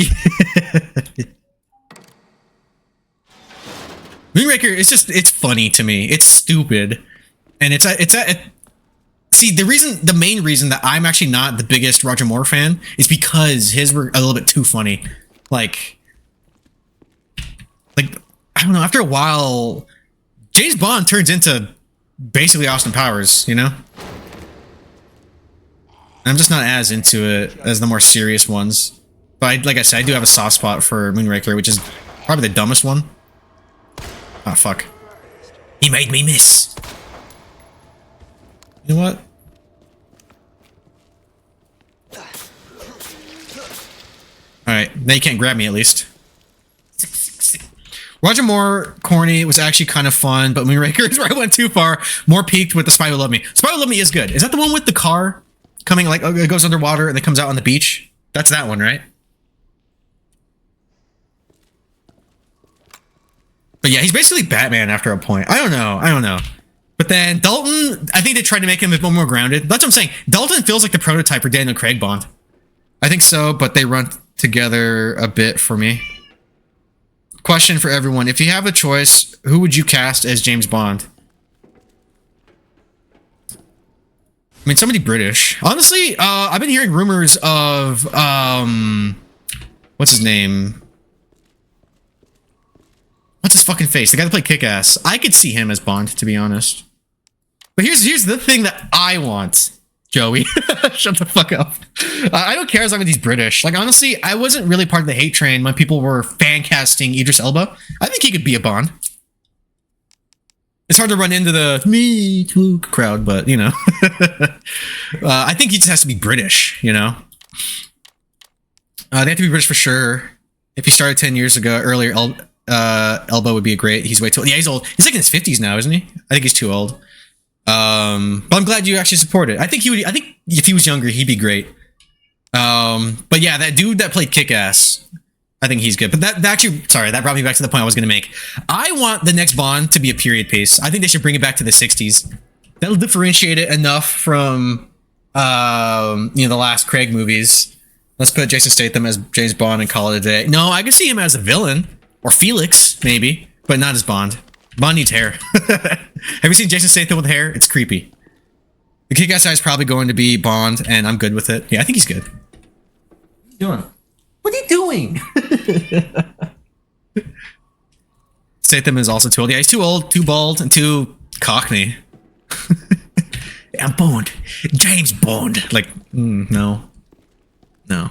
Moonraker, it's funny to me. It's stupid. And see, the main reason that I'm actually not the biggest Roger Moore fan is because his were a little bit too funny. Like, I don't know, after a while, James Bond turns into basically Austin Powers, you know? I'm just not as into it as the more serious ones. But like I said, I do have a soft spot for Moonraker, which is probably the dumbest one. Oh, fuck. He made me miss. You know what? Alright, now you can't grab me at least. Roger Moore, corny, was actually kind of fun, but Moonraker is where I went too far. More peaked with The Spy Who Loved Me. Spy Who Loved Me is good. Is that the one with the car coming, like, it goes underwater and it comes out on the beach? That's that one, right? But yeah, he's basically Batman after a point. I don't know. But then Dalton, I think they tried to make him a bit more grounded. That's what I'm saying. Dalton feels like the prototype for Daniel Craig Bond. I think so, but they run together a bit for me. Question for everyone. If you have a choice, who would you cast as James Bond? I mean, somebody British. Honestly, I've been hearing rumors of, what's his name? What's his fucking face? The guy that played Kick-Ass. I could see him as Bond, to be honest. But here's the thing that I want, Joey. Shut the fuck up. I don't care as long as he's British. Like, honestly, I wasn't really part of the hate train when people were fan casting Idris Elba. I think he could be a Bond. It's hard to run into the Me Too crowd, but, you know. I think he just has to be British, you know. They have to be British for sure. If he started 10 years ago, earlier, Elba would be a great. He's way too old. Yeah, he's old. He's like in his 50s now, isn't he? I think he's too old. But I'm glad you actually support it. I think he would. I think if he was younger, he'd be great. But yeah, that dude that played Kick-Ass, I think he's good. But that actually, sorry, that brought me back to the point I was going to make. I want the next Bond to be a period piece. I think they should bring it back to the 60s. That'll differentiate it enough from, the last Craig movies. Let's put Jason Statham as James Bond and call it a day. No, I could see him as a villain. Or Felix, maybe. But not as Bond. Bond needs hair. Have you seen Jason Statham with hair? It's creepy. The Kick-Ass guy is probably going to be Bond, and I'm good with it. Yeah, I think he's good. What are you doing? Statham is also too old. Yeah, he's too old, too bald, and too cockney. I'm Bond. James Bond. Like, no. No.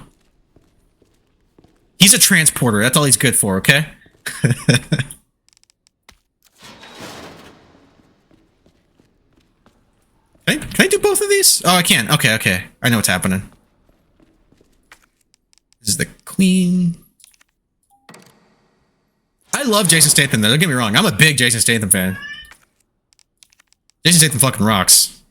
He's a transporter. That's all he's good for, okay? Can I do both of these? Oh, I can. Okay. I know what's happening. This is the Queen. I love Jason Statham, though. Don't get me wrong. I'm a big Jason Statham fan. Jason Statham fucking rocks.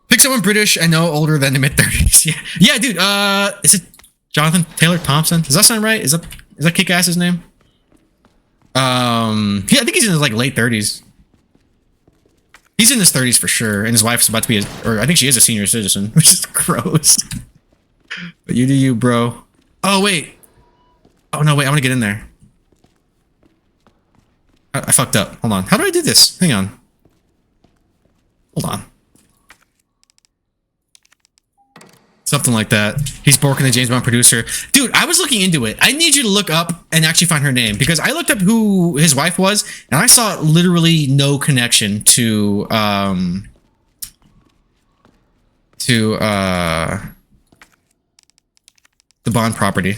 Pick someone British and no older than the mid-30s. Yeah, dude. Is it Jonathan Taylor Thompson? Does that sound right? Is that Kick-Ass's name? Yeah, I think he's in his like late 30s. He's in his 30s for sure, and his wife's about to be, or I think she is a senior citizen, which is gross. But you do you, bro. Oh wait. Oh no, wait. I want to get in there. I fucked up. Hold on. How do I do this? Hang on. Hold on. Something like that. He's Bork and the James Bond producer. Dude, I was looking into it. I need you to look up and actually find her name, because I looked up who his wife was, and I saw literally no connection to the Bond property.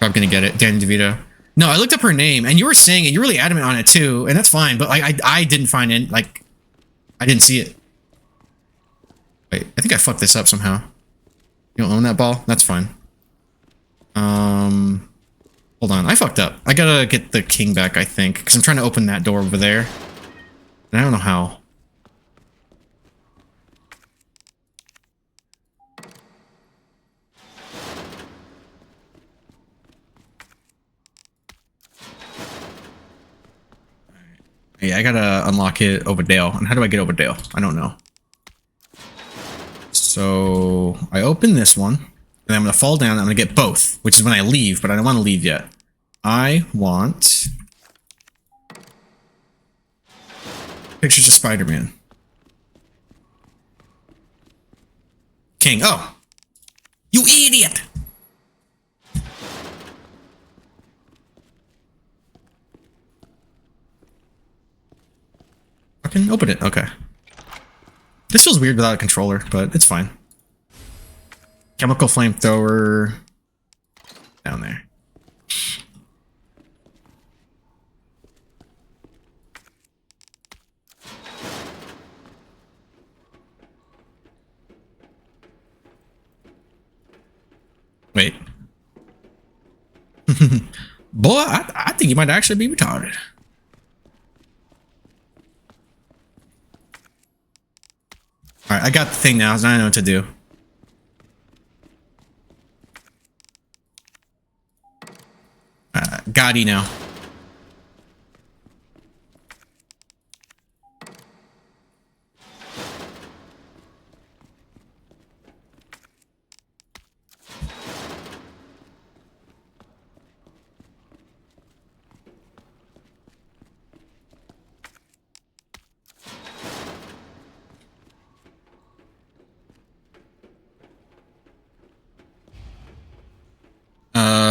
I'm gonna get it. Danny DeVito. No, I looked up her name, and you were saying it. You're really adamant on it too, and that's fine. But I didn't find it. Like, I didn't see it. Wait, I think I fucked this up somehow. You don't own that ball? That's fine. Hold on. I fucked up. I gotta get the king back, I think, because I'm trying to open that door over there. And I don't know how. Yeah, I gotta unlock it over Dale. And how do I get over Dale? I don't know. So I open this one, and I'm gonna fall down. I'm gonna get both, which is when I leave, but I don't want to leave yet. I want pictures of Spider-Man. King. Oh, you idiot! I can open it. Okay. This feels weird without a controller, but it's fine. Chemical flamethrower down there. Boy, I think you might actually be retarded. Alright, I got the thing now, so I know what to do. Gotti now.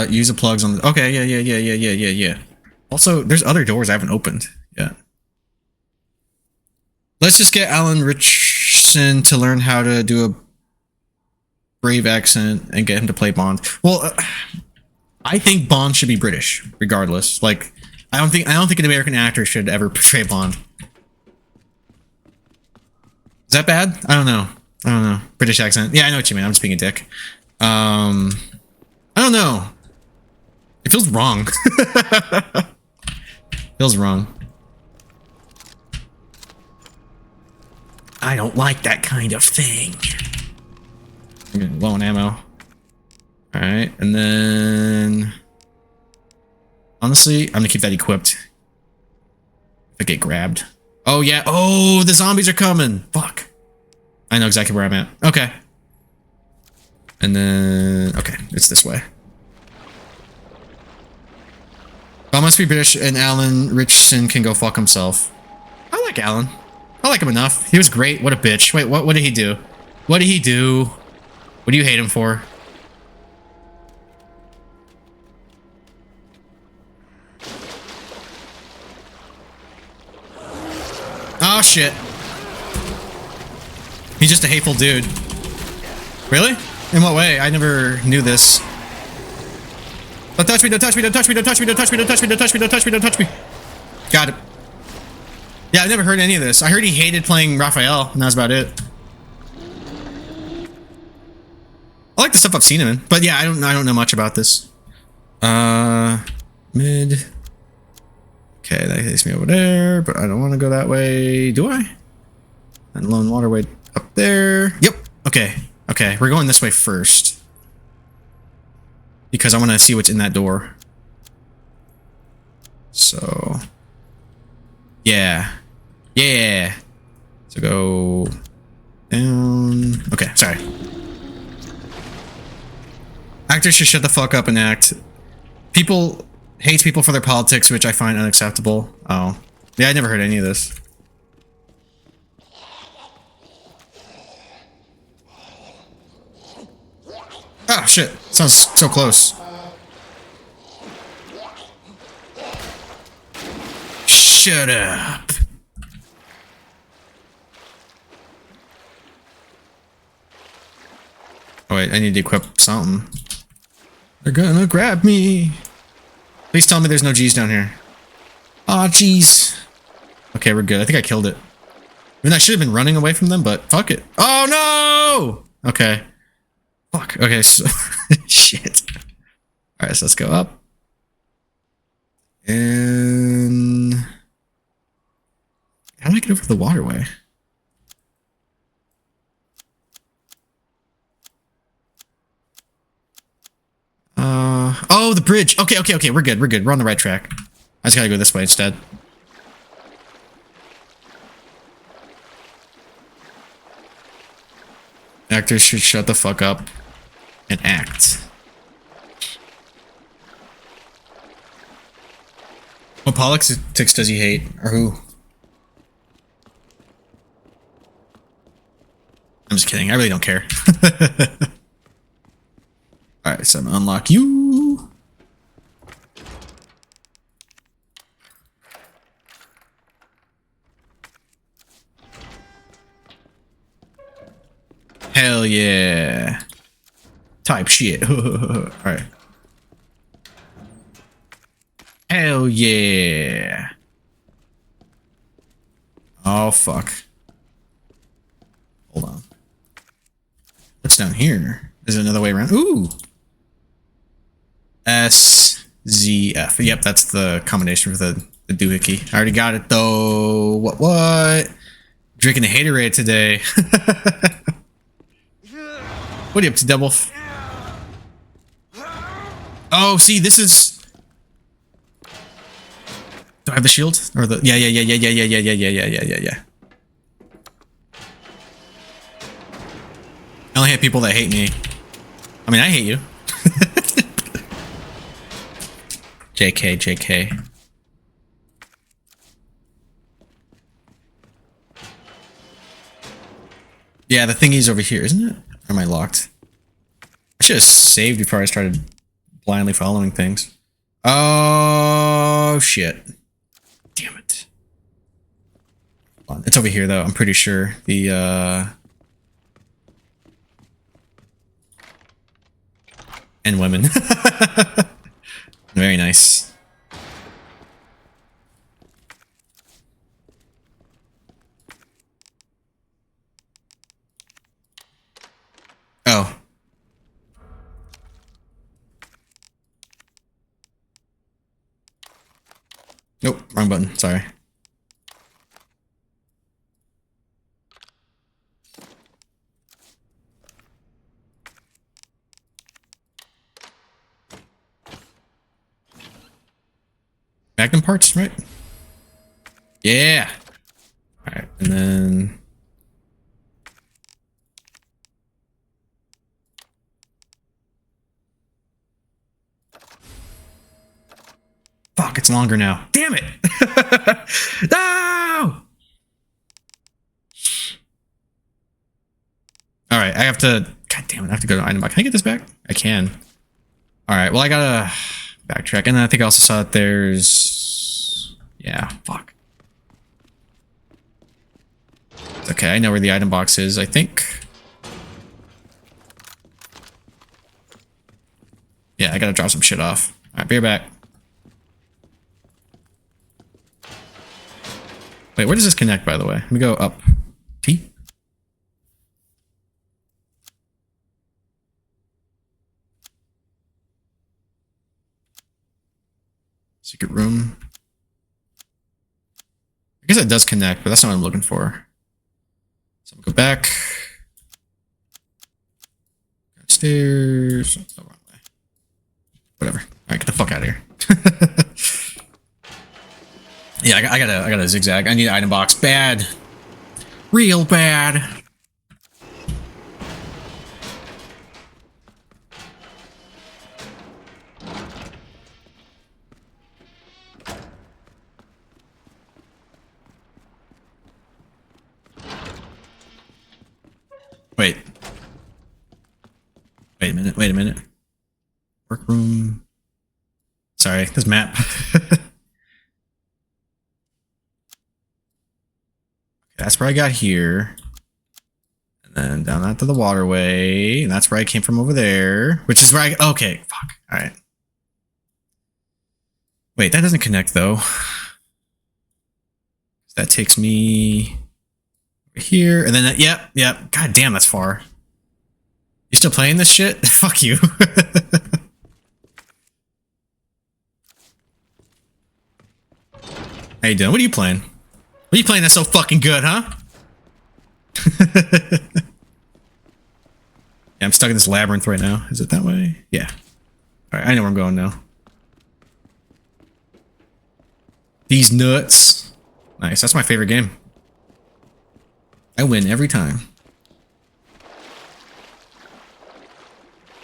Use the plugs on the... Okay, yeah. Also, there's other doors I haven't opened yet. Let's just get Alan Richardson to learn how to do a brave accent and get him to play Bond. Well, I think Bond should be British, regardless. Like, I don't think an American actor should ever portray Bond. Is that bad? I don't know. British accent. Yeah, I know what you mean. I'm just being a dick. I don't know. It feels wrong. Feels wrong. I don't like that kind of thing. I'm getting low on ammo. Alright, and then... Honestly, I'm gonna keep that equipped. If I get grabbed. Oh yeah, oh, the zombies are coming! Fuck. I know exactly where I'm at. Okay. And then... Okay, it's this way. Bond must be British and Alan Richardson can go fuck himself. I like Alan. I like him enough. He was great. What a bitch. Wait, what did he do? What did he do? What do you hate him for? Oh shit. He's just a hateful dude. Really? In what way? I never knew this. Don't touch me, don't touch me, don't touch me, don't touch me, don't touch me, don't touch me, don't touch me, don't touch me, don't touch me. Got it. Yeah, I've never heard any of this. I heard he hated playing Raphael, and that's about it. I like the stuff I've seen him in, but yeah, I don't know much about this. Mid. Okay, that takes me over there, but I don't want to go that way. Do I? And lone waterway up there. Yep. Okay. Okay, we're going this way first. Because I want to see what's in that door. So... Yeah. Yeah. So go... down... Okay, sorry. Actors should shut the fuck up and act. People... hates people for their politics, which I find unacceptable. Oh. Yeah, I never heard any of this. Oh, shit. Sounds so close. Shut up. Oh, wait. I need to equip something. They're gonna grab me. Please tell me there's no G's down here. Aw, jeez. Okay, we're good. I think I killed it. I mean, I should have been running away from them, but fuck it. Oh, no! Okay. Fuck. Okay, so... Shit. Alright, so let's go up. And... How do I get over the waterway? Oh, the bridge. Okay, okay, okay. We're good. We're good. We're on the right track. I just gotta go this way instead. Actors should shut the fuck up and act. What politics does he hate? Or who? I'm just kidding. I really don't care. Alright, so I'm gonna unlock you. Hell yeah. Type shit. Alright. Hell yeah. Oh, fuck. Hold on. What's down here? Is there another way around? Ooh. S. ZF. Yep, that's the combination for the doohickey. I already got it though. What? Drinking a haterade today. What are you up to, Double? Oh, see, this is. Do I have the shield or the? Yeah. I only hate people that hate me. I mean, I hate you. JK. Yeah, the thingy's over here, isn't it? Or am I locked? I should have saved before I started blindly following things. Oh, shit. Damn it. Hold on. It's over here, though. I'm pretty sure. And women. Very nice. Oh. Nope, wrong button. Sorry. Magnum parts, right? Yeah. All right, and then. Fuck, it's longer now. Damn it! No! Alright, I have to. God damn it, I have to go to item box. Can I get this back? I can. Alright, well, I gotta backtrack. And then I think I also saw that there's. Yeah, fuck. It's okay, I know where the item box is, I think. Yeah, I gotta drop some shit off. Alright, be right back. Wait, where does this connect, by the way? Let me go up. T? Secret room. I guess it does connect, but that's not what I'm looking for. So I'm gonna go back. Upstairs. Oh, wrong way. Whatever. Alright, get the fuck out of here. Yeah, I gotta zigzag. I need an item box. Bad. Real bad. Wait. Wait a minute. Workroom. Sorry, this map. That's where I got here. And then down that to the waterway. And that's where I came from over there. Which is where I... Okay, fuck. Alright. Wait, that doesn't connect, though. That takes me... over here. And then... That, yep. God damn, that's far. You still playing this shit? Fuck you. How you doing? What are you playing? What are you playing that's so fucking good, huh? Yeah, I'm stuck in this labyrinth right now. Is it that way? Yeah. Alright, I know where I'm going now. These nuts. Nice, that's my favorite game. I win every time.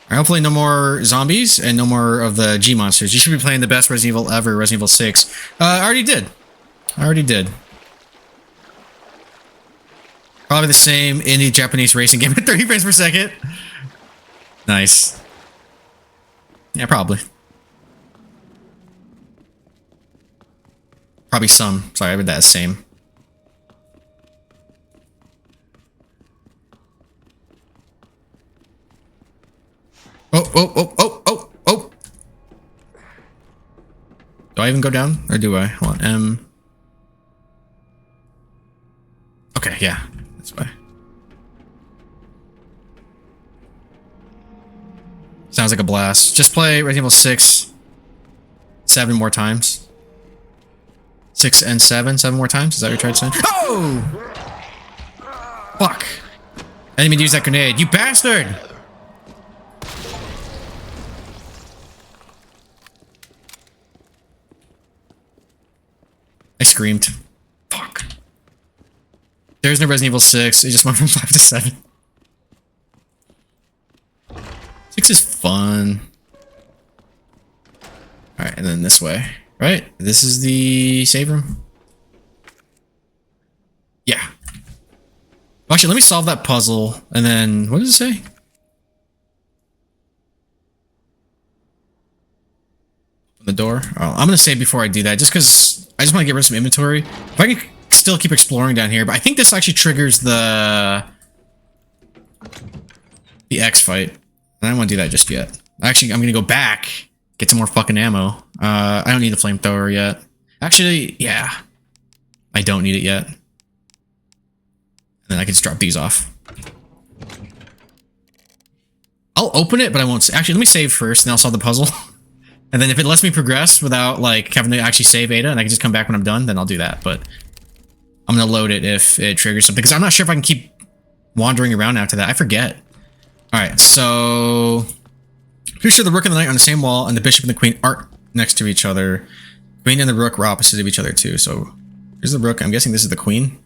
Alright, hopefully no more zombies and no more of the G monsters. You should be playing the best Resident Evil ever, Resident Evil 6. I already did. Probably the same indie Japanese racing game at 30 frames per second. Nice. Yeah, probably. Probably some. Sorry, I read that as same. Oh. Do I even go down? Or do I? Hold on, M. Okay, yeah. This way. Sounds like a blast. Just play Resident Evil 6. 7 more times. 6 and 7, 7 more times. Is that what you tried to say? Oh! Fuck. I didn't mean to use that grenade. You bastard! I screamed. Fuck. There's no Resident Evil 6. It just went from 5 to 7. 6 is fun. Alright, and then this way. Right? This is the save room? Yeah. Actually, let me solve that puzzle, and then... What does it say? The door? Oh, I'm gonna save before I do that, just because I just want to get rid of some inventory. If I can still keep exploring down here, but I think this actually triggers the X fight. And I don't want to do that just yet. Actually, I'm gonna go back, get some more fucking ammo. I don't need the flamethrower yet. Actually, yeah. I don't need it yet. And then I can just drop these off. I'll open it, but I won't. Actually, let me save first, and I'll solve the puzzle. And then if it lets me progress without like having to actually save Ada, and I can just come back when I'm done, then I'll do that. But I'm gonna load it if it triggers something, because I'm not sure if I can keep wandering around after that. I forget. All right, so pretty sure the Rook and the Knight are on the same wall, and the Bishop and the Queen aren't next to each other. Queen and the Rook were opposite of each other too. So here's the Rook. I'm guessing this is the Queen.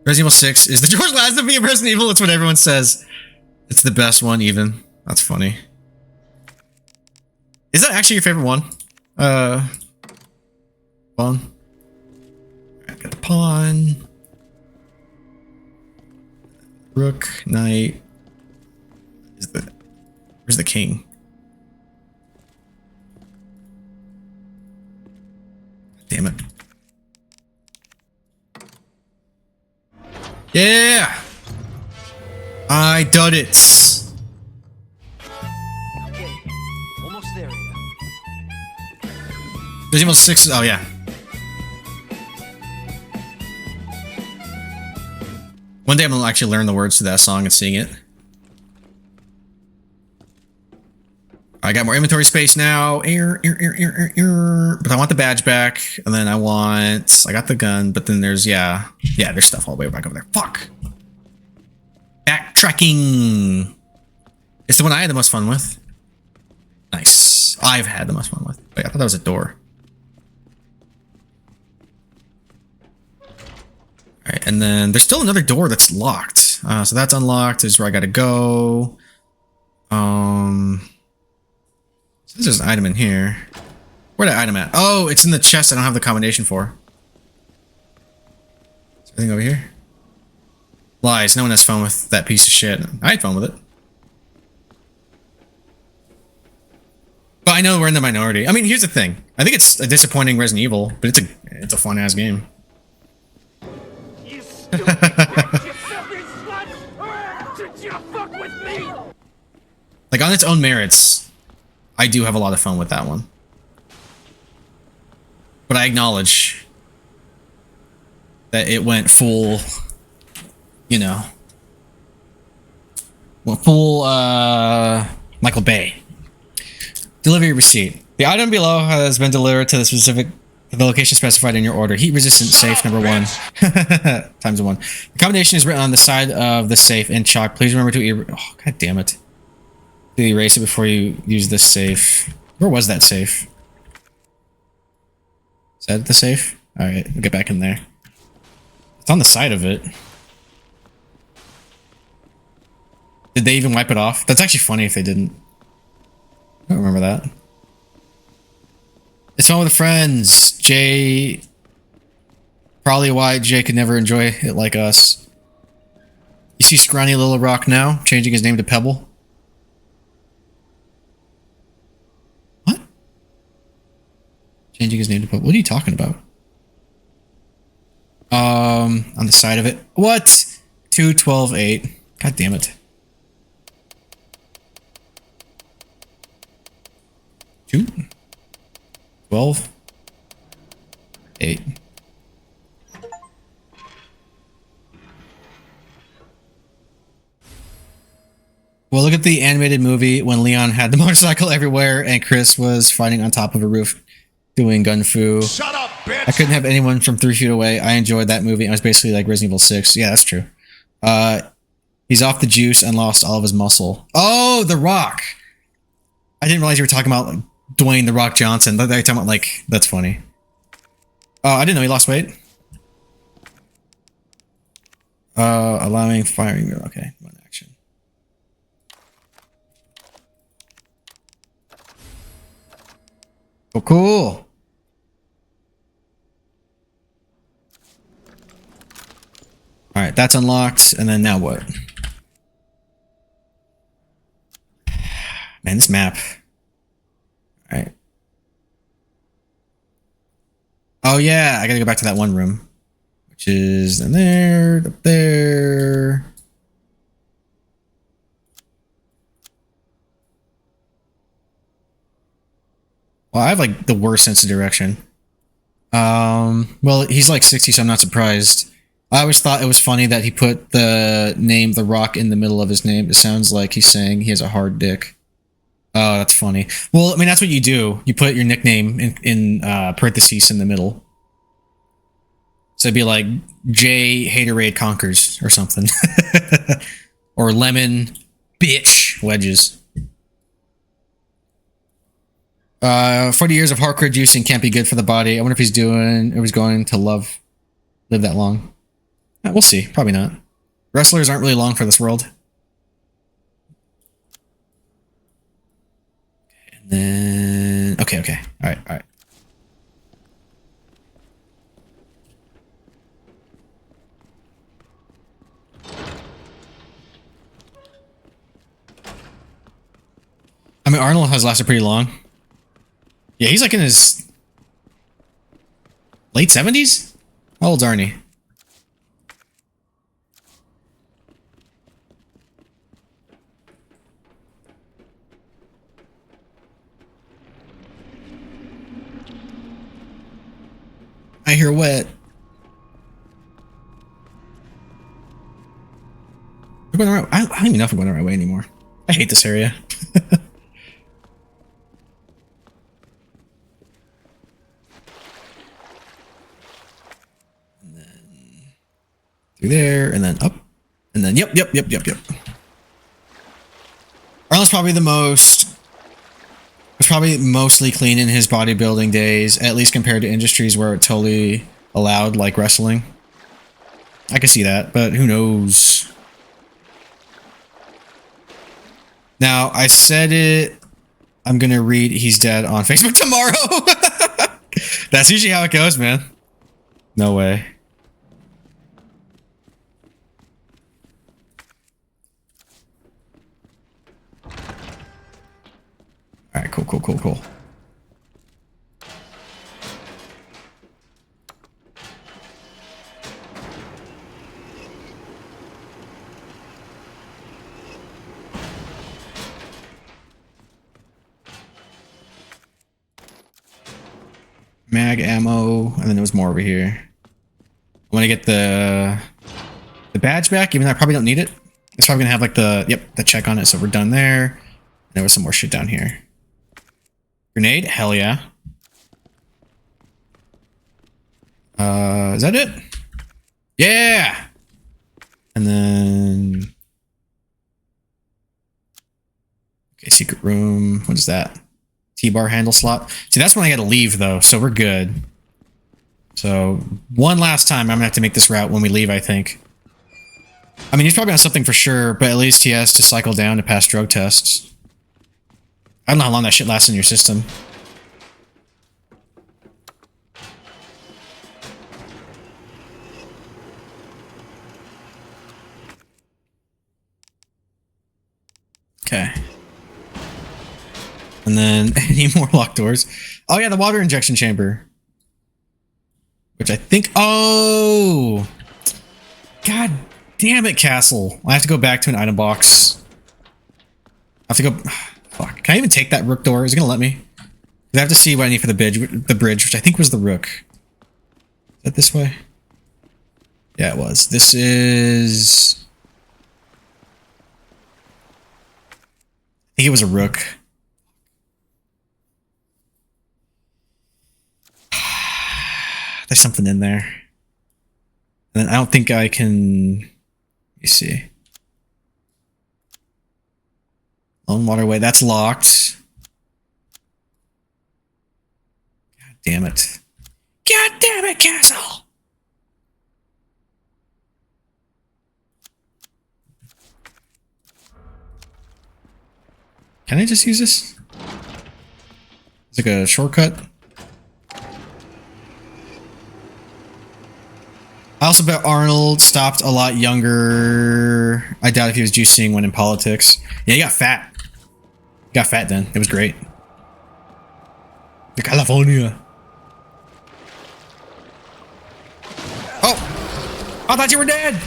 Resident Evil 6 is the George Lazenby of Resident Evil. It's what everyone says. It's the best one, even. That's funny. Is that actually your favorite one? Pawn. I've got the pawn. Rook, knight. Where's the king? Damn it. Yeah! I done it! Okay, almost there, Ada. Resident Evil 6, oh yeah. One day I'm gonna actually learn the words to that song and sing it. I got more inventory space now. But I want the badge back. And then I got the gun, but then there's, yeah, there's stuff all the way back over there. Fuck. Backtracking. It's the one I had the most fun with. Nice. I've had the most fun with. Wait, I thought that was a door. Alright, and then there's still another door that's locked. So that's unlocked. This is where I gotta go. So there's an item in here. Where'd that item at? Oh, it's in the chest I don't have the combination for. Is everything over here? Lies. No one has fun with that piece of shit. I had fun with it. But I know we're in the minority. I mean, here's the thing. I think it's a disappointing Resident Evil, but it's a fun-ass game. You stupid bitch, you fuck with me? Like, on its own merits, I do have a lot of fun with that one. But I acknowledge that it went full, you know, full Michael Bay. Delivery receipt. The item below has been delivered to the location specified in your order. Heat resistant safe number 1. Times 1. The combination is written on the side of the safe in chalk. Please remember to oh, god damn it. To erase it before you use this safe. Where was that safe? Is that the safe? Alright, we'll get back in there. It's on the side of it. Did they even wipe it off? That's actually funny if they didn't. I don't remember that. It's fun with friends. Jay. Probably why Jay could never enjoy it like us. You see Scrawny Little Rock now, changing his name to Pebble? What? Changing his name to Pebble. What are you talking about? On the side of it. What? 2, 12, 8. God damn it. 2, 12, 8. Well, look at the animated movie when Leon had the motorcycle everywhere and Chris was fighting on top of a roof doing gun fu. Shut up, bitch! I couldn't have anyone from 3 feet away. I enjoyed that movie. It was basically like Resident Evil 6. Yeah, that's true. He's off the juice and lost all of his muscle. Oh, The Rock. I didn't realize you were talking about like, Dwayne The Rock Johnson. You're talking about like, that's funny. Oh, I didn't know he lost weight. Allowing firing. Okay, one action. Oh, cool. All right, that's unlocked. And then now what? Man, this map. All right. Oh, yeah, I gotta go back to that one room. Which is in there, up there. Well, I have like the worst sense of direction. Well, he's like 60, so I'm not surprised. I always thought it was funny that he put the name The Rock in the middle of his name. It sounds like he's saying he has a hard dick. Oh, that's funny. Well, I mean, that's what you do. You put your nickname in parentheses in the middle. So it'd be like J Haterade Conquers or something. Or Lemon Bitch Wedges. 40 years of hardcore juicing can't be good for the body. I wonder if he's going to live that long. We'll see. Probably not. Wrestlers aren't really long for this world. And then... Okay. Alright. I mean, Arnold has lasted pretty long. Yeah, he's like in his late 70s? How old's Arnie? I hear wet. We're going the right, I don't even know if we're going the right way anymore. I hate this area. Through there, and then up, and then yep. Arnold's probably was probably mostly clean in his bodybuilding days, at least compared to industries where it totally allowed, like wrestling. I can see that, but who knows? Now, I said it, I'm gonna read he's dead on Facebook tomorrow. That's usually how it goes, man. No way. Alright, cool. Mag ammo, and then there was more over here. I want to get the badge back, even though I probably don't need it. It's probably gonna have like the check on it, so we're done there. There was some more shit down here. Grenade? Hell yeah. Is that it? Yeah! And then... Okay, secret room. What is that? T-bar handle slot. See, that's when I gotta leave, though, so we're good. So, one last time, I'm gonna have to make this route when we leave, I think. I mean, he's probably on something for sure, but at least he has to cycle down to pass drug tests. I don't know how long that shit lasts in your system. Okay. And then any more locked doors? Oh yeah, the water injection chamber. Which I think... Oh! God damn it, Castle. I have to go back to an item box. I have to go... Fuck. Can I even take that rook door? Is it gonna let me? I have to see what I need for the bridge, which I think was the rook. Is that this way? Yeah, it was. This is... think it was a rook. There's something in there. And then I don't think I can... Let me see. Lone Waterway, that's locked. God damn it. God damn it, Castle! Can I just use this? It's like a shortcut. I also bet Arnold stopped a lot younger. I doubt if he was juicing when in politics. Yeah, he got fat. He got fat then. It was great. The California. Oh! I thought you were dead!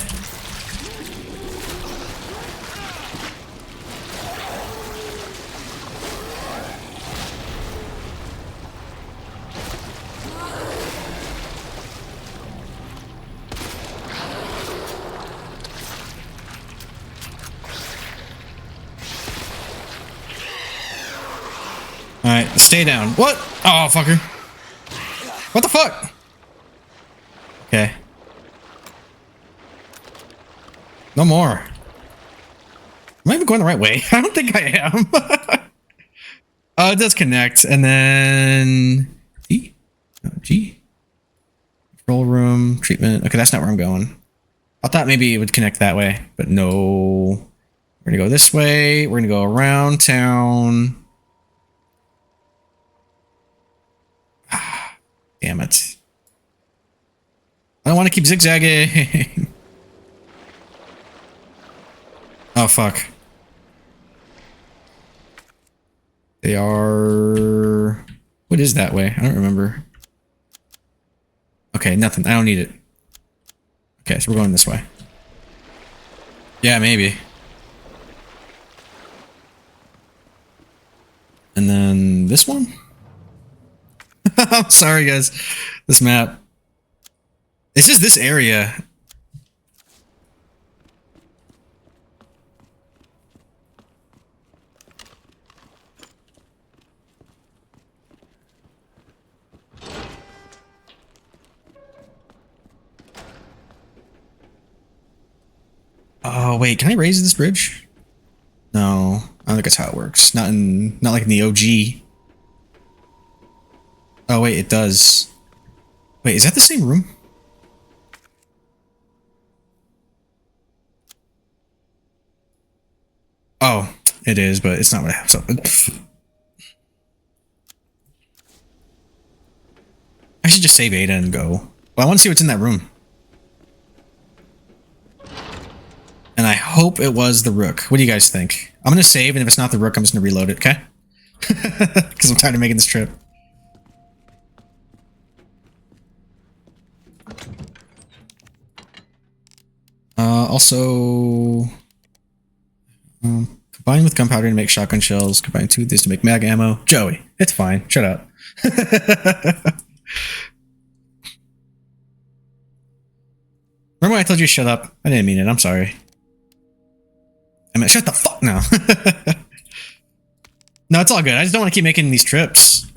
Alright, stay down. What? Oh, fucker. What the fuck? Okay. No more. Am I even going the right way? I don't think I am. It does connect, and then... E? No, G? Control room, treatment. Okay, that's not where I'm going. I thought maybe it would connect that way, but no. We're gonna go this way. We're gonna go around town. Damn it. I don't want to keep zigzagging. Oh, fuck. They are... What is that way? I don't remember. Okay, nothing. I don't need it. Okay, so we're going this way. Yeah, maybe. And then this one? I'm sorry, guys. This map. It's just this area. Oh, wait. Can I raise this bridge? No. I don't think that's how it works. Not like in the OG. Oh, wait, it does. Wait, is that the same room? Oh, it is, but it's not what I have. So. I should just save Ada and go. Well, I want to see what's in that room. And I hope it was the rook. What do you guys think? I'm going to save, and if it's not the rook, I'm just going to reload it, okay? Because I'm tired of making this trip. Also, combine with gunpowder to make shotgun shells. Combine two of these to make mag ammo. Joey, it's fine. Shut up. Remember when I told you to shut up? I didn't mean it. I'm sorry. I mean, shut the fuck now. No, it's all good. I just don't want to keep making these trips.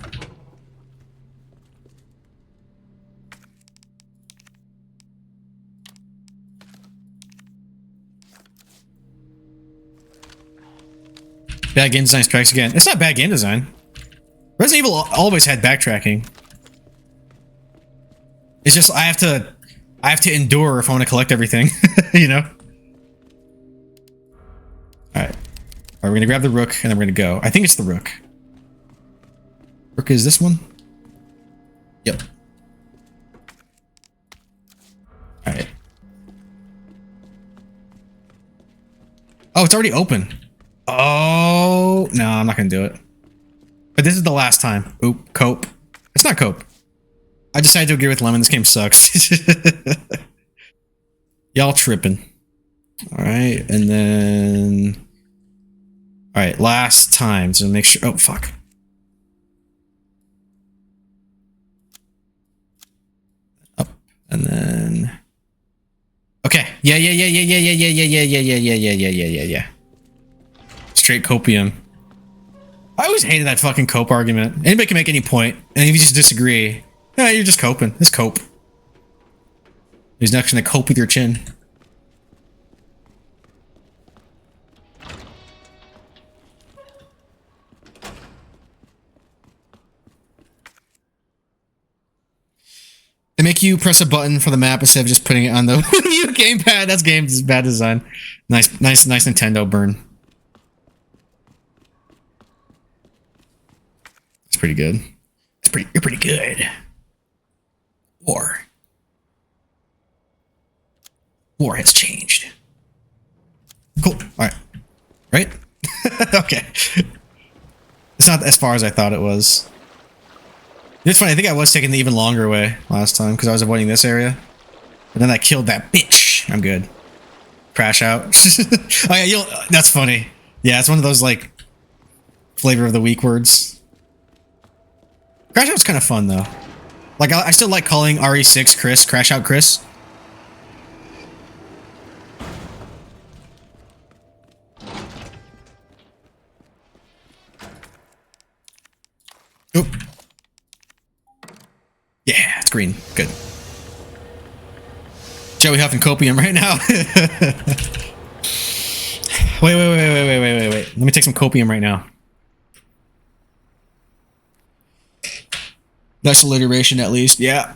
Bad game design strikes again. It's not bad game design. Resident Evil always had backtracking. It's just I have to endure if I want to collect everything, you know? Alright. We're gonna grab the rook and then we're gonna go. I think it's the rook. Rook is this one? Yep. Alright. Oh, it's already open. Oh, no, I'm not gonna do it. But this is the last time. Oop, cope. It's not cope. I decided to agree with Lemon. This game sucks. Y'all tripping. Alright, and then... Alright, last time. So make sure... Oh, fuck. Up, and then... Okay. Yeah. Straight copium. I always hated that fucking cope argument. Anybody can make any point, and if you just disagree, yeah, you're just coping. It's cope. Who's next gonna cope with your chin? They make you press a button for the map instead of just putting it on the Wii U gamepad. That's game's bad design. Nice Nintendo burn. It's pretty good. You're pretty good. War has changed. Cool. All right. Okay. It's not as far as I thought it was. It's funny, I think I was taking the even longer way last time because I was avoiding this area. But then I killed that bitch. I'm good. Crash out. Oh yeah, that's funny. Yeah, it's one of those like flavor of the week words. Crash out's kind of fun though. Like I still like calling RE6 Chris, Crash Out Chris. Oop. Yeah, it's green. Good. Joey huffing copium right now. Wait. Let me take some copium right now. Nice alliteration at least. Yeah.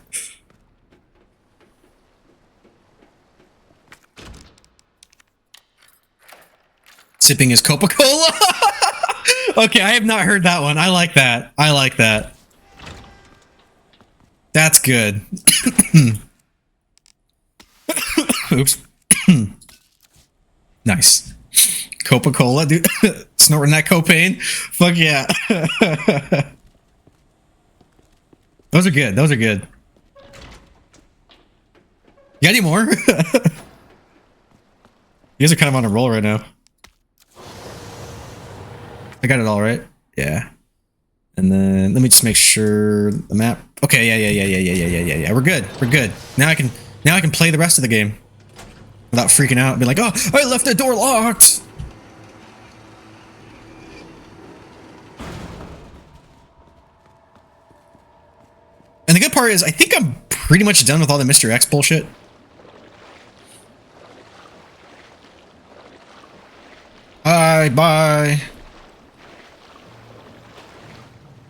Sipping his Coca-Cola. Okay, I have not heard that one. I like that. I like that. That's good. Oops. Nice. Coca-Cola, dude. Snorting that copain. Fuck yeah. Those are good. Those are good. You got any more? You guys are kind of on a roll right now. I got it all right. Yeah. And then let me just make sure the map. Okay, yeah. We're good. We're good. Now I can play the rest of the game without freaking out and be like, oh, I left the door locked. And the good part is I think I'm pretty much done with all the Mr. X bullshit. Bye.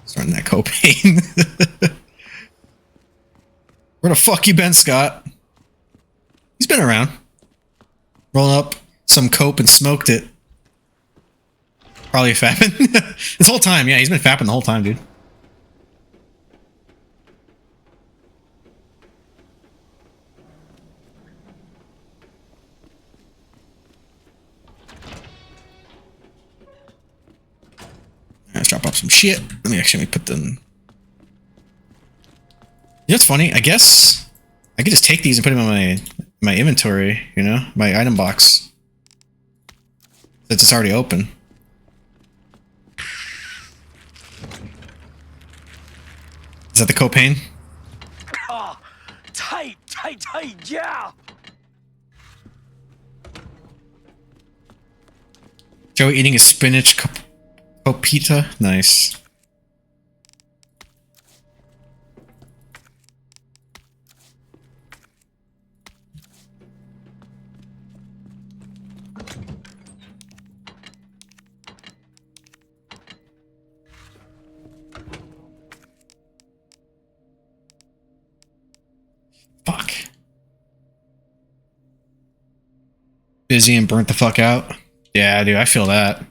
Starting that copain. Where the fuck you been, Scott? He's been around. Rolling up some cope and smoked it. Probably fapping. This whole time, yeah, he's been fapping the whole time, dude. Let's drop off some shit. Let me actually put them. You know what's funny? I guess I could just take these and put them in my inventory, you know? My item box. Since it's already open. Is that the copain? Oh, tight, yeah! Joey eating a spinach copita? Nice. Fuck. Busy and burnt the fuck out? Yeah, dude, I feel that.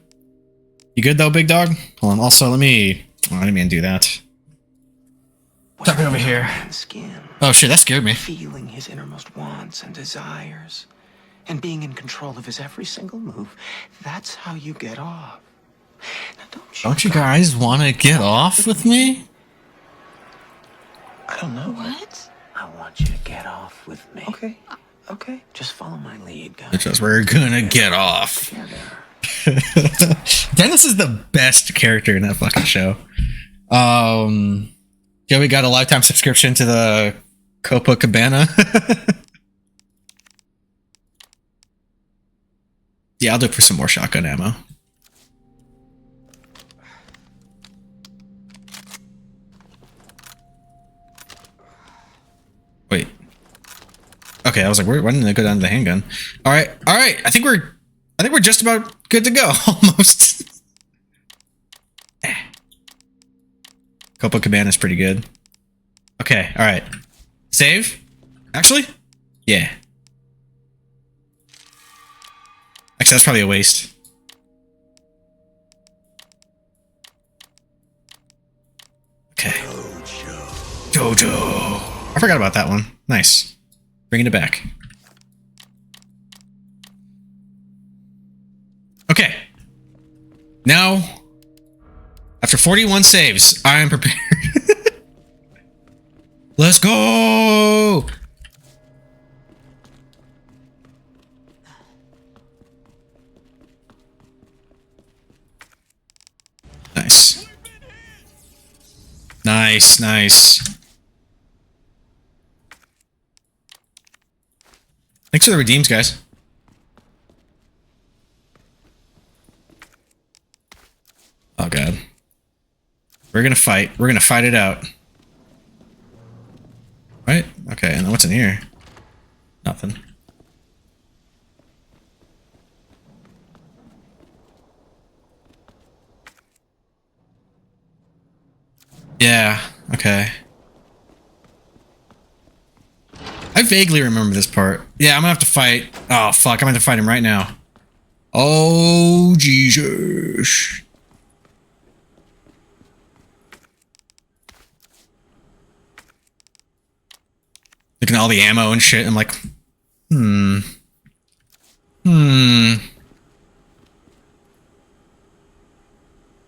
You good though, big dog? Hold on, also let me... Oh, I didn't mean to do that. What's happening over here? Oh shit, that scared me. Feeling his innermost wants and desires, and being in control of his every single move. That's how you get off. Now, don't you guys want to get off with me? I don't know. What? I want you to get off with me. Okay. Okay. Just follow my lead, guys. Because we're gonna get off. Dennis is the best character in that fucking show. Joey got a lifetime subscription to the Copacabana. Yeah, I'll look for some more shotgun ammo. Okay, I was like, why didn't they go down to the handgun? All right. I think we're just about good to go, almost. Copacabana's pretty good. Okay, all right. Save? Actually? Yeah. Actually, that's probably a waste. Okay. Jojo. I forgot about that one. Nice. Bringing it back. Okay. Now, after 41 saves, I am prepared. Let's go! Nice. Nice, nice. Thanks for the redeems, guys. Oh, God. We're gonna fight. We're gonna fight it out. Right? Okay, and then what's in here? Nothing. Yeah, okay. I vaguely remember this part. Yeah, I'm gonna have to fight. Oh, fuck, I'm gonna have to fight him right now. Oh, Jesus. Looking at all the ammo and shit, I'm like,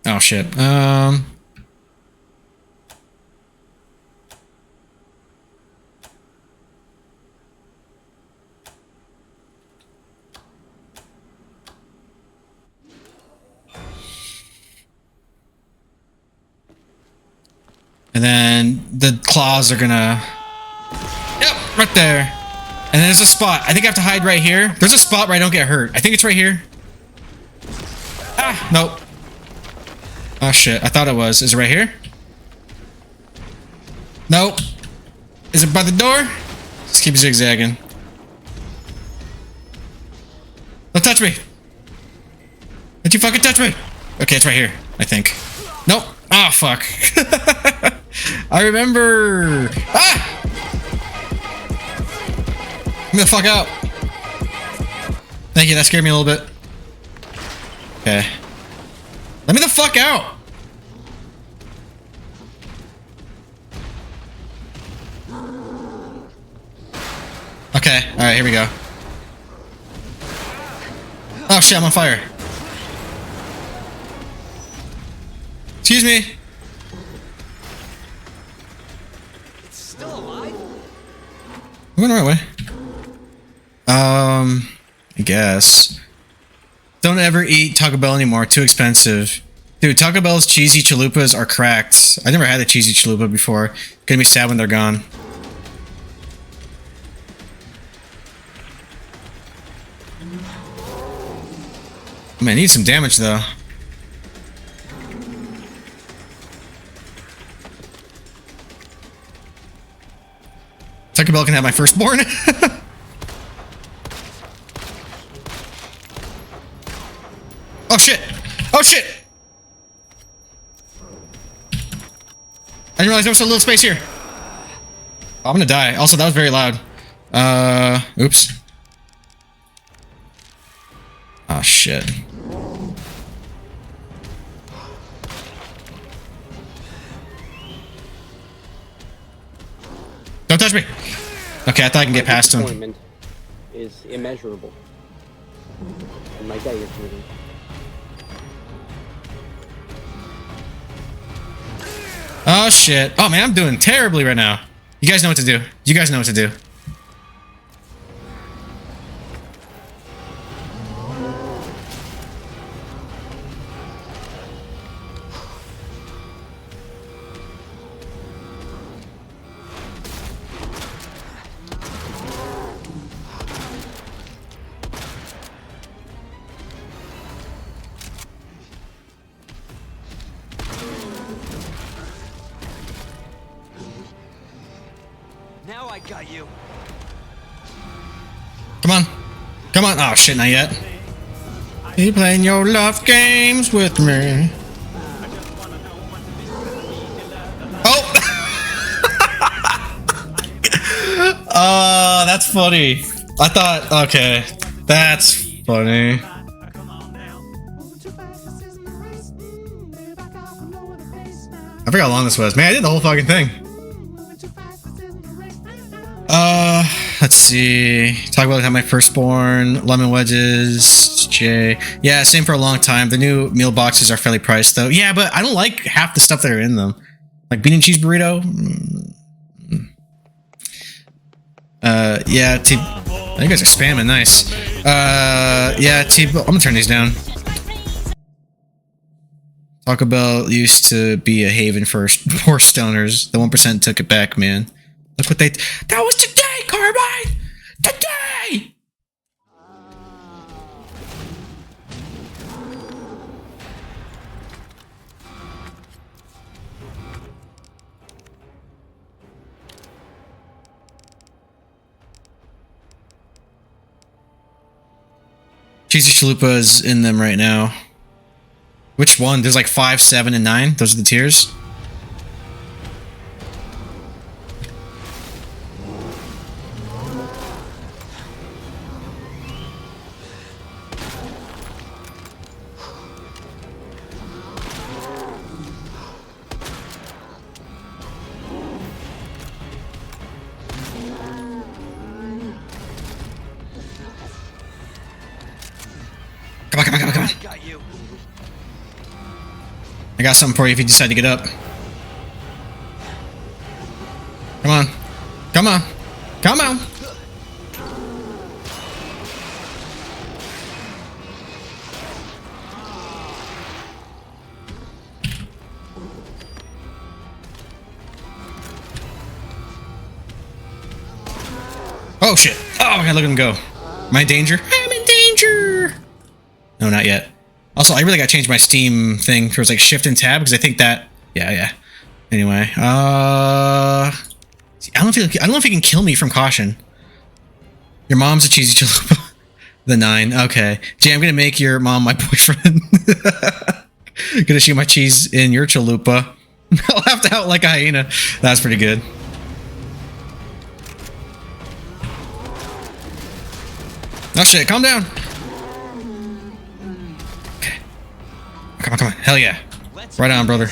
Oh, shit. And then the claws are gonna... Yep, right there. And then there's a spot. I think I have to hide right here. There's a spot where I don't get hurt. I think it's right here. Ah, nope. Oh shit, I thought it was. Is it right here? Nope. Is it by the door? Just keep zigzagging. Don't touch me. Don't you fucking touch me. Okay, it's right here, I think. Nope. Ah, fuck. I remember. Ah! Get me the fuck out. Thank you, that scared me a little bit. Okay. Let me the fuck out! Okay, alright, here we go. Oh shit, I'm on fire. Excuse me. It's still alive? I'm going the right way. I guess. Don't ever eat Taco Bell anymore. Too expensive. Dude, Taco Bell's cheesy chalupas are cracked. I never had a cheesy chalupa before. Gonna be sad when they're gone. Man, I need some damage though. Taco Bell can have my firstborn. Oh shit! Oh shit! I didn't realize there was a little space here. Oh, I'm gonna die. Also, that was very loud. Oops. Oh shit. Don't touch me! Okay, I thought I can get past him. Disappointment is immeasurable. And my day is moving. Oh shit. Oh man, I'm doing terribly right now. You guys know what to do. You guys know what to do. Now I got you. Come on. Come on. Oh, shit, not yet. You playing your love games with me. Oh! That's funny. I thought, okay. That's funny. I forgot how long this was. Man, I did the whole fucking thing. Let's see. Talk about how my firstborn, lemon wedges, J. Yeah, same for a long time. The new meal boxes are fairly priced though. Yeah, but I don't like half the stuff that are in them. Like bean and cheese burrito. Yeah, you guys are spamming, nice. Yeah, I'm gonna turn these down. Taco Bell used to be a haven for poor stoners. The 1% took it back, man. Look what they... That was today, Carbine! Today! Cheesy Chalupa is in them right now. Which one? There's like 5, 7, and 9. Those are the tiers. Come on. I got something for you if you decide to get up. Come on. Oh shit. Oh my god, look at him go. Am I in danger? I'm in danger! No, not yet. Also, I really gotta change my Steam thing towards like Shift and Tab because I think that... Yeah. Anyway, see, I don't know if he can kill me from caution. Your mom's a cheesy chalupa. The 9. Okay. Jay, I'm gonna make your mom my boyfriend. Gonna shoot my cheese in your chalupa. I'll have to out like a hyena. That's pretty good. Oh shit, calm down. Okay. Come on. Hell yeah. Right on, brother.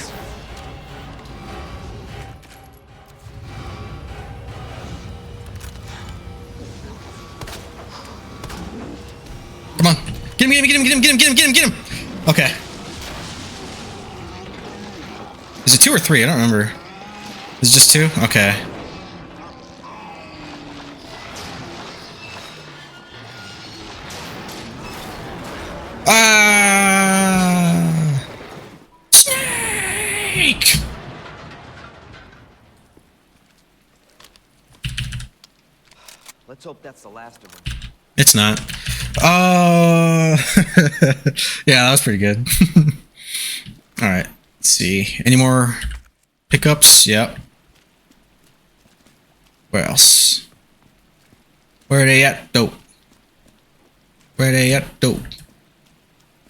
Come on. Get him. Okay. Is it 2 or 3? I don't remember. Is it just 2? Okay. Snake! Let's hope that's the last of them. It's not. Yeah, that was pretty good. All right. Let's see. Any more pickups? Yep. Where else? Where are they at? Dope. Where they at? Dope.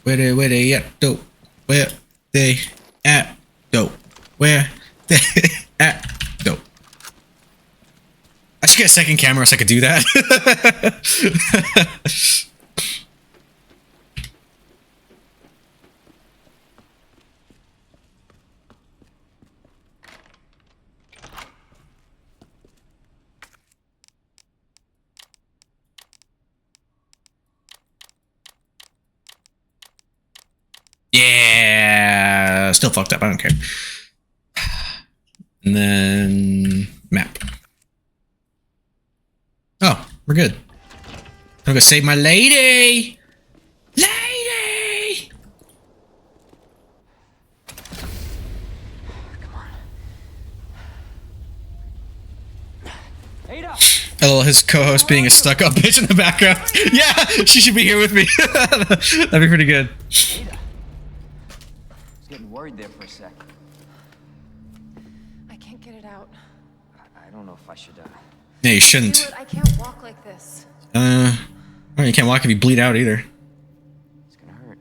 Where they at? Dope. Where they at? Dope. Where they at? Dope. I should get a second camera so I could do that. Yeah, still fucked up. I don't care. And then map. Oh, we're good. I'm gonna save my lady. Lady. Come on. Ada. Oh, his co-host being a stuck-up bitch in the background. Yeah, she should be here with me. That'd be pretty good. Ada. I was getting worried there for a sec. I can't get it out. I don't know if I should. Yeah, you shouldn't. I can't walk like this. Oh, you can't walk if you bleed out either. It's gonna hurt.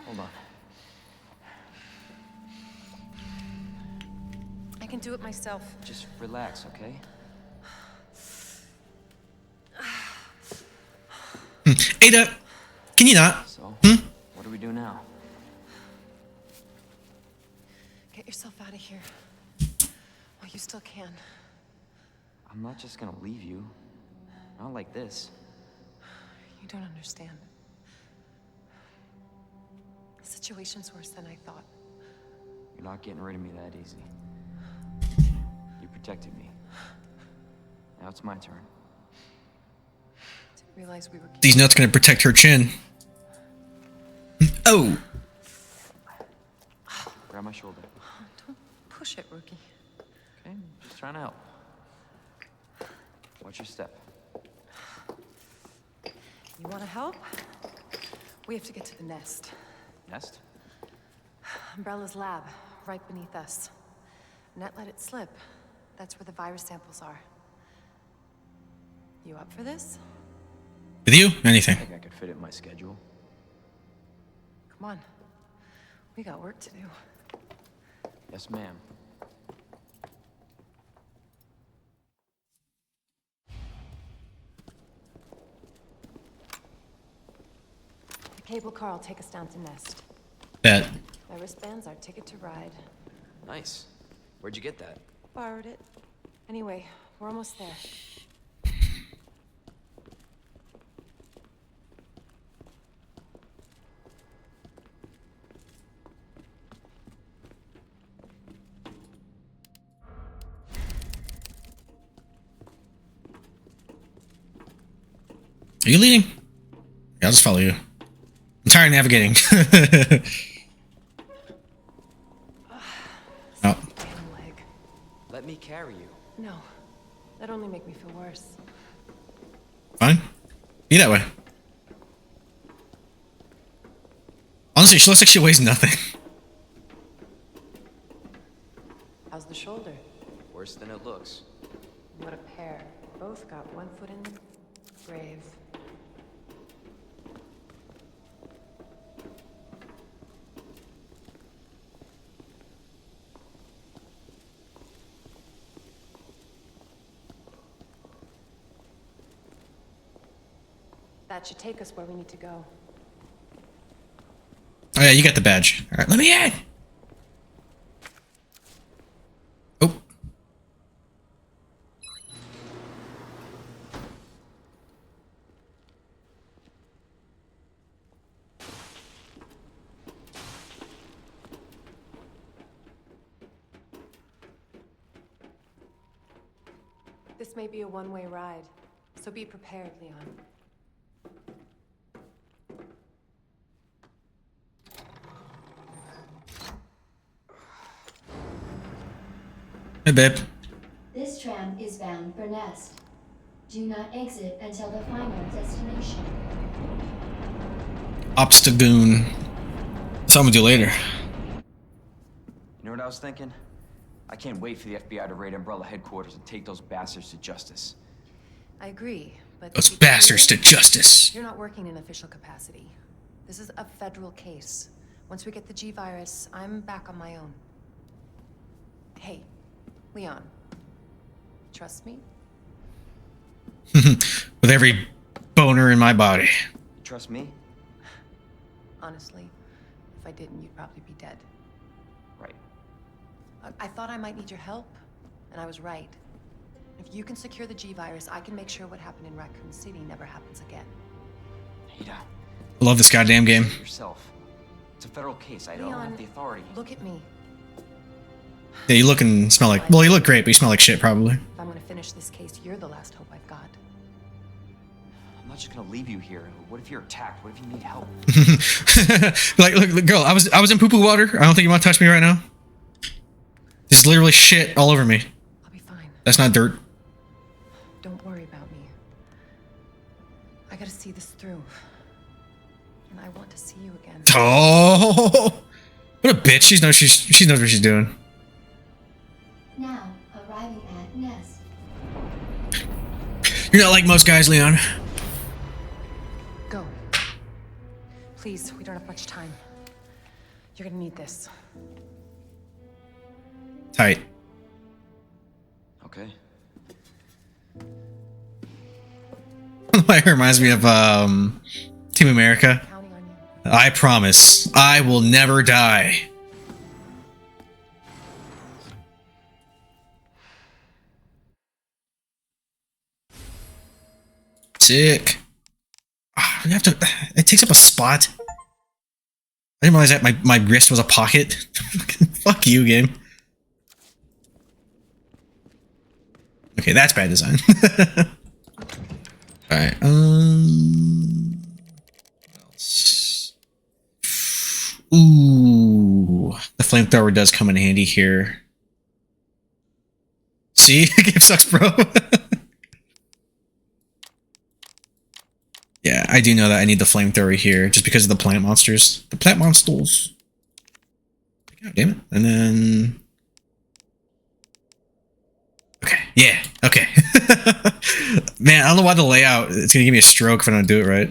Hold on. I can do it myself. Just relax, okay? Ada, can you not? So, what do we do now? Get yourself out of here. While you still can. I'm not just gonna leave you. Not like this. You don't understand. The situation's worse than I thought. You're not getting rid of me that easy. You protected me. Now it's my turn. Didn't realize we were. These nuts gonna protect her chin. Oh. Grab my shoulder. Don't push it, rookie. Okay, just trying to help. Watch your step. You want to help? We have to get to the nest. Nest? Umbrella's lab, right beneath us. Net let it slip. That's where the virus samples are. You up for this? With you? Anything. I think I could fit it in my schedule. Come on. We got work to do. Yes, ma'am. The cable car will take us down to Nest. Bet. My wristband's our ticket to ride. Nice. Where'd you get that? Borrowed it. Anyway, we're almost there. Are you leading? Yeah, I'll just follow you. I'm tired of navigating. Oh. Let me carry you. No, that'd only make me feel worse. Fine. Be that way. Honestly, she looks like she weighs nothing. How's the shoulder? Worse than it looks. What a pair. Both got one foot in the grave. That should take us where we need to go. Oh yeah, you got the badge. All right, let me in. Oh. This may be a one-way ride, so be prepared, Leon. Hey, babe. This tram is bound for Nest. Do not exit until the final destination. Obstagoon. That's what I'm gonna do later. You know what I was thinking? I can't wait for the FBI to raid Umbrella headquarters and take those bastards to justice. I agree, but Those bastards to justice. You're not working in official capacity. This is a federal case. Once we get the G-Virus, I'm back on my own. Hey, Leon. Trust me? With every boner in my body. You trust me? Honestly, if I didn't, you'd probably be dead. Right. I thought I might need your help, and I was right. If you can secure the G-Virus, I can make sure what happened in Raccoon City never happens again. Ada. I love this goddamn game. Yourself. It's a federal case. I don't have the authority. Look at me. Yeah, you look and smell like... Well, you look great, but you smell like shit, probably. If I'm gonna finish this case, you're the last hope I've got. I'm not just gonna leave you here. What if you're attacked? What if you need help? Like, look, girl, I was in poo-poo water. I don't think you want to touch me right now. There's literally shit all over me. I'll be fine. That's not dirt. Don't worry about me. I gotta see this through. And I want to see you again. Oh, what a bitch! She knows what she's doing. Now, arriving at Nest. You're not like most guys, Leon. Go. Please, we don't have much time. You're gonna need this. Tight. Okay. It reminds me of Team America. I promise, I will never die. Sick. Oh, we have to. It takes up a spot. I didn't realize that my wrist was a pocket. Fuck you, game. Okay, that's bad design. All right. What else? Ooh, the flamethrower does come in handy here. See, game sucks, bro. Yeah, I do know that I need the flamethrower here just because of the plant monsters. The plant monsters. God damn it. And then... Okay, yeah, okay. Man, I don't know why the layout... It's gonna give me a stroke if I don't do it right.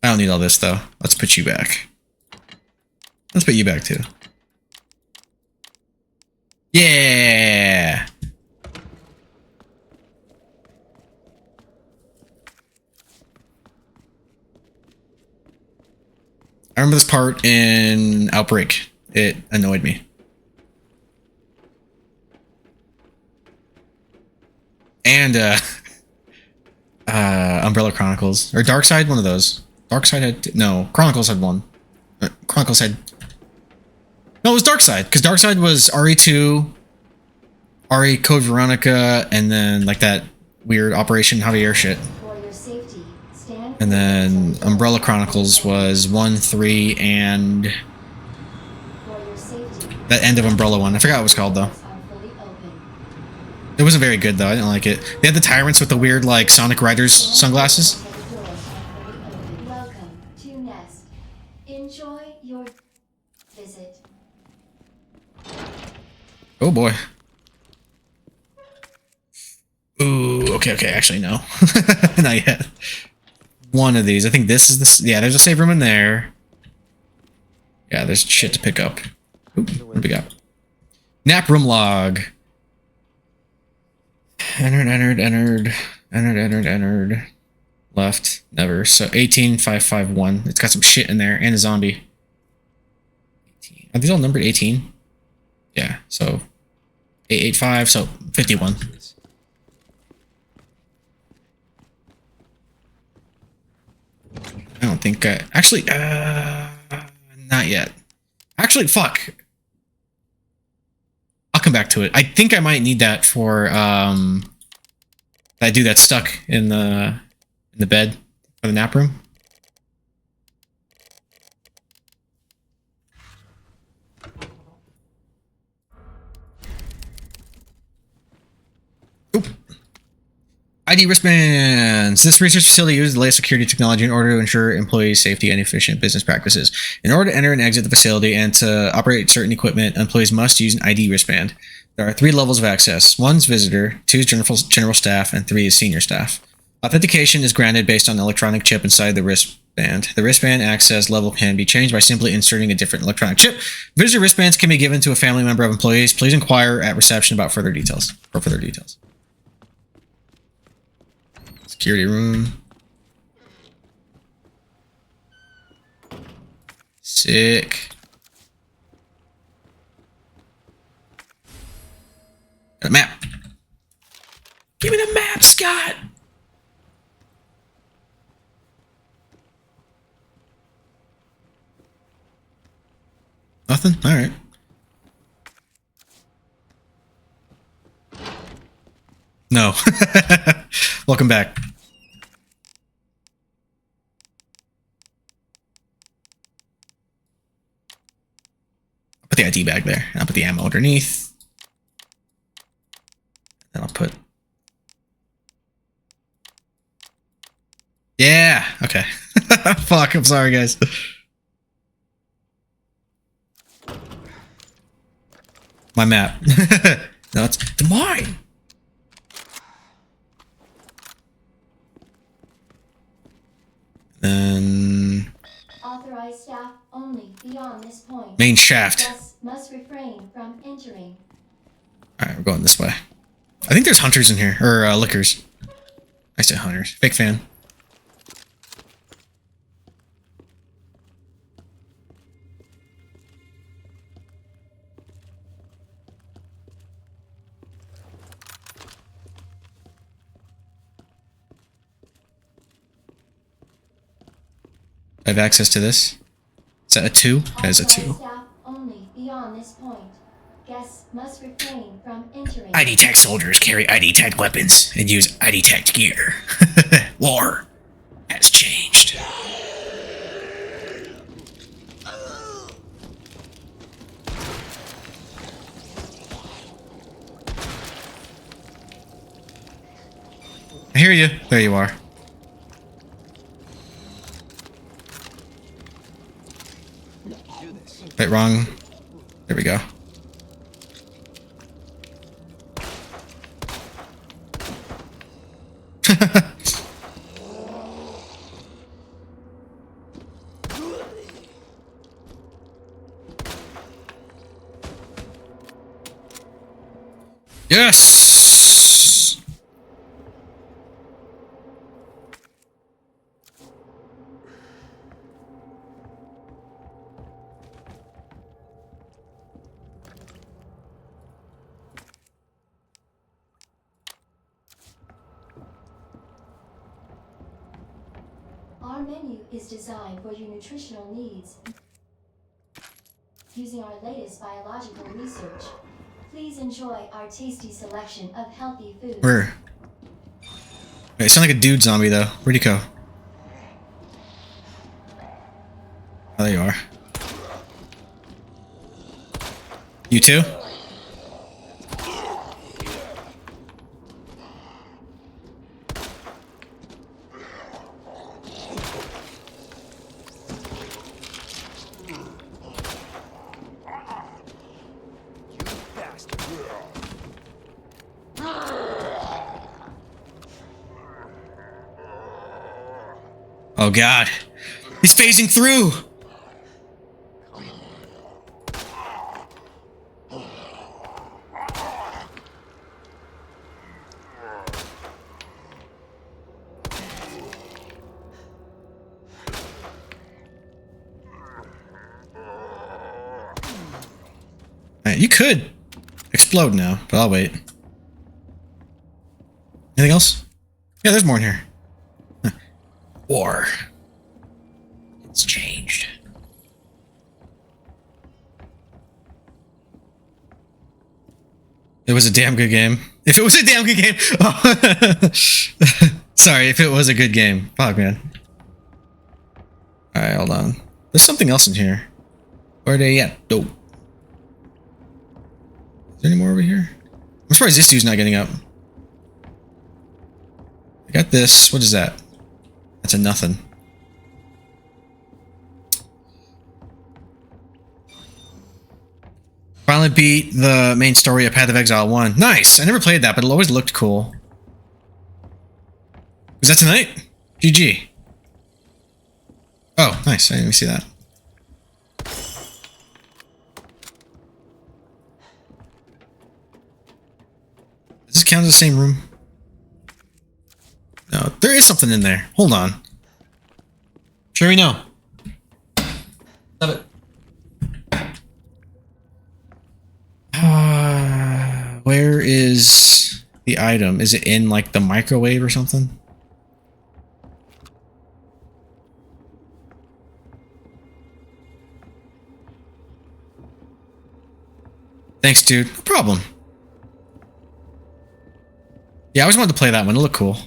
I don't need all this, though. Let's put you back. Let's put you back, too. Yeah! I remember this part in Outbreak. It annoyed me. And, Umbrella Chronicles. Or Darkside, one of those. Darkside had... No, Chronicles had one. Chronicles had... No, it was Darkside, because Darkside was RE2, RE Code Veronica, and then, like, that weird Operation Javier shit. And then Umbrella Chronicles was 1, 3, and that end of Umbrella one. I forgot what it was called, though. It wasn't very good, though. I didn't like it. They had the tyrants with the weird, like, Sonic Riders sunglasses. Welcome to Nest. Enjoy your visit. Oh, boy. Ooh, okay, actually, no. Not yet. One of these. I think this is the... Yeah, there's a save room in there. Yeah, there's shit to pick up. Ooh, what do we got? Nap room log. Entered. Left. Never. So 18551. It's got some shit in there and a zombie. 18. Are these all numbered 18? Yeah, so 885, so 51. I don't think I... Actually, not yet. Actually, fuck. I'll come back to it. I think I might need that for, that dude that's stuck in the bed for the nap room. Oop. ID wristbands. This research facility uses the latest security technology in order to ensure employee safety and efficient business practices. In order to enter and exit the facility and to operate certain equipment, employees must use an ID wristband. There are 3 levels of access. 1 is visitor, 2 is general staff, and 3 is senior staff. Authentication is granted based on the electronic chip inside the wristband. The wristband access level can be changed by simply inserting a different electronic chip. Visitor wristbands can be given to a family member of employees. Please inquire at reception about further details. Security room. Sick. Got a map. Give me the map, Scott. Nothing? All right. No. Welcome back. I'll put the ID bag there. I'll put the ammo underneath. Then I'll put... Yeah! Okay. Fuck, I'm sorry, guys. My map. No, it's the mine. Then Authorized staff only beyond this point. main shaft. Guests must refrain from entering. All right, we're going this way. I think there's hunters in here, or lickers. I say hunters. Fake fan. I have access to this. Is that a 2? That is a 2. Staff only beyond this point. Guests must refrain from entering. ID tech soldiers carry ID tech weapons and use ID tech gear. War has changed. I hear you. There you are. Wait, wrong. There we go. Yes! Our menu is designed for your nutritional needs. Using our latest biological research, please enjoy our tasty selection of healthy foods. Where? Wait, it sounds like a dude zombie though. Where'd he go? Oh, there you are. You too? Oh god. He's phasing through! Alright, you could explode now, but I'll wait. Anything else? Yeah, there's more in here. War. It's changed. It was a damn good game. If it was a damn good game. Oh. Sorry, if it was a good game. Fuck, man. Alright, hold on. There's something else in here. Where are they at? Oh. Is there any more over here? I'm surprised this dude's not getting up. I got this. What is that? That's a nothing. Finally beat the main story of Path of Exile 1. Nice! I never played that, but it always looked cool. Was that tonight? GG. Oh, nice. I didn't even see that. Does this count as the same room? No, there is something in there. Hold on. Sure we know. Stop it. Where is the item? Is it in like the microwave or something? Thanks, dude. No problem. Yeah, I always wanted to play that one. It looked cool.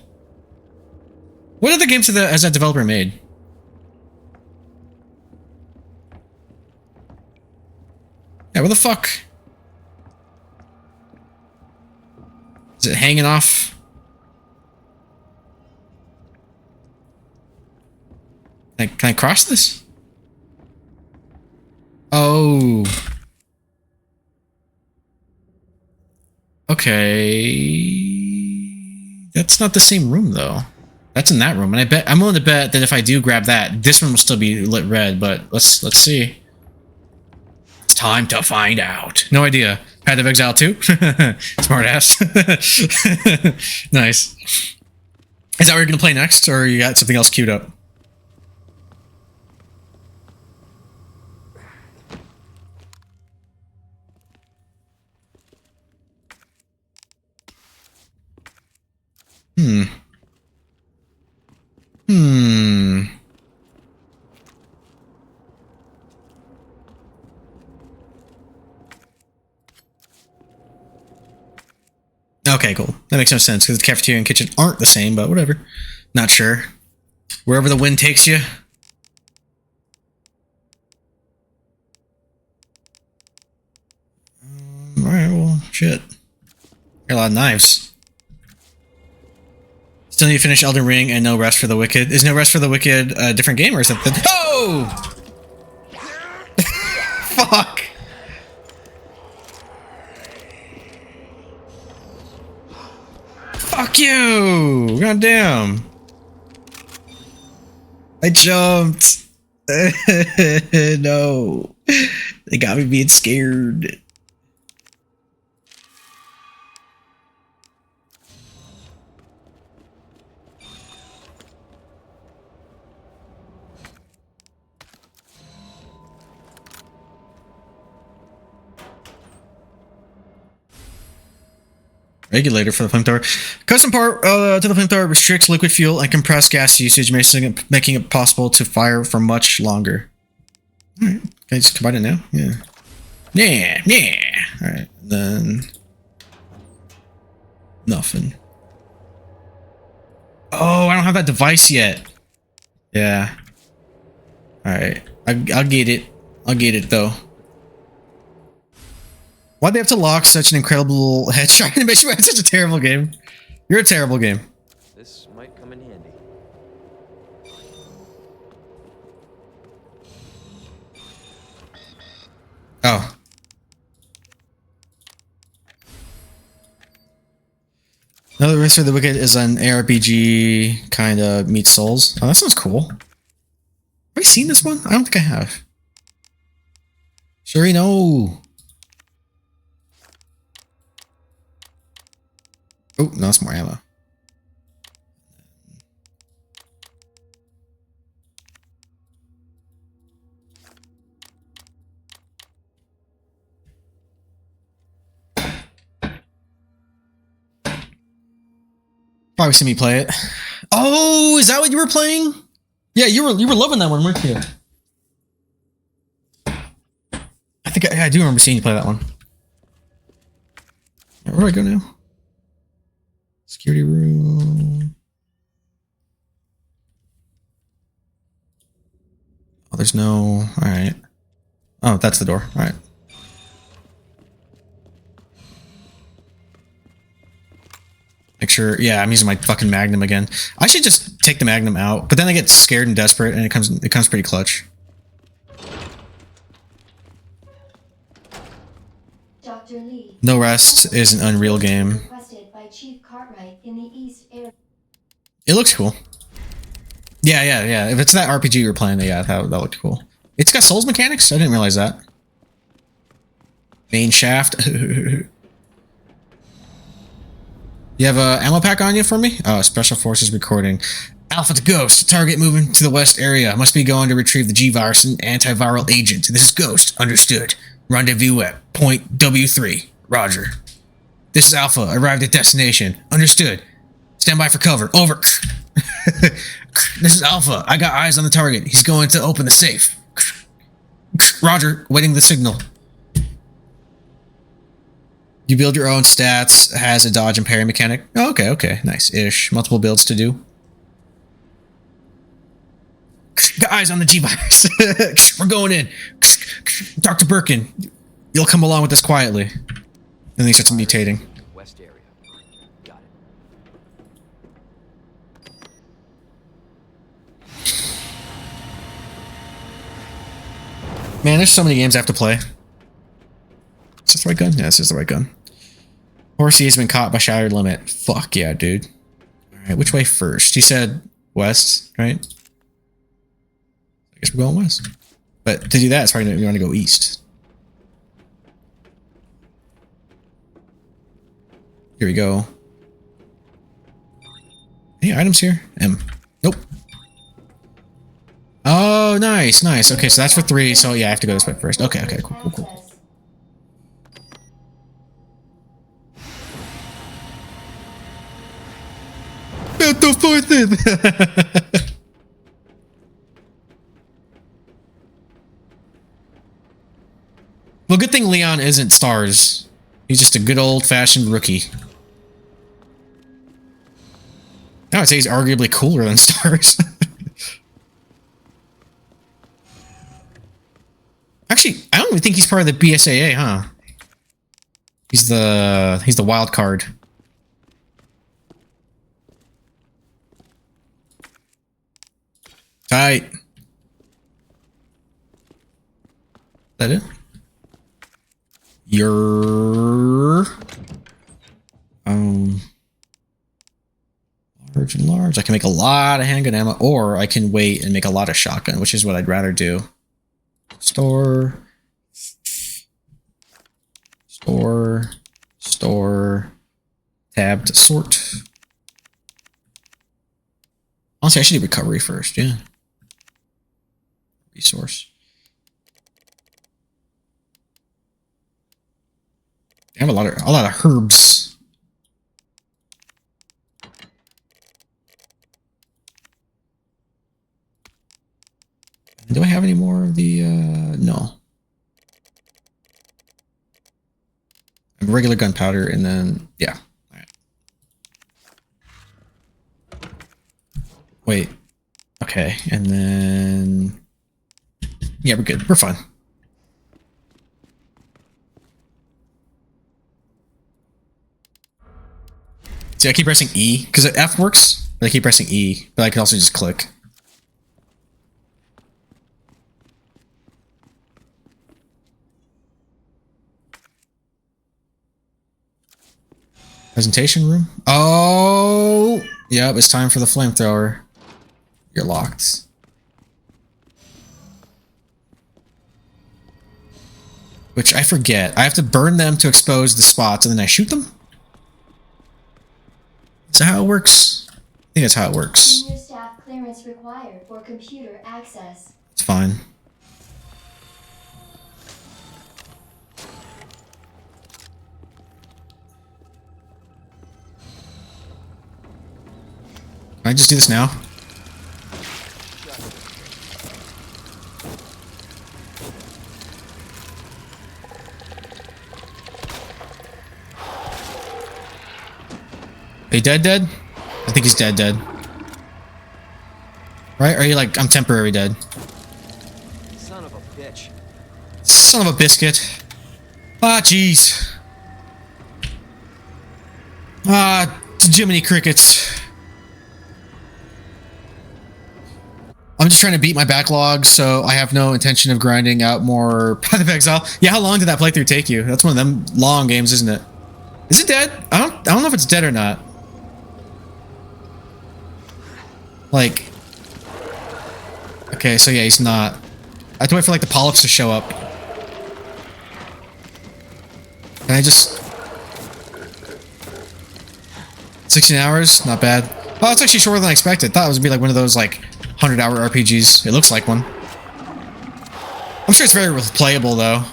What other games has that developer made? Yeah, what the fuck? Is it hanging off? Can I cross this? Oh. Okay. That's not the same room though. That's in that room, and I'm willing to bet that if I do grab that, this one will still be lit red. But let's see. It's time to find out. No idea. Path of Exile 2? Smart ass. Nice. Is that what you're gonna play next, or you got something else queued up? Okay, cool. That makes no sense because the cafeteria and kitchen aren't the same, but whatever. Not sure. Wherever the wind takes you. Alright, well, shit. Got a lot of knives. Still need to finish Elden Ring and No Rest for the Wicked. Is No Rest for the Wicked a different game, or is that the... Oh! Fuck! Fuck you! God damn. I jumped. No. They got me being scared. Regulator for the flamethrower. Custom part to the flamethrower restricts liquid fuel and compressed gas usage, making it possible to fire for much longer. Alright, can I just combine it now? Yeah. Yeah. Alright, then... Nothing. Oh, I don't have that device yet. Yeah. Alright, I'll get it. I'll get it, though. Why'd they have to lock such an incredible headshot animation? It's such a terrible game. You're a terrible game. This might come in handy. Oh. Another Risk for the Wicked is an ARPG kind of meets Souls. Oh, that sounds cool. Have I seen this one? I don't think I have. Sure, no. Oh, no, that's more ammo. Probably see me play it. Oh, is that what you were playing? Yeah, you were loving that one, weren't you? I think I do remember seeing you play that one. Where do I go now? Security room. Oh, there's no... Alright. Oh, that's the door. Alright. Make sure... Yeah, I'm using my fucking Magnum again. I should just take the Magnum out, but then I get scared and desperate, and it comes pretty clutch. Dr. Lee. No Rest is an Unreal game. It looks cool. Yeah. If it's that RPG you're playing, yeah, that looked cool. It's got Souls mechanics? I didn't realize that. Main shaft. You have a ammo pack on you for me? Oh, Special Forces recording. Alpha to Ghost. Target moving to the west area. Must be going to retrieve the G-Virus and antiviral agent. This is Ghost. Understood. Rendezvous at point W3. Roger. This is Alpha. Arrived at destination. Understood. Stand by for cover. Over. This is Alpha. I got eyes on the target. He's going to open the safe. Roger. Waiting the signal. You build your own stats. Has a dodge and parry mechanic. Oh, okay. Nice-ish. Multiple builds to do. Got eyes on the G-Virus. We're going in. Dr. Birkin, you'll come along with us quietly. And then he starts mutating. West area. Got it. Man, there's so many games I have to play. Is this the right gun? Yeah, this is the right gun. Horsey has been caught by Shattered Limit. Fuck yeah, dude. Alright, which way first? You said west, right? I guess we're going west. But to do that, it's probably you want to go east. Here we go. Any items here? M. Nope. Oh, nice, nice. Okay, so that's for 3. So yeah, I have to go this way first. Okay, okay, cool, cool, cool. About the fourth in. Well, good thing Leon isn't S.t.a.r.s. He's just a good old-fashioned rookie. I would say he's arguably cooler than S.t.a.r.s. Actually, I don't even think he's part of the BSAA, huh? He's the wild card. Tight. That it? You're large and large. I can make a lot of handgun ammo, or I can wait and make a lot of shotgun, which is what I'd rather do. Store, tab to sort. Honestly, I should do recovery first, yeah. Resource. I have a lot of herbs. Do I have any more of the no. I have regular gunpowder and then yeah. All right. Wait. Okay, and then yeah, we're good. We're fine. See, I keep pressing E because F works, but I keep pressing E, but I can also just click. Presentation room? Oh, yep, it's time for the flamethrower. You're locked. Which I forget. I have to burn them to expose the spots and then I shoot them? Is that how it works? I think that's how it works. Senior staff clearance required for computer access. It's fine. Can I just do this now? Are you dead? I think he's dead. Right? Or are you like, I'm temporary dead? Son of a bitch. Son of a biscuit. Ah, jeez. Ah, Jiminy Crickets. I'm just trying to beat my backlog, so I have no intention of grinding out more Path of Exile. Yeah, how long did that playthrough take you? That's one of them long games, isn't it? Is it dead? I don't know if it's dead or not. Like, okay, so yeah, he's not. I have to wait for like the polyps to show up. Can I just 16 hours? Not bad. Oh, it's actually shorter than I expected. Thought it was gonna be like one of those like 100-hour RPGs. It looks like one. I'm sure it's very replayable though.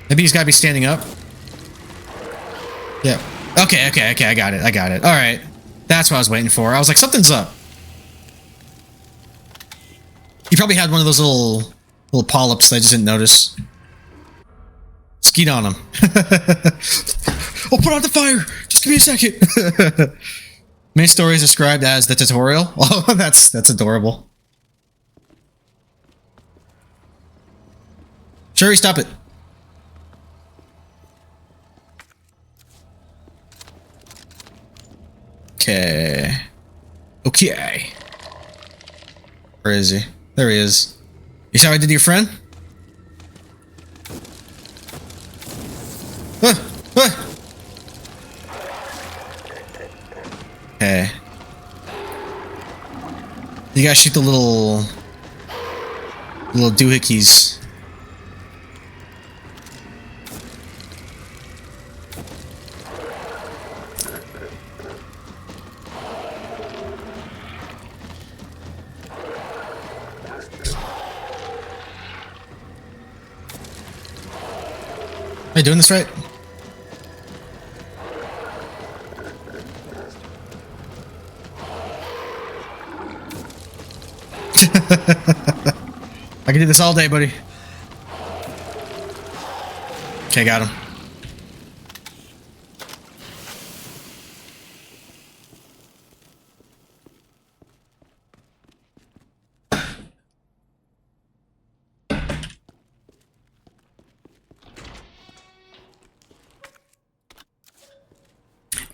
Maybe he's gotta be standing up. Yeah. Okay, I got it. Alright. That's what I was waiting for. I was like, something's up. He probably had one of those little polyps that I just didn't notice. Skeet on him. Oh, put out the fire! Just give me a second. Main story is described as the tutorial. Oh, that's adorable. Sherry, stop it. Okay. Where is he? There he is. You see how I did to your friend? Okay. You gotta shoot the little doohickeys. Am I doing this right? I can do this all day, buddy. Okay, got him.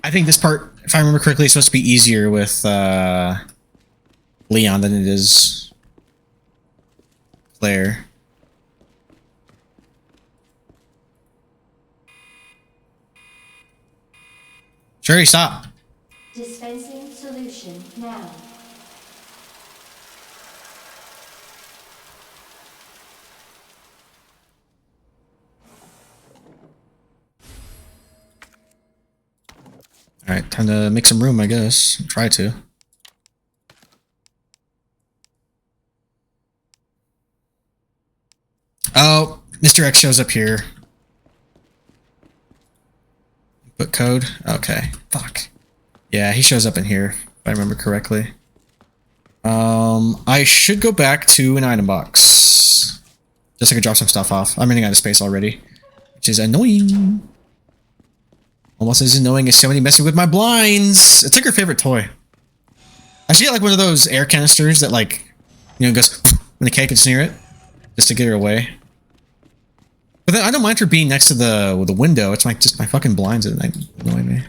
I think this part, if I remember correctly, is supposed to be easier with Leon than it is Claire. Sherry, stop. Dispensing solution now. Alright, time to make some room, I guess. Try to. Oh, Mr. X shows up here. Put code? Okay. Fuck. Yeah, he shows up in here, if I remember correctly. I should go back to an item box. Just so I can drop some stuff off. I'm running out of space already, which is annoying. Almost as annoying as somebody messing with my blinds. It's like her favorite toy. I should get like one of those air canisters that like, you know, goes when the cat gets near it, just to get her away. But then I don't mind her being next to the window. It's like just my fucking blinds that annoy me.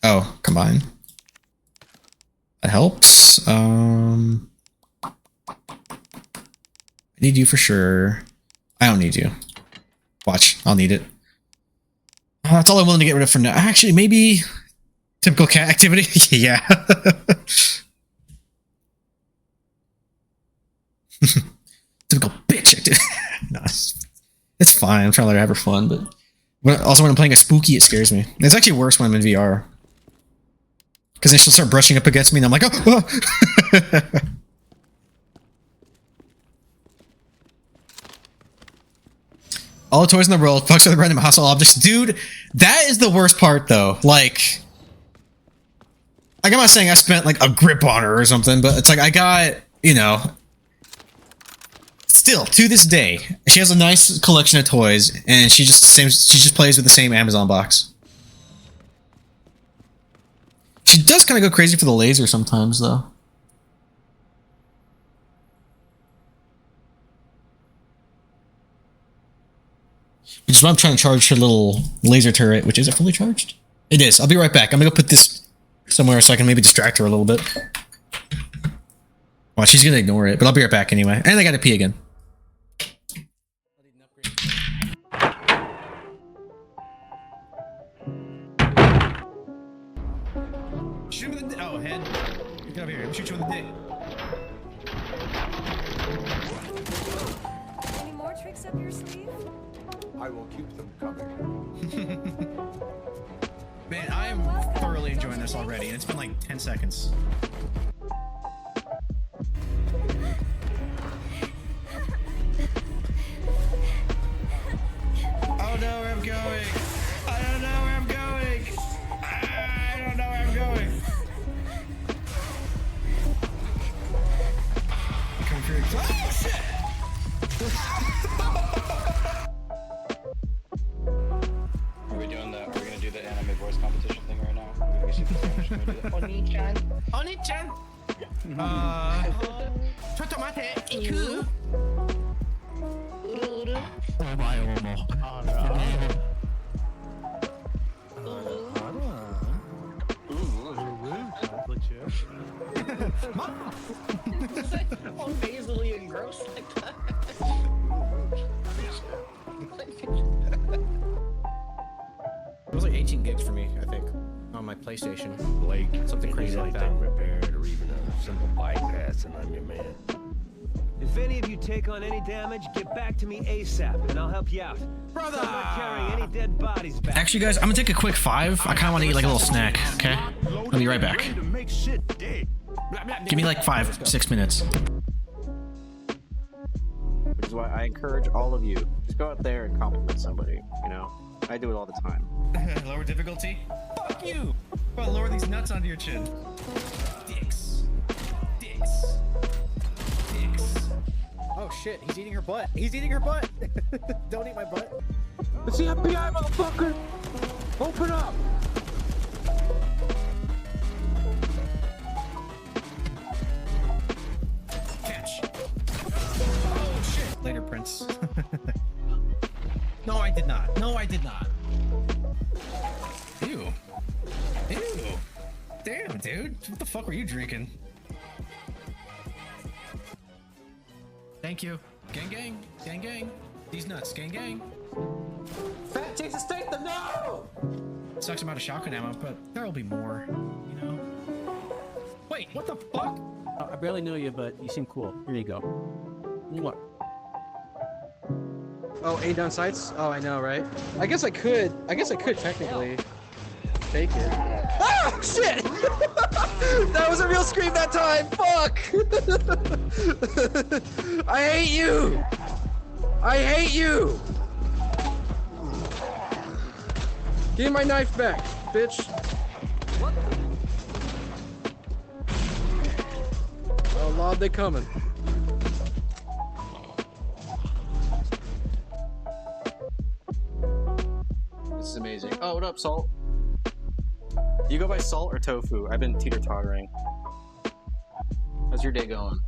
Oh, combine. That helps. I need you for sure. I don't need you. Watch, I'll need it. That's all I'm willing to get rid of for now. Actually, maybe typical cat activity. Yeah. Typical bitch activity. No, it's fine. I'm trying to let her have her fun, but also when I'm playing a spooky, it scares me. It's actually worse when I'm in VR. Because then she'll start brushing up against me, and I'm like, oh! All the toys in the world, fucks with random household objects. Dude, that is the worst part, though. Like, I'm not saying I spent, like, a grip on her or something, but it's like, I got, you know... Still, to this day, she has a nice collection of toys, and she just plays with the same Amazon box. She does kind of go crazy for the laser sometimes, though. Which is why I'm trying to charge her little laser turret, which is it fully charged? It is. I'll be right back. I'm gonna go put this somewhere so I can maybe distract her a little bit. Well, she's gonna ignore it, but I'll be right back anyway. And I gotta pee again. Shoot him with the dick. Oh, head. Get over here. Let me shoot you with the dick. Any more tricks up your sleeve? I will keep them coming. Man, I am thoroughly enjoying this already, and it's been like 10 seconds. Oh no, where I'm going! I don't know where I'm going! I don't know where I'm going! I'm coming for your... Oh shit! Are we doing that? Are we gonna do the anime voice competition thing right now? Are we gonna see the Spanish? Oni-chan. Oni-chan. Chotomate, iku. All nasally and gross like that. It was like 18 gigs for me, I think, on my PlayStation. Blake, Something crazy like that. repaired or even a simple bypassing on your man. If any of you take on any damage, get back to me ASAP, and I'll help you out. Brother! I'm not carrying any dead bodies back. Actually, guys, I'm gonna take a quick 5. I kind of want to eat like a little snack. Okay, I'll be right back. Give me like 5-6 minutes. Which is why I encourage all of you, just go out there and compliment somebody, you know? I do it all the time. Lower difficulty? Fuck you! Well, lower these nuts onto your chin. Dicks. Dicks. Dicks. Oh shit, he's eating her butt. He's eating her butt. Don't eat my butt. It's the FBI, motherfucker! Open up! Catch. Oh shit. Later, Prince. No, I did not. No, I did not. Ew. Ew. Damn, dude. What the fuck were you drinking? Thank you. Gang, gang. Gang, gang. These nuts. Gang, gang. Fat takes a steak, no! Sucks about a shotgun ammo, but there will be more, you know? Wait, what the fuck? I barely know you, but you seem cool. Here you go. What? Oh, A down sights? Oh, I know, right? I guess I could technically fake it. Ah, shit! That was a real scream that time! Fuck! I hate you! I hate you! Give me my knife back, bitch. Oh, Lord, they coming. This is amazing. Oh, what up, Salt? Do you go by Salt or Tofu? I've been teeter-tottering. How's your day going?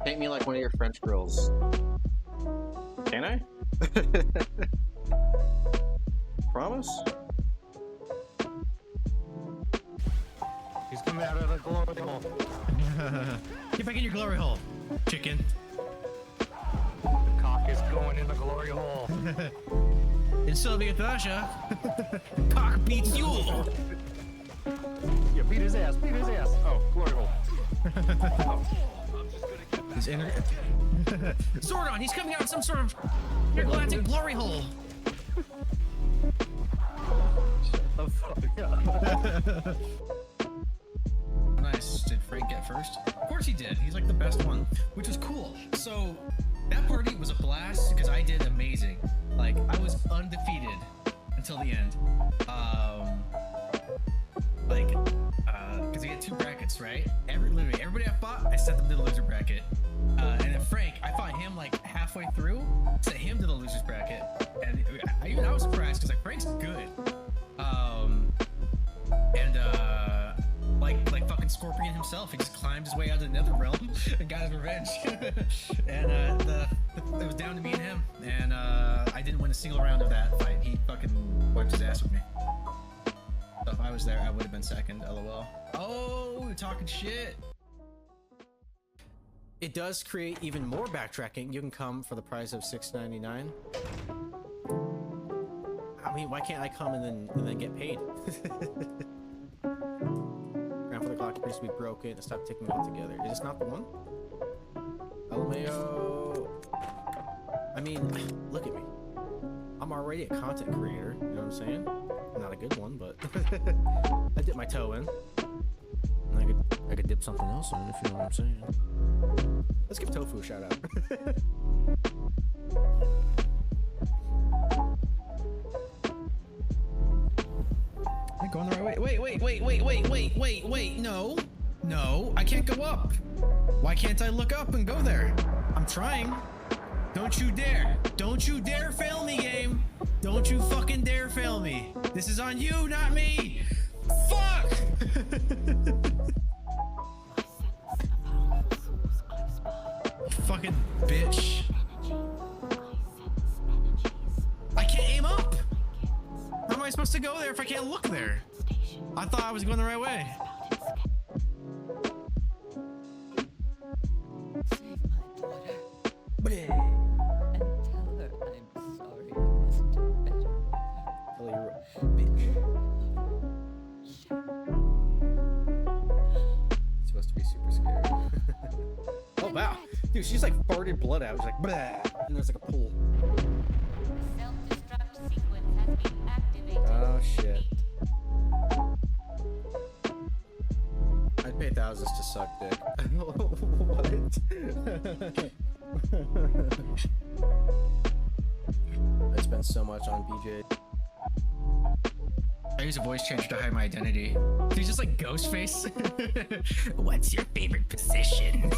Paint me like one of your French girls. Can I? Promise? He's coming out of the glory hole. Get back in your glory hole, chicken. The cock is going in the glory hole. In Soviet Russia, cock beats you. Yeah, beat his ass, beat his ass. Oh, glory hole. He's in Zordon, he's coming out of some sort of intergalactic glory hole. The fuck? Nice. Did Frank get first? Of course he did. He's like the best one, which was cool. So that party was a blast because I did amazing. Like I was undefeated until the end. Because we had 2 brackets, right? Literally everybody I fought, I sent them to the loser bracket. And then Frank, I fought him like halfway through, sent him to the losers bracket, and I was surprised because like Frank's good. Like fucking Scorpion himself, he just climbed his way out of the nether realm and got his revenge. And it was down to me and him, and I didn't win a single round of that fight. He fucking wiped his ass with me. So if I was there, I would have been second. LOL. Oh, you're talking shit. It does create even more backtracking. You can come for the price of $6.99. I mean, why can't I come and then get paid? Grandfather clock appears to be broken and stop taking them all together. Is this not the one? LMAO. I mean, look at me. I'm already a content creator, you know what I'm saying? Not a good one, but I dip my toe in. And I could dip something else in, if you know what I'm saying. Let's give Tofu a shout out. Am I going the right way? Wait, no, I can't go up. Why can't I look up and go there? I'm trying. Don't you dare fail me, game. Don't you fucking dare fail me. This is on you, not me. Fuck! Fucking bitch. I can't aim up. How am I supposed to go there if I can't look there? I thought I was going the right way. wow. Dude, she's like farted blood out. She's like, bleh. And there's like a pool. Oh, shit. I'd pay thousands to suck dick. What? I spent so much on BJ. I use a voice changer to hide my identity. He's just like Ghostface. What's your favorite position?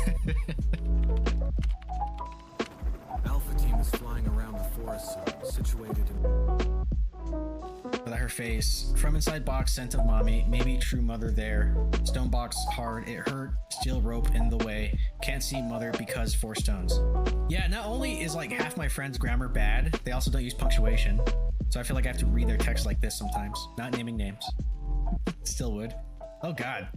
Alpha team is flying around the forest zone, situated in... Without her face. From inside box, scent of mommy. Maybe true mother there. Stone box hard. It hurt. Steel rope in the way. Can't see mother because 4 stones. Yeah, not only is like half my friends' grammar bad, they also don't use punctuation. So I feel like I have to read their text like this sometimes. Not naming names. Still would. Oh god.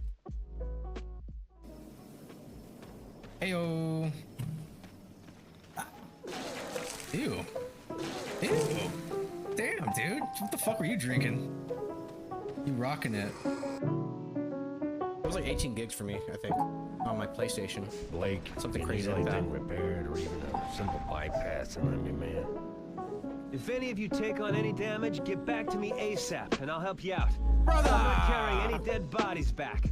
Heyo. Ew. Ew. Damn, dude. What the fuck were you drinking? You rocking it. It was like 18 gigs for me, I think, on my PlayStation. Blake, something crazy like that. anything repaired or even a simple bypass on me, man. If any of you take on any damage, get back to me ASAP, and I'll help you out. Brother! I'm not carrying any dead bodies back.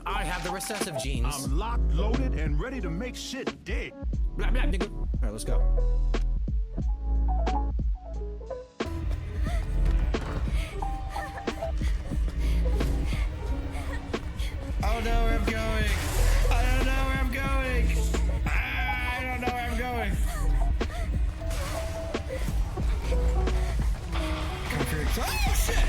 I have the recessive genes. I'm locked, loaded, and ready to make shit dead. Blah, blah, nigga. All right, let's go. I don't know where I'm going. I don't know where I'm going. I don't know where I'm going. Come through. Oh shit!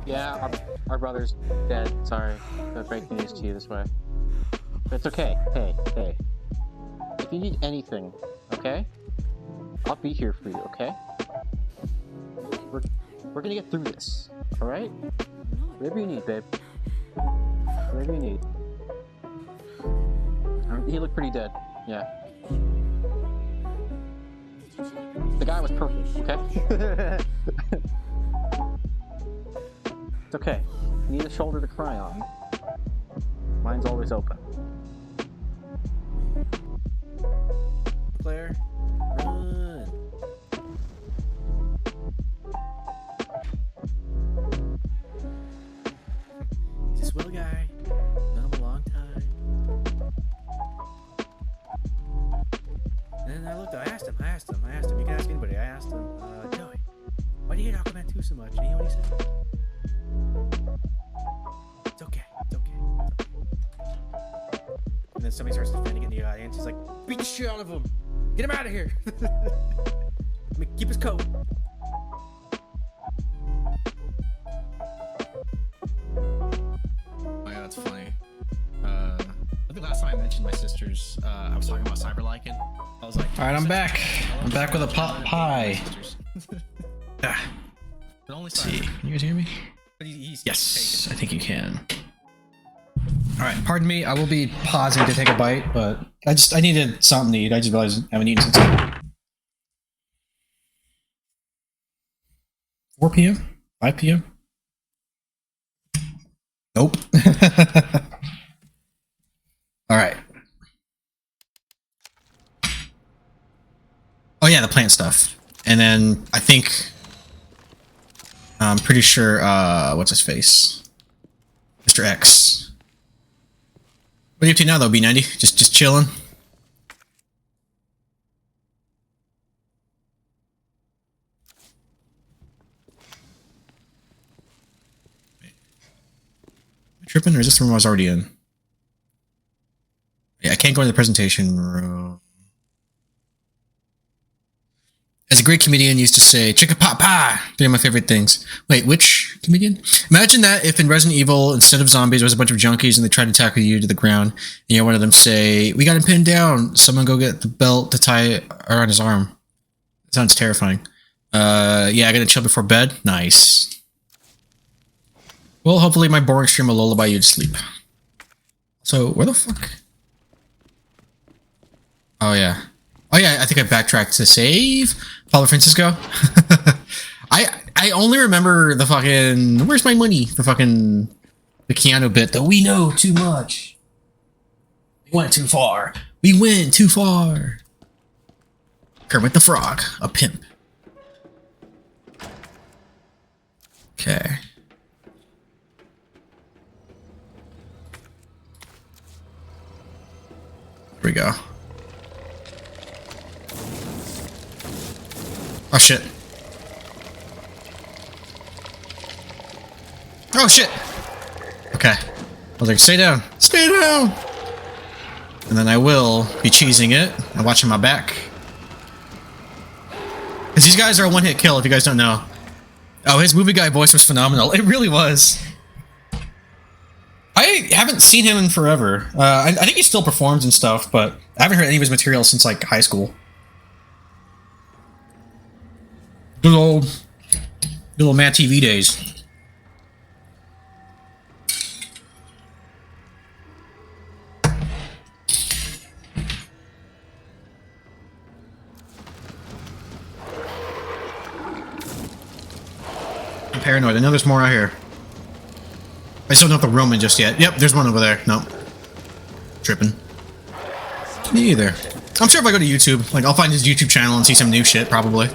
Yeah, our brother's dead. Sorry for breaking news to you this way. But it's okay. Hey. If you need anything, okay? I'll be here for you, okay? We're gonna get through this, alright? Whatever you need, babe. Whatever you need. He looked pretty dead, yeah. The guy was perfect, okay? It's okay. You need a shoulder to cry on. Mine's always open. Claire, run. Is this Will guy? Known him a long time. And then I looked, I asked him. You can ask anybody. I asked him, Joey, why do you hate Aquaman 2 so much? And you know what he said? It's okay. And then somebody starts defending it in the audience. He's like, beat the shit out of him. Get him out of here. Let me keep his coat. Oh yeah, that's funny. I think last time I mentioned my sisters, I was talking about Cyberlycan. I was like, alright, I'm back. I'm back with a pot pie. Let's see. Can you guys hear me? Yes, I think you can. Alright, pardon me, I will be pausing to take a bite, but I needed something to eat. I just realized I haven't eaten since 4 p.m? 5 p.m? Nope. Alright. Oh yeah, the plant stuff. And then I think I'm pretty sure what's his face? Mr. X. What are you up to now though, B90? Just chilling? Wait. Am I tripping or is this the room I was already in? Yeah, I can't go into the presentation room. As a great comedian used to say, chicka pot pie! They're my favorite things. Wait, which comedian? Imagine that if in Resident Evil, instead of zombies, there was a bunch of junkies and they tried to tackle you to the ground, and you know one of them say, we got him pinned down, someone go get the belt to tie it around his arm. That sounds terrifying. Yeah, I gotta chill before bed? Nice. Well, hopefully my boring stream will lullaby you to sleep. So, where the fuck? Oh yeah, I think I backtracked to save Pablo Francisco. I only remember the fucking where's my money? The Keanu bit that we know too much. We went too far. We went too far. Kermit the Frog, a pimp. Okay. Here we go. Oh shit. Oh shit. Okay. I was like, stay down. Stay down. And then I will be cheesing it and watching my back. Because these guys are a one-hit kill, if you guys don't know. Oh, his movie guy voice was phenomenal. It really was. I haven't seen him in forever. I think he still performs and stuff, but I haven't heard any of his material since, like, high school. Good old Mad TV days. I'm paranoid. I know there's more out here. I still don't know if the Roman just yet. Yep, there's one over there. Nope. Tripping. Me either. I'm sure if I go to YouTube, like, I'll find his YouTube channel and see some new shit, probably.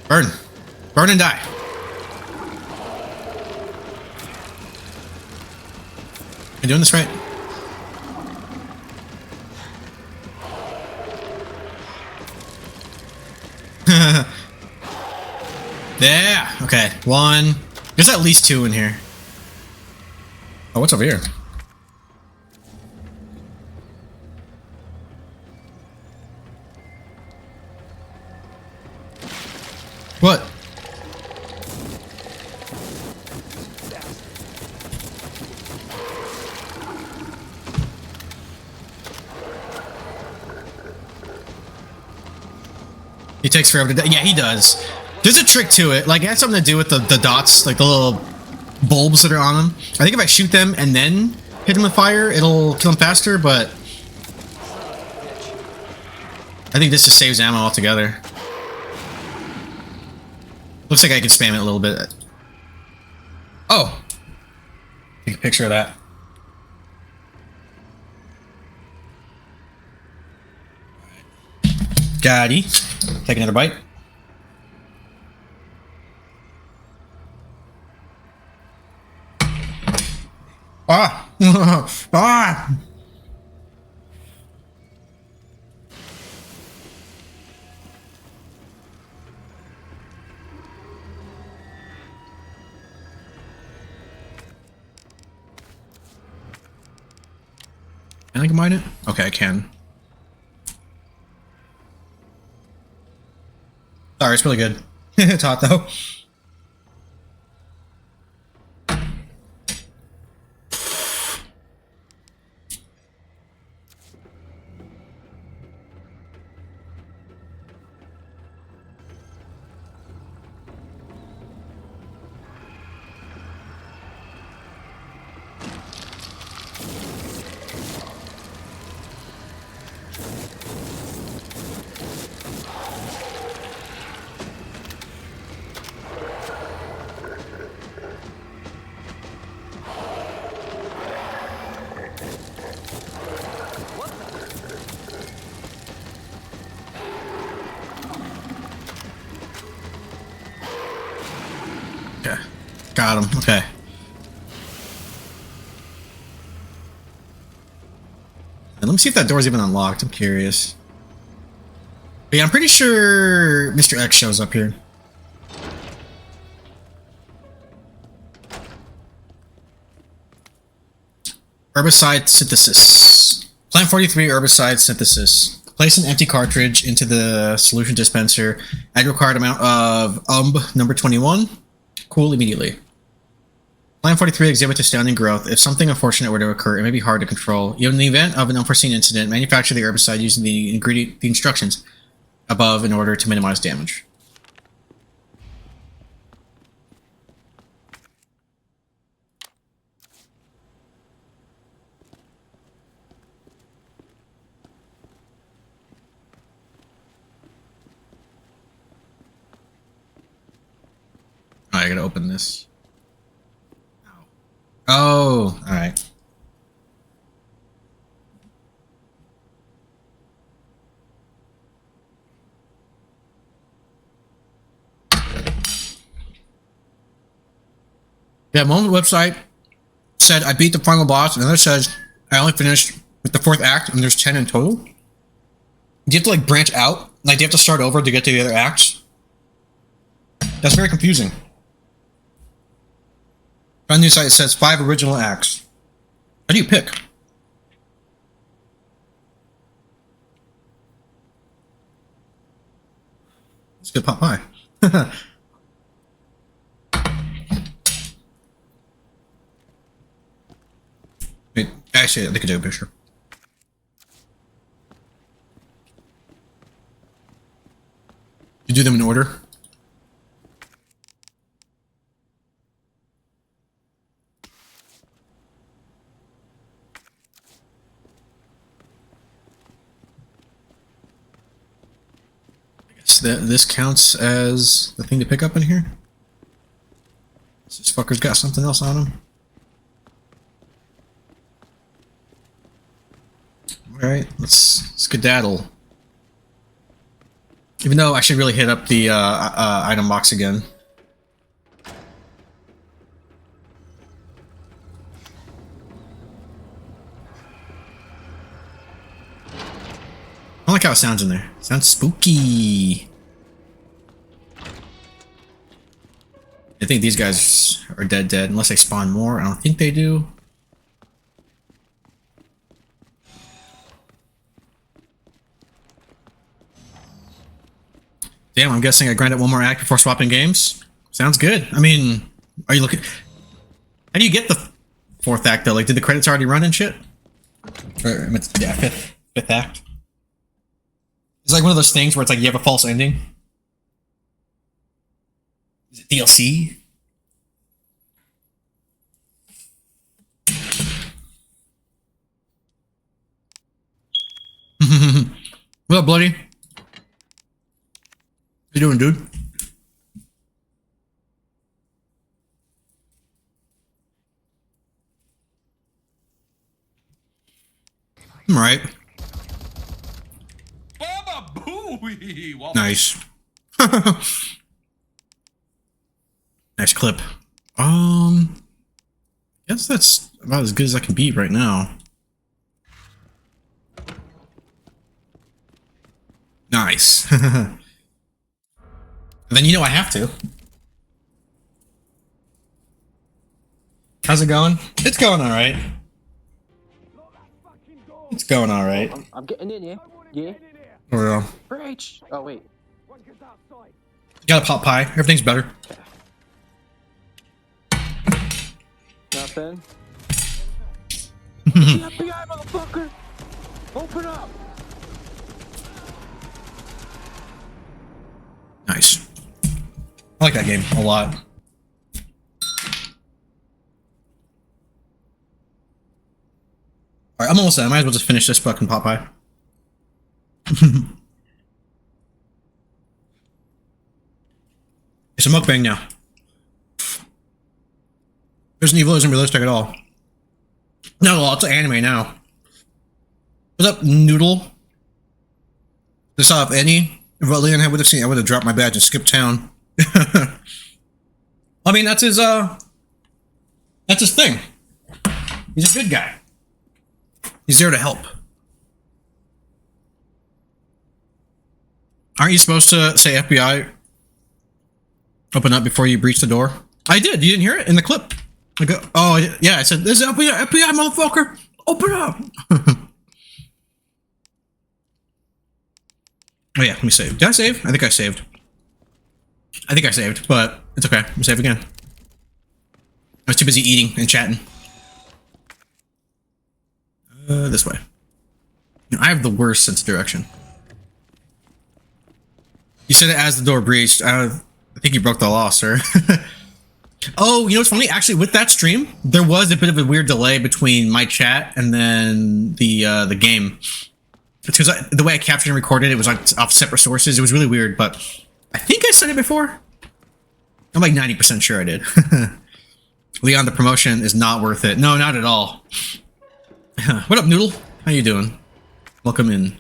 Burn. Burn and die. You doing this right? Yeah. Okay. One. There's at least two in here. Oh, what's over here? What? He takes forever to die. Yeah, he does. There's a trick to it. Like, it has something to do with the dots, like the little bulbs that are on them. I think if I shoot them and then hit him with fire, it'll kill him faster, but I think this just saves ammo altogether. Looks like I can spam it a little bit. Oh! Take a picture of that. Gotti. Take another bite. Ah! Ah! Can I combine it? Okay, I can. Sorry, it's really good. It's hot though. Okay. Got him. Okay. And let me see if that door's even unlocked. I'm curious. But yeah, I'm pretty sure Mr. X shows up here. Herbicide synthesis. Plant 43 herbicide synthesis. Place an empty cartridge into the solution dispenser. Add required amount of number 21. Cool immediately. Plant 43 exhibits astounding growth. If something unfortunate were to occur, it may be hard to control. In the event of an unforeseen incident, manufacture the herbicide using the instructions above in order to minimize damage. I gotta open this. Oh, all right. Yeah, one on the website said I beat the final boss, and another says I only finished with the 4th act, and there's 10 in total. Do you have to like branch out? Like, do you have to start over to get to the other acts? That's very confusing. On the new site, it says 5 original acts. How do you pick? Let's get pot pie. Wait, actually, I think I do a picture. You do them in order? I guess this counts as the thing to pick up in here? This fucker's got something else on him. Alright, let's skedaddle. Even though I should really hit up the item box again. I like how it sounds in there. Sounds spooky. I think these guys are dead unless they spawn more. I don't think they do. Damn, I'm guessing I grind out one more act before swapping games. Sounds good. I mean, are you looking... How do you get the 4th act, though? Like, did the credits already run and shit? Or, yeah, 5th act. It's like one of those things where it's like you have a false ending. Is it DLC? What up, Bloody? How you doing, dude? I'm alright. Nice. Nice clip. Guess that's about as good as I can be right now. Nice. Then you know I have to. How's it going? It's going alright. It's going alright. I'm getting in, yeah? Yeah? Oh, yeah. Breach! Oh, wait. Got a pot pie. Everything's better. Nothing. The FBI, motherfucker! Open up! Nice. I like that game a lot. Alright, I'm almost done. I might as well just finish this fucking pot pie. It's a mukbang now. Resident Evil isn't realistic at all. Not at all, it's an anime now. What's up, Noodle? This off any. If Leon would have seen, I would have dropped my badge and skipped town. I mean, that's his thing. He's a good guy. He's there to help. Aren't you supposed to say FBI? Open up before you breach the door? I did. You didn't hear it in the clip. I go, oh, yeah, I said, this is FBI, motherfucker. Open up. Oh, yeah, let me save. Did I save? I think I saved. But it's okay. Let me save again. I was too busy eating and chatting. This way. I have the worst sense of direction. You said it as the door breached. I think you broke the law, sir. Oh, you know what's funny? Actually, with that stream, there was a bit of a weird delay between my chat and then the game. Because the way I captured and recorded it was like off separate sources. It was really weird, but I think I said it before. I'm like 90% sure I did. Leon, the promotion is not worth it. No, not at all. What up, Noodle? How you doing? Welcome in.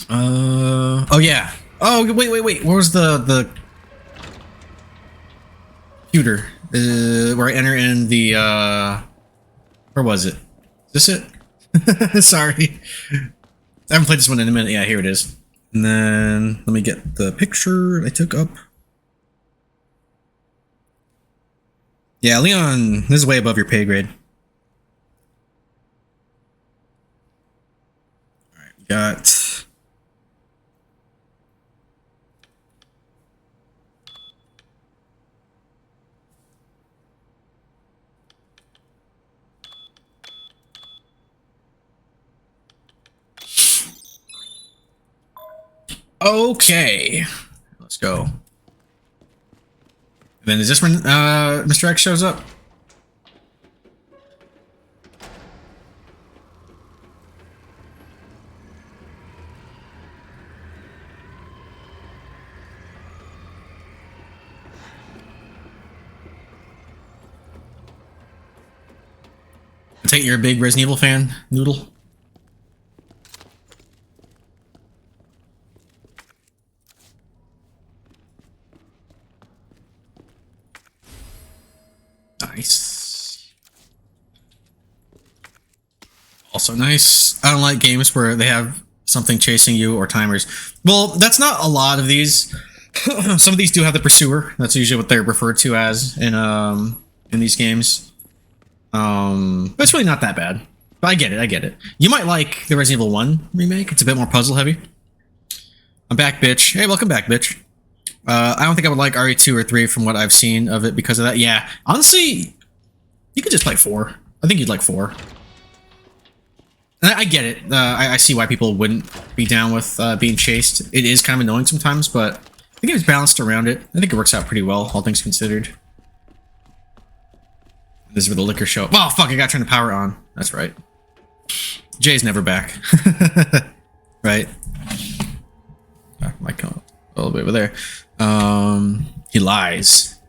Oh yeah. Oh wait. Where was the computer? Where I enter in the where was it? Is this it? Sorry. I haven't played this one in a minute. Yeah, here it is. And then let me get the picture I took up. Yeah, Leon, this is way above your pay grade. Alright, we got okay. Let's go. And then is this when Mr. X shows up? I take it you're a big Resident Evil fan, Noodle? Nice. Also nice. I don't like games where they have something chasing you or timers. Well, that's not a lot of these. Some of these do have the pursuer. That's usually what they're referred to as in these games. But it's really not that bad. But I get it. You might like the Resident Evil 1 remake. It's a bit more puzzle heavy. I'm back, bitch. Hey, welcome back, bitch. I don't think I would like RE2 or 3 from what I've seen of it because of that. Yeah, honestly, you could just play 4. I think you'd like 4. And I get it. I see why people wouldn't be down with being chased. It is kind of annoying sometimes, but I think it's balanced around it. I think it works out pretty well, all things considered. This is where the liquor show. Oh, fuck, I gotta turn the power on. That's right. Jay's never back. Right? Might come a little bit over there. He lies.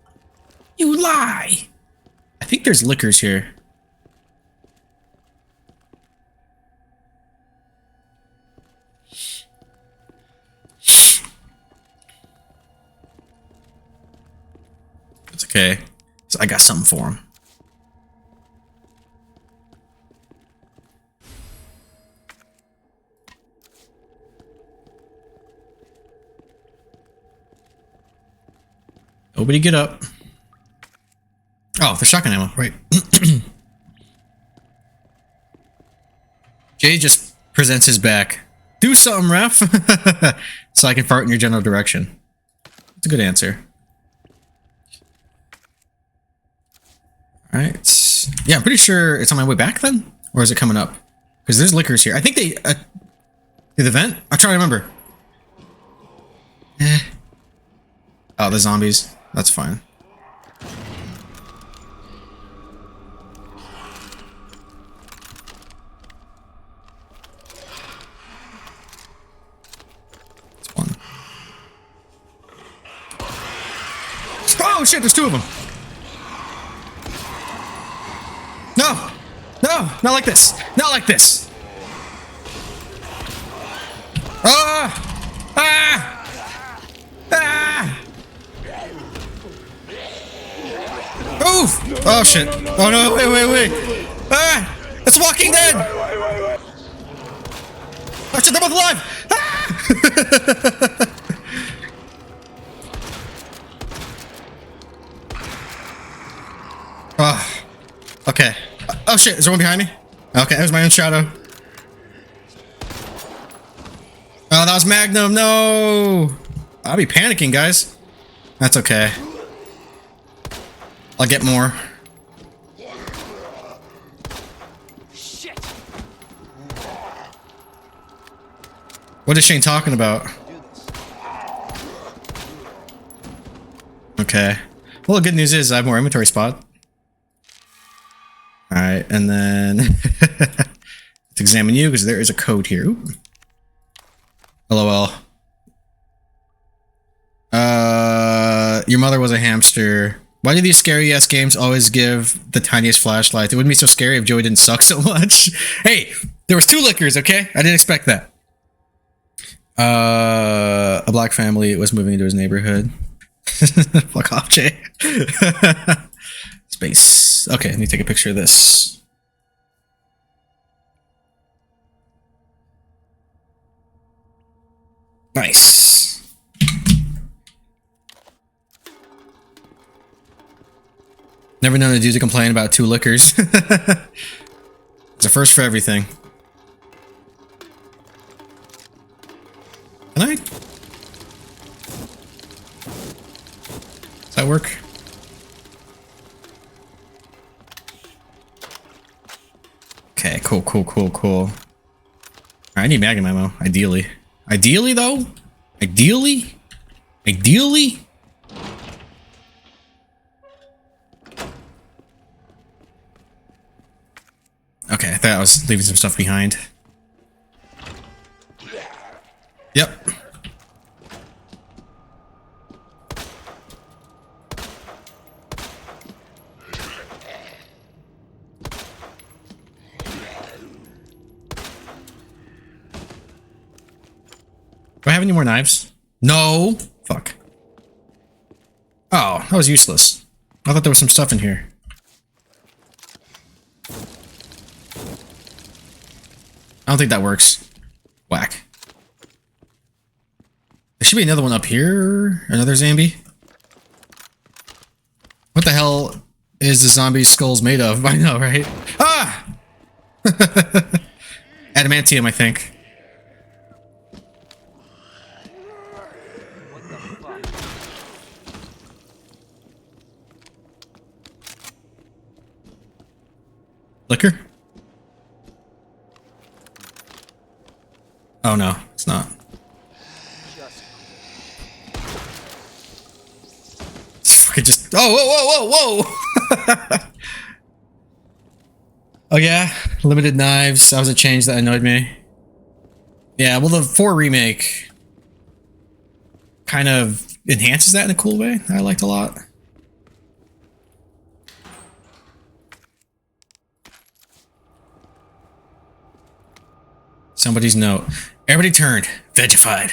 You lie! I think there's liquors here. It's okay. So I got something for him. Nobody get up. Oh, the shotgun ammo, right. Jay just presents his back. Do something, ref. So I can fart in your general direction. It's a good answer. Alright. Yeah, I'm pretty sure it's on my way back then? Or is it coming up? Because there's liquors here. I think they... did the vent? I'm trying to remember. Oh, the zombies. That's fine. It's one. Oh shit, there's 2 of them. No! No! Not like this! Not like this! Ah! Ah! Ah! Oof! Oh shit! Oh no! Wait! Ah! It's Walking Dead! Oh shit! They're both alive! Ah! Oh. Okay. Oh shit! Is there one behind me? Okay, there's my own shadow. Oh, that was Magnum. No! I'll be panicking, guys. That's okay. I'll get more. Shit. What is Shane talking about? Okay. Well, the good news is I have more inventory spot. Alright, and then let's examine you because there is a code here. Ooh. Your mother was a hamster. Why do these scary ass games always give the tiniest flashlight? It wouldn't be so scary if Joey didn't suck so much. Hey, there was 2 lickers, okay? I didn't expect that. A black family was moving into his neighborhood. Fuck off, Jay. Space. Okay, let me take a picture of this. Nice. Never known a dude to complain about 2 liquors. It's a first for everything. Can I? Does that work? Okay, cool. I need magnum ammo, ideally. Ideally, though? Ideally? Okay, I thought I was leaving some stuff behind. Yep. Do I have any more knives? No! Fuck. Oh, that was useless. I thought there was some stuff in here. I don't think that works. Whack. There should be another one up here. Another zombie. What the hell is the zombie skulls made of? I know, right? Ah! Adamantium, I think. Liquor? Oh no, it's not. It's fucking just. Oh, whoa! Oh yeah, limited knives. That was a change that annoyed me. Yeah, well, the 4 remake kind of enhances that in a cool way. I liked a lot. Somebody's note. Everybody turned. Vegified.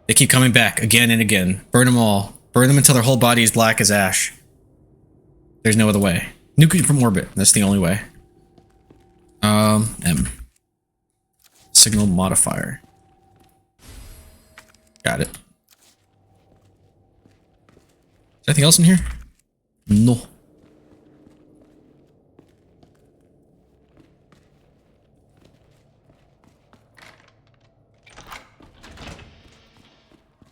They keep coming back again and again. Burn them all. Burn them until their whole body is black as ash. There's no other way. Nuke from orbit. That's the only way. M. Signal modifier. Got it. Is there anything else in here? No.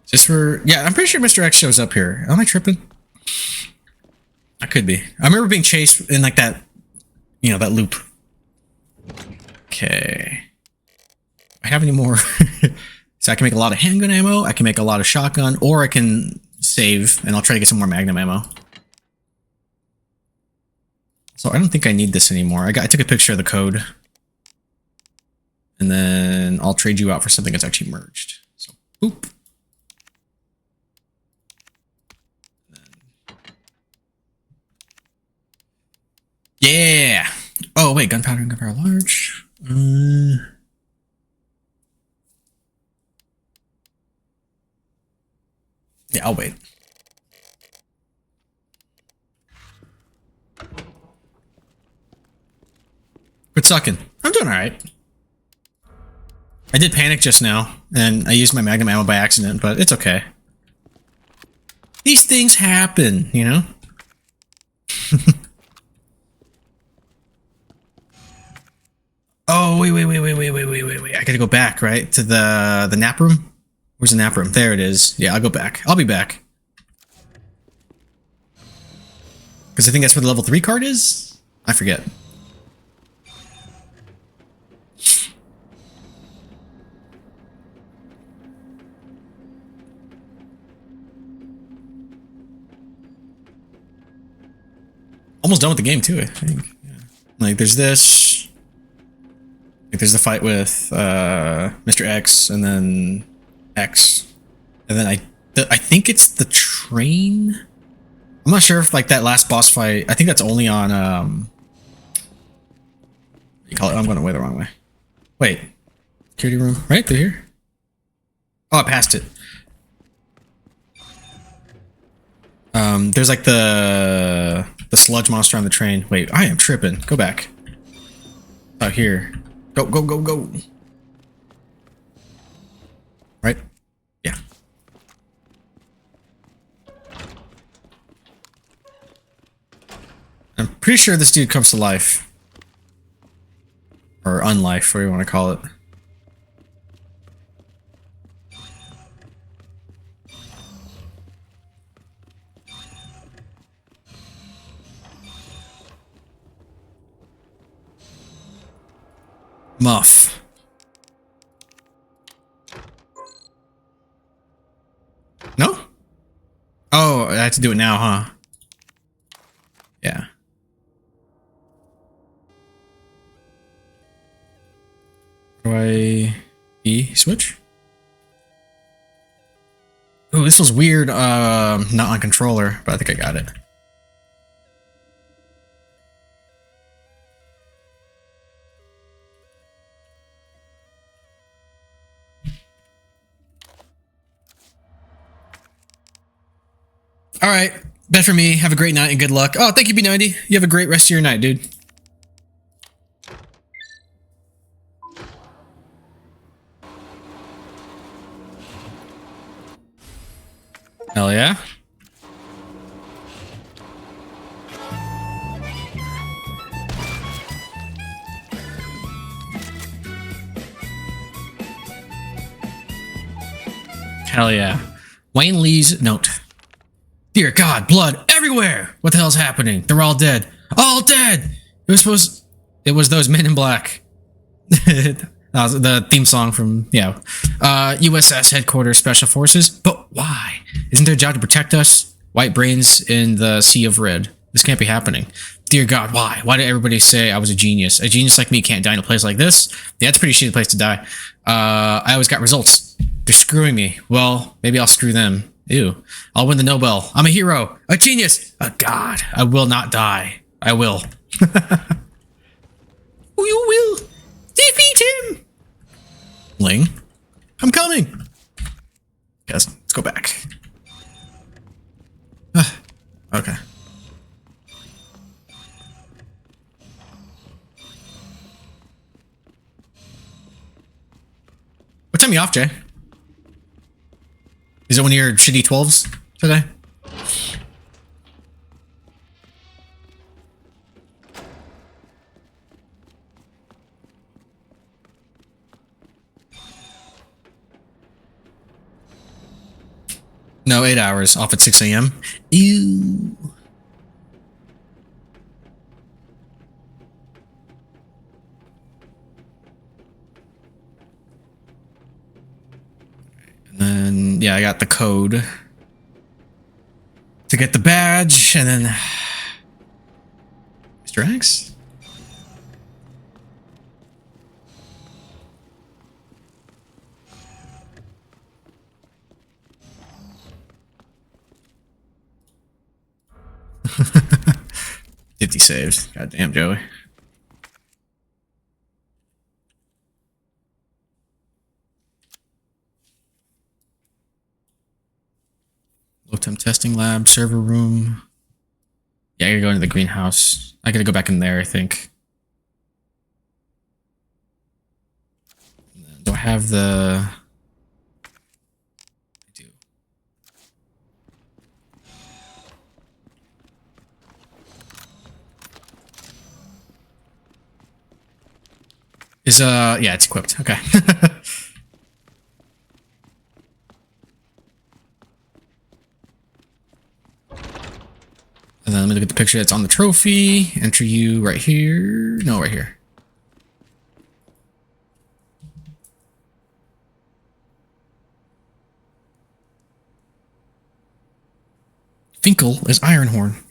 Just for, yeah, I'm pretty sure Mr. X shows up here. Am I tripping? I could be. I remember being chased in like that, you know, that loop. Okay. Do I have any more? So I can make a lot of handgun ammo, I can make a lot of shotgun, or I can save and I'll try to get some more magnum ammo. So I don't think I need this anymore. I took a picture of the code. And then I'll trade you out for something that's actually merged. So, boop. Yeah. Oh wait, gunpowder and gunpowder large. Yeah, I'll wait. Quit sucking. I'm doing all right. I did panic just now, and I used my magnum ammo by accident, but it's okay. These things happen, you know? Oh, wait. I gotta go back, right? To the nap room? Where's the nap room? There it is. Yeah, I'll go back. I'll be back. Because I think that's where the level 3 card is? I forget. Almost done with the game too, I think. Yeah. Like there's this. Like there's the fight with Mr. X and then X. And then I think it's the train. I'm not sure if like that last boss fight. I think that's only on what do you call it? I'm going away the wrong way. Wait, security room right through here. Oh, I passed it. There's like the sludge monster on the train. Wait, I am tripping. Go back. Out here. Go, go, go, go. Right? Yeah. I'm pretty sure this dude comes to life. Or unlife, whatever you want to call it. Muff. No? Oh, I have to do it now, huh? Yeah. Do I E switch? Ooh, this was weird. Not on controller, but I think I got it. All right, best for me. Have a great night and good luck. Oh, thank you, B90. You have a great rest of your night, dude. Hell yeah. Hell yeah. Wayne Lee's note. Dear God, blood everywhere! What the hell's happening? They're all dead. All dead! It was those men in black. That was the theme song from, yeah. USS Headquarters Special Forces. But why? Isn't their job to protect us? White brains in the sea of red. This can't be happening. Dear God, why? Why did everybody say I was a genius? A genius like me can't die in a place like this? Yeah, it's a pretty shitty place to die. I always got results. They're screwing me. Well, maybe I'll screw them. Ew. I'll win the Nobel. I'm a hero. A genius. A god. I will not die. I will. You will defeat him. Ling. I'm coming. Yes, let's go back. Okay. What time are you off, Jay? Is it one of your shitty 12s today? No, 8 hours. Off at 6 a.m. Ew. And then, yeah, I got the code to get the badge, and then Mr. X. Fifty saves. Goddamn, Joey. Low-temp testing lab, server room. Yeah, I gotta go into the greenhouse. I gotta go back in there, I think. Do I have the... I do. Is, yeah, it's equipped. Okay. And then let me look at the picture that's on the trophy. Enter you right here. No, right here. Finkel is Ironhorn.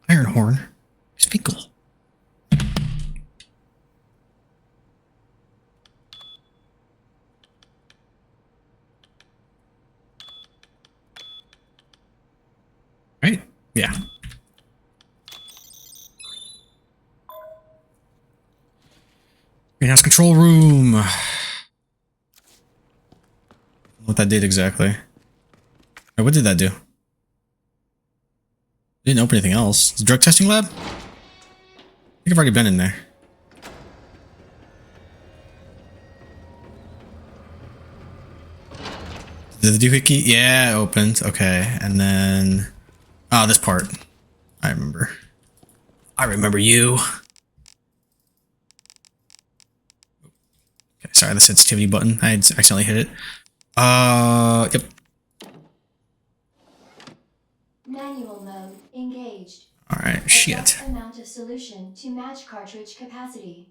Ironhorn is Finkel. Right? Yeah. Greenhouse control room. What that did exactly. Oh, what did that do? Didn't open anything else. The drug testing lab? I think I've already been in there. Did the doohickey? Yeah, it opened. Okay. And then... Oh, this part. I remember. I remember you. Okay, sorry, the sensitivity button. I accidentally hit it. Yep. Manual mode engaged. Alright, shit. Adjust amount of solution to match cartridge capacity.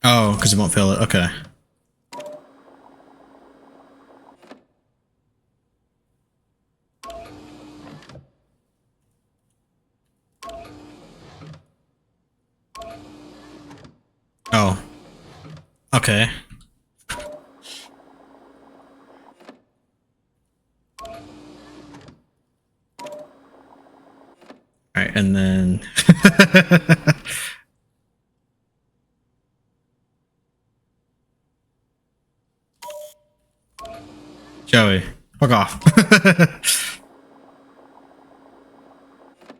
Oh, because it won't fill it. Okay. Oh. Okay. Alright, and then... Joey, fuck off.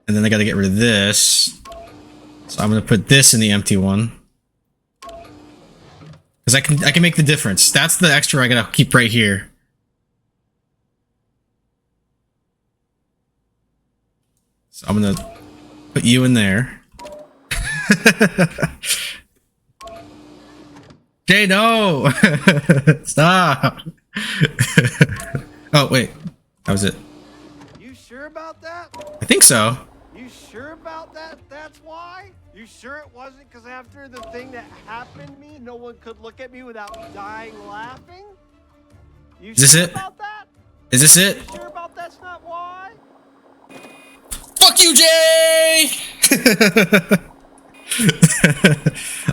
And then I gotta get rid of this. So I'm gonna put this in the empty one. Because I can make the difference. That's the extra I gotta keep right here. So I'm gonna put you in there. Jay, no! Stop! Oh, wait. That was it. You sure about that? I think so. You sure about that? That's why? You sure it wasn't because after the thing that happened to me, no one could look at me without dying laughing? You Is this sure it? about that? Is this it? You sure about that's not why? Fuck you, Jay!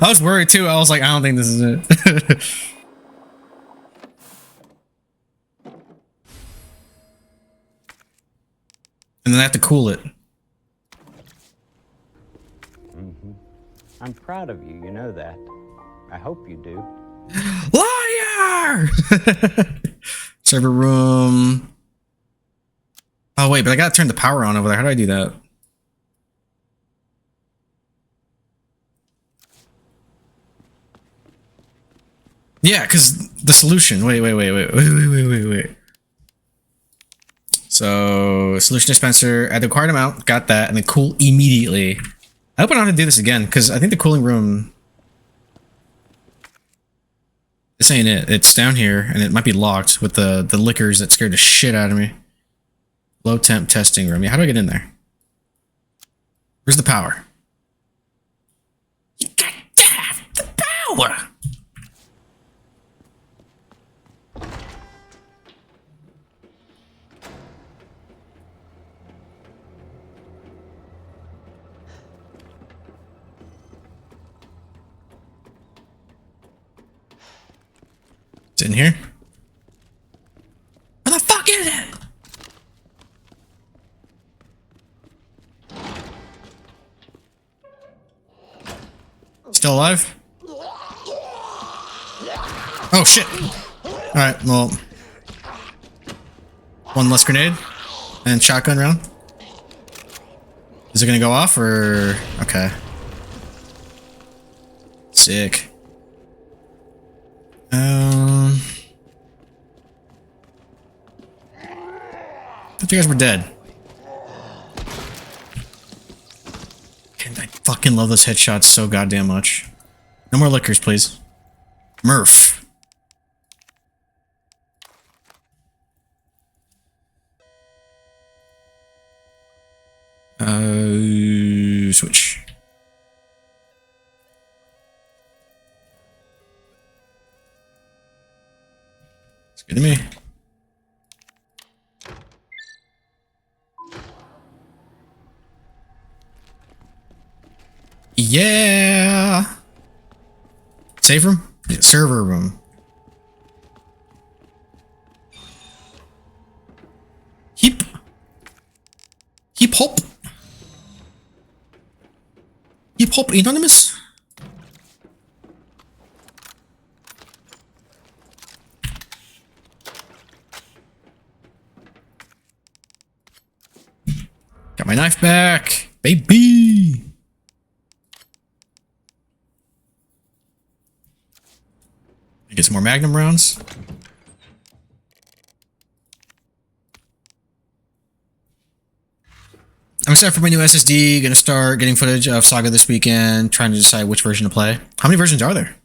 I was worried too. I was like, I don't think this is it. And then I have to cool it. I'm proud of you, you know that. I hope you do. Liar! Server room. Oh wait, but I gotta turn the power on over there. How do I do that? Yeah, because the solution. Wait. So, solution dispenser at the required amount. Got that. And then cool immediately. I hope I don't have to do this again, because I think the cooling room... This ain't it. It's down here, and it might be locked with the liquors that scared the shit out of me. Low temp testing room. Yeah, how do I get in there? Where's the power? You got to have the power! It's in here. Where the fuck is it? Still alive? Oh shit! Alright, well. One less grenade. And shotgun round. Is it gonna go off or... Okay. Sick. I thought you guys were dead. I fucking love those headshots so goddamn much. No more liquors, please. Murph. Switch. It's good to me. Yeah. Save room? Yeah, server room. Heap. Heap hop. Heap hop anonymous. Got my knife back, baby. Get some more magnum rounds. I'm excited for my new SSD. Gonna start getting footage of Saga this weekend, trying to decide which version to play. How many versions are there?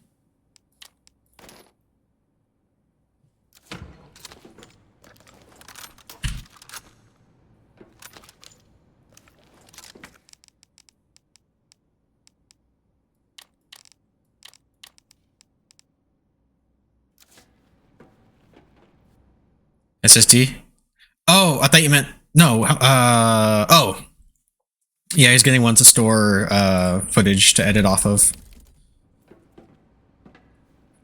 SSD? Oh, I thought you meant no. Oh, yeah, he's getting one to store footage to edit off of.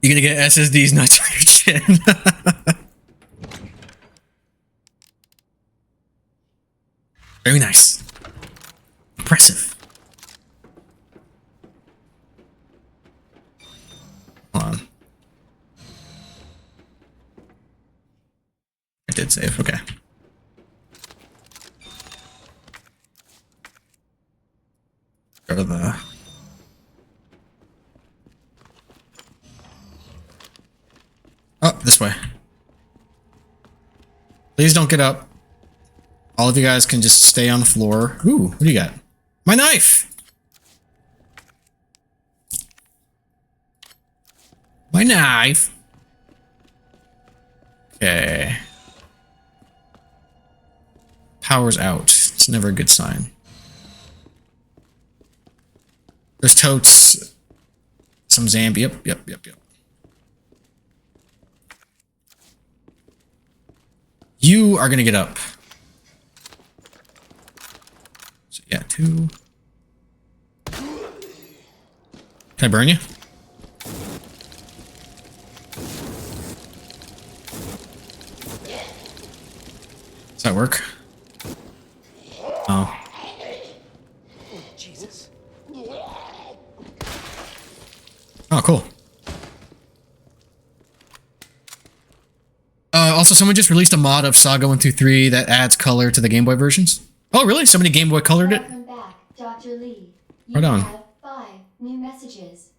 You're gonna get SSDs nuts on your chin. Very nice. Impressive. Hold on. I did save. Okay. Go to the. Oh, this way. Please don't get up. All of you guys can just stay on the floor. Ooh, what do you got? My knife! My knife! Okay. Power's out. It's never a good sign. There's totes. Some Zambi. Yep. You are gonna get up. So yeah, 2. Can I burn you? Does that work? Oh. Jesus. Oh, cool. Also, someone just released a mod of Saga 1, 2, 3 that adds color to the Game Boy versions. Oh, really? Somebody Game Boy colored it? Welcome back, Dr. Lee. You Right on. have 5 new messages.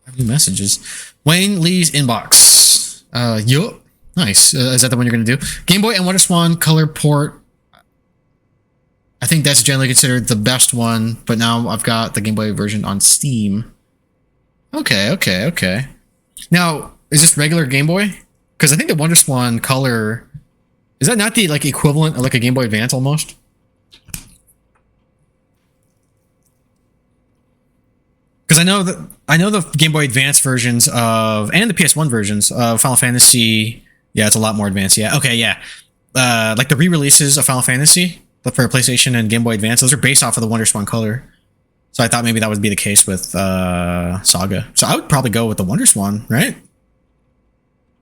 5 new messages. Wayne Lee's inbox. Yup. Nice. Is that the one you're going to do? Game Boy and WonderSwan color port. I think that's generally considered the best one, but now I've got the Game Boy version on Steam. Okay. Now, is this regular Game Boy? Because I think the WonderSwan color, is that not the like equivalent of like a Game Boy Advance almost? Because I know the Game Boy Advance versions of and the PS1 versions of Final Fantasy. Yeah, it's a lot more advanced. Yeah. Okay. Yeah. Like the re-releases of Final Fantasy for PlayStation and Game Boy Advance, those are based off of the WonderSwan color. So I thought maybe that would be the case with Saga. So I would probably go with the WonderSwan, right?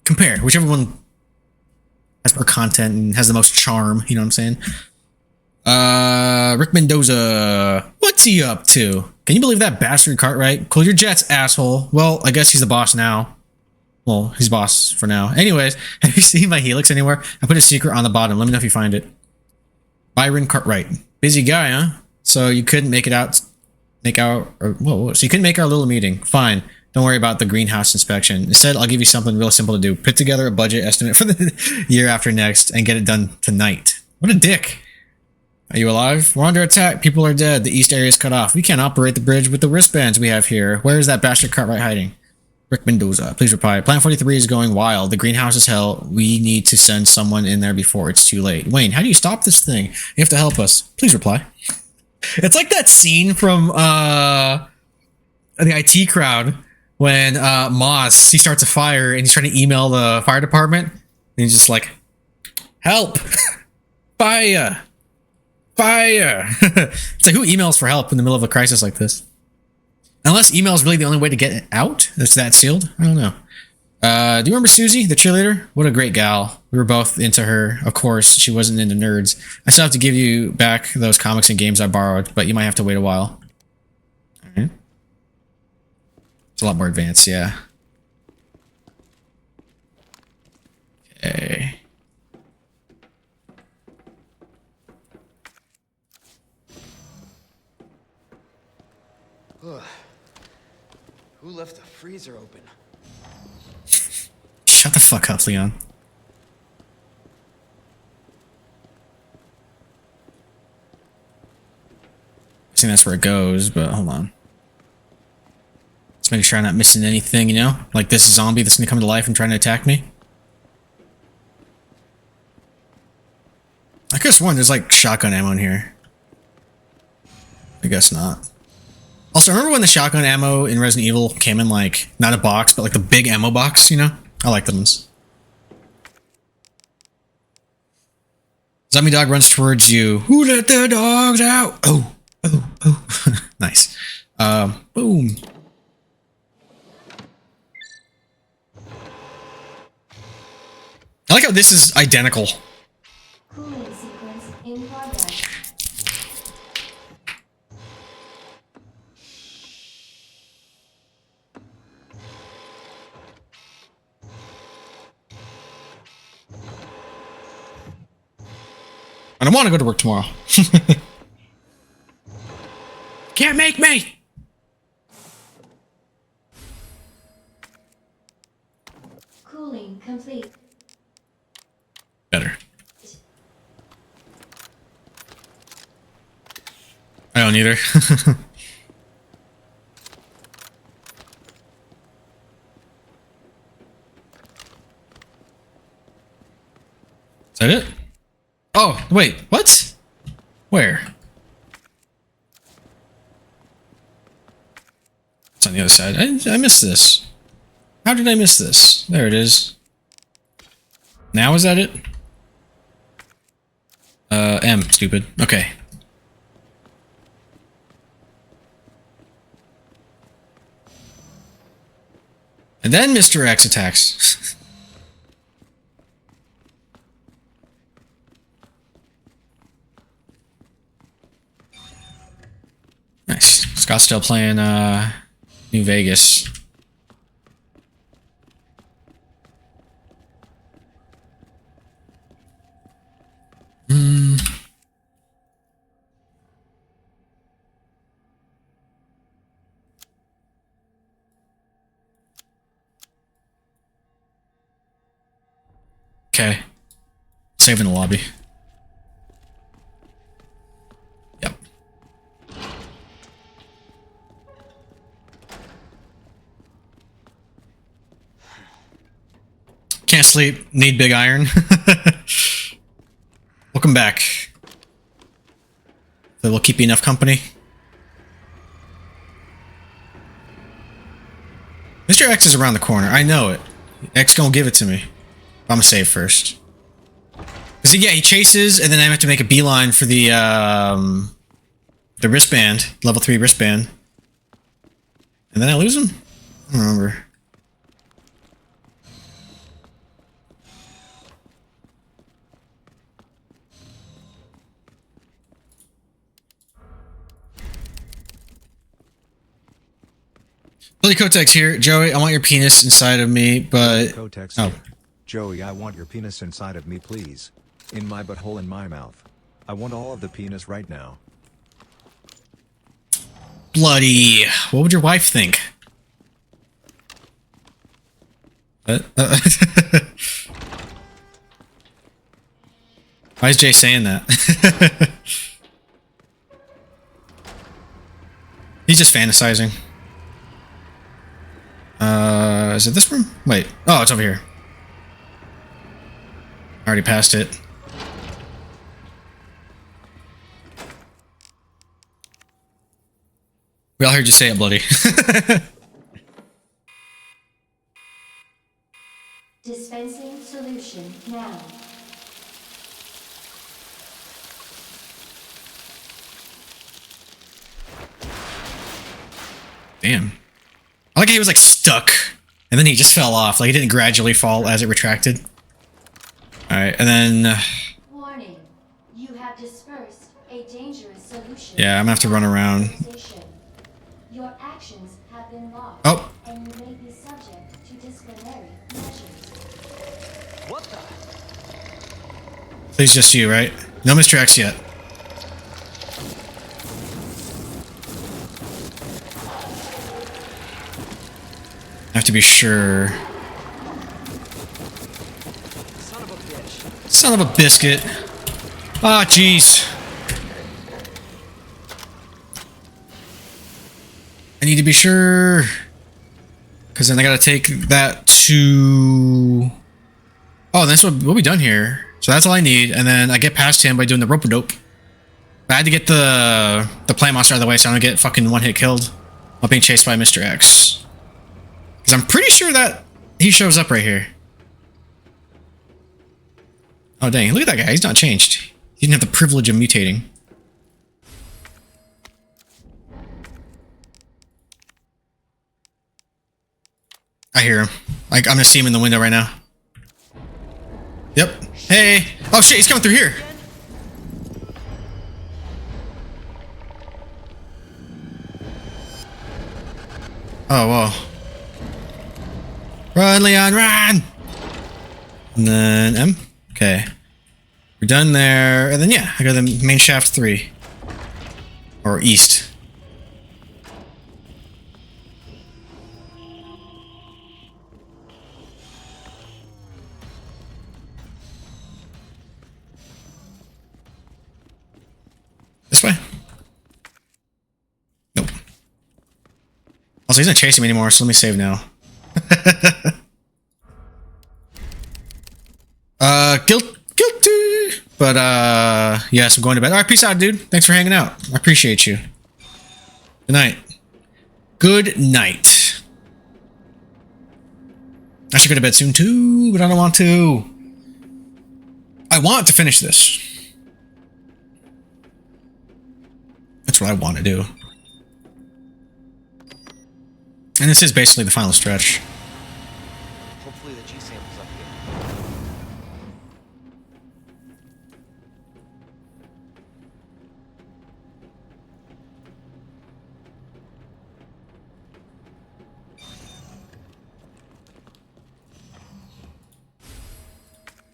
Compare whichever one has more content and has the most charm. You know what I'm saying? Rick Mendoza, what's he up to? Can you believe that bastard Cartwright? Cool your jets, asshole. Well, I guess he's the boss now. Well, he's boss for now. Anyways, have you seen my Helix anywhere? I put a secret on the bottom. Let me know if you find it. Byron Cartwright, busy guy, huh? So you couldn't make it out. So you couldn't make our little meeting. Fine. Don't worry about the greenhouse inspection. Instead, I'll give you something real simple to do. Put together a budget estimate for the year after next and get it done tonight. What a dick. Are you alive? We're under attack. People are dead. The east area is cut off. We can't operate the bridge with the wristbands we have here. Where is that bastard Cartwright hiding? Rick Mendoza, please reply. Plan 43 is going wild. The greenhouse is hell. We need to send someone in there before it's too late. Wayne, how do you stop this thing? You have to help us. Please reply. It's like that scene from the IT crowd when Moss, he starts a fire and he's trying to email the fire department. And he's just like, help! Fire! Fire! It's like, who emails for help in the middle of a crisis like this? Unless email is really the only way to get it out. That's that sealed. I don't know. Do you remember Susie, the cheerleader? What a great gal. We were both into her. Of course, she wasn't into nerds. I still have to give you back those comics and games I borrowed, but you might have to wait a while. All right. It's a lot more advanced, yeah. Okay. Ugh. Who left the freezer open? Shut the fuck up, Leon. I think that's where it goes, but hold on. Let's make sure I'm not missing anything, you know? Like this zombie that's gonna come to life and trying to attack me. I guess one, there's like shotgun ammo in here. I guess not. Also, remember when the shotgun ammo in Resident Evil came in like, not a box, but like the big ammo box, you know? I like those. Zombie dog runs towards you. Who let the dogs out? Oh, oh, oh. Nice. Boom. I like how this is identical. Cooling sequence in progress. I don't want to go to work tomorrow. Can't make me! Cooling complete. Better. I don't either. Is that it? Oh, wait, what? Where? It's on the other side. I missed this. How did I miss this? There it is. Now is that it? M, stupid. Okay. And then Mr. X attacks. Nice. Scott's still playing New Vegas. Okay. Saving the lobby. Yep. Can't sleep. Need big iron. Welcome back. That will keep you enough company. Mr. X is around the corner. I know it. X gonna give it to me. I'm gonna save first. Cause yeah, he chases, and then I have to make a beeline for the wristband, level 3 wristband, and then I lose him. I don't remember. Billy Kotek's here. Joey, I want your penis inside of me, but... Kotek's oh. here. Joey, I want your penis inside of me, please. In my butthole, in my mouth. I want all of the penis right now. Bloody. What would your wife think? Why is Jay saying that? He's just fantasizing. Is it this room? Wait. Oh, it's over here. I already passed it. We all heard you say it, Bloody. Dispensing solution now. Damn. I like how he was like stuck, and then he just fell off. Like, it didn't gradually fall as it retracted. Alright, and then... Warning. You have dispersed a dangerous solution. yeah, I'm gonna have to run around. Your actions have been logged. Oh! And you may be subject to disciplinary measures. What the? Please just you, right? No Mr. X yet. I have to be sure. Son of a bitch. Son of a biscuit. Ah, jeez. I need to be sure. Because then I gotta take that to... oh, that's what we'll be done here. So that's all I need. And then I get past him by doing the rope-a-dope. I had to get the plant monster out of the way so I don't get fucking one-hit killed while being chased by Mr. X. Because I'm pretty sure that he shows up right here. Oh, dang. Look at that guy. He's not changed. He didn't have the privilege of mutating. I hear him. Like, I'm gonna see him in the window right now. Yep. Hey! Oh shit, he's coming through here! Oh, whoa. Run, Leon, run! And then M. Okay. We're done there. And then, yeah, I got the main shaft 3. Or east. This way? Nope. Also, he's not chasing me anymore, so let me save now. Guilty. But, yes, I'm going to bed. Alright, peace out, dude. Thanks for hanging out. I appreciate you. Good night. Good night. I should go to bed soon, too, but I don't want to. I want to finish this. That's what I want to do. And this is basically the final stretch. Hopefully the G sample's up here.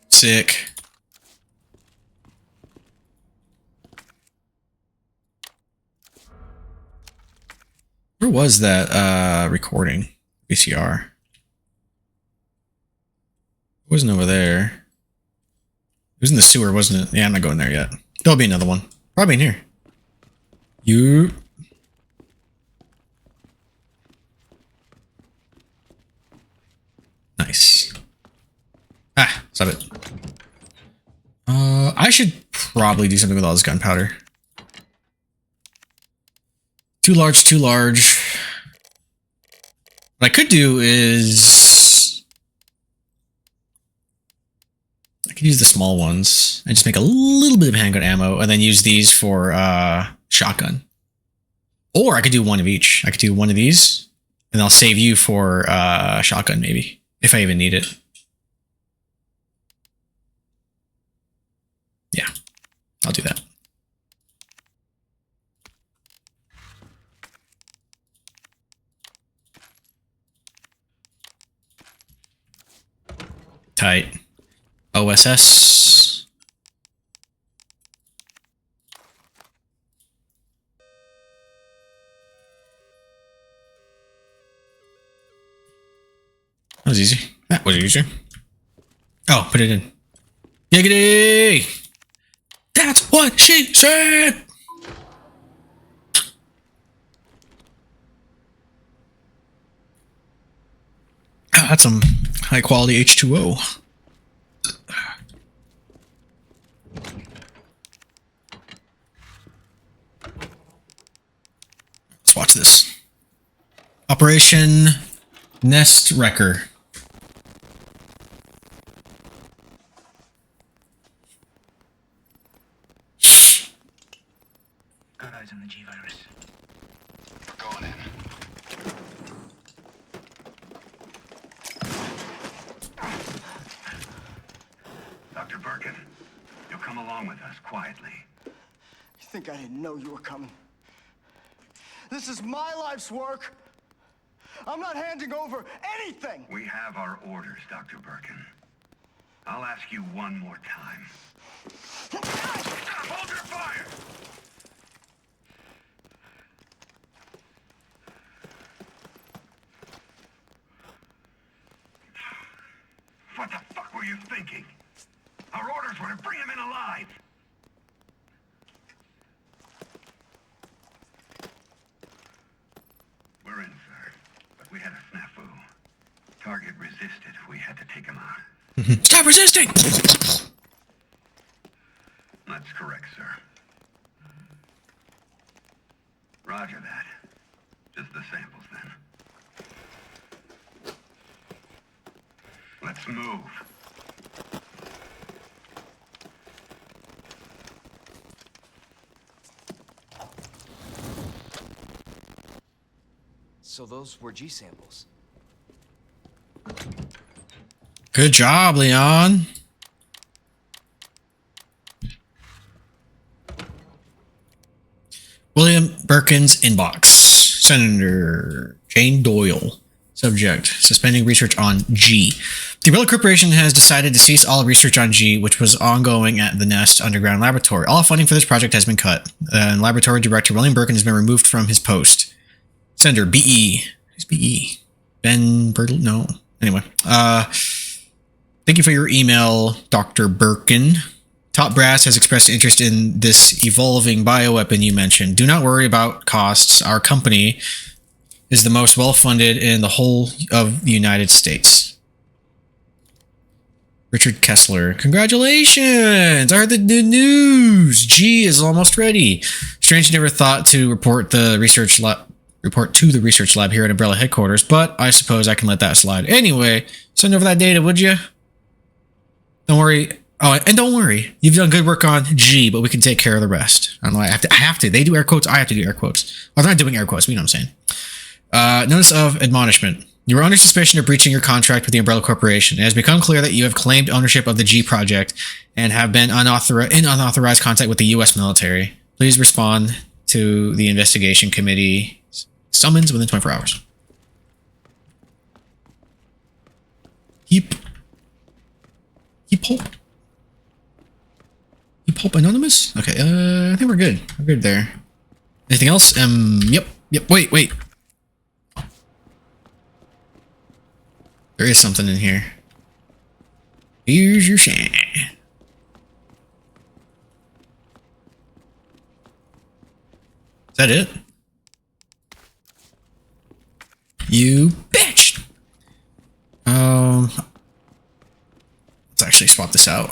Sick. Where was that recording? VCR. It wasn't over there. It was in the sewer, wasn't it? Yeah, I'm not going there yet. There'll be another one. Probably in here. You. Nice. Ah, stop it. I should probably do something with all this gunpowder. Too large, too large. What I could do is... I could use the small ones and just make a little bit of handgun ammo and then use these for shotgun. Or I could do one of each. I could do one of these and I'll save you for shotgun maybe, if I even need it. Yeah, I'll do that. Tight. OSS. That was easy. That was easy. Oh, put it in. Giggity! That's what she said! Oh, that's some high quality H2O. Let's watch this. Operation Nest Wrecker. Got eyes on the G-Virus. We're going in. along with us quietly. You think I didn't know you were coming? This is my life's work. I'm not handing over anything. We have our orders, Dr. Birkin. I'll ask you one more time. Stop! Hold your fire! What the fuck were you thinking? Our orders were to bring him in alive. We're in, sir. But we had a snafu. Target resisted. We had to take him out. Stop resisting! That's correct, sir. Roger that. Just the samples, then. Let's move. So those were G samples. Good job, Leon. William Birkin's inbox. Senator Jane Doyle. Subject: suspending research on G. The Umbrella Corporation has decided to cease all research on G, which was ongoing at the Nest Underground Laboratory. All funding for this project has been cut, and Laboratory Director William Birkin has been removed from his post. Sender BE. Who's BE? Ben Bertle? No. Anyway. Thank you for your email, Dr. Birkin. Top Brass has expressed interest in this evolving bioweapon you mentioned. Do not worry about costs. Our company is the most well-funded in the whole of the United States. Richard Kessler. Congratulations! I heard the news! G is almost ready. Strange never thought to report to the research lab here at Umbrella headquarters, but I suppose I can let that slide. Anyway, send over that data, would you? Don't worry. Oh, and don't worry. You've done good work on G, but we can take care of the rest. I don't know. I have to. They do air quotes. I have to do air quotes. I'm not doing air quotes. But you know what I'm saying. Notice of admonishment. You are under suspicion of breaching your contract with the Umbrella Corporation. It has become clear that you have claimed ownership of the G project and have been in unauthorized contact with the U.S. military. Please respond to the investigation committee summons within 24 hours. Keep hope anonymous? Okay, I think we're good. We're good there. Anything else? Yep. Wait. There is something in here. Here's your shine. Is that it? You bitch! Let's actually swap this out.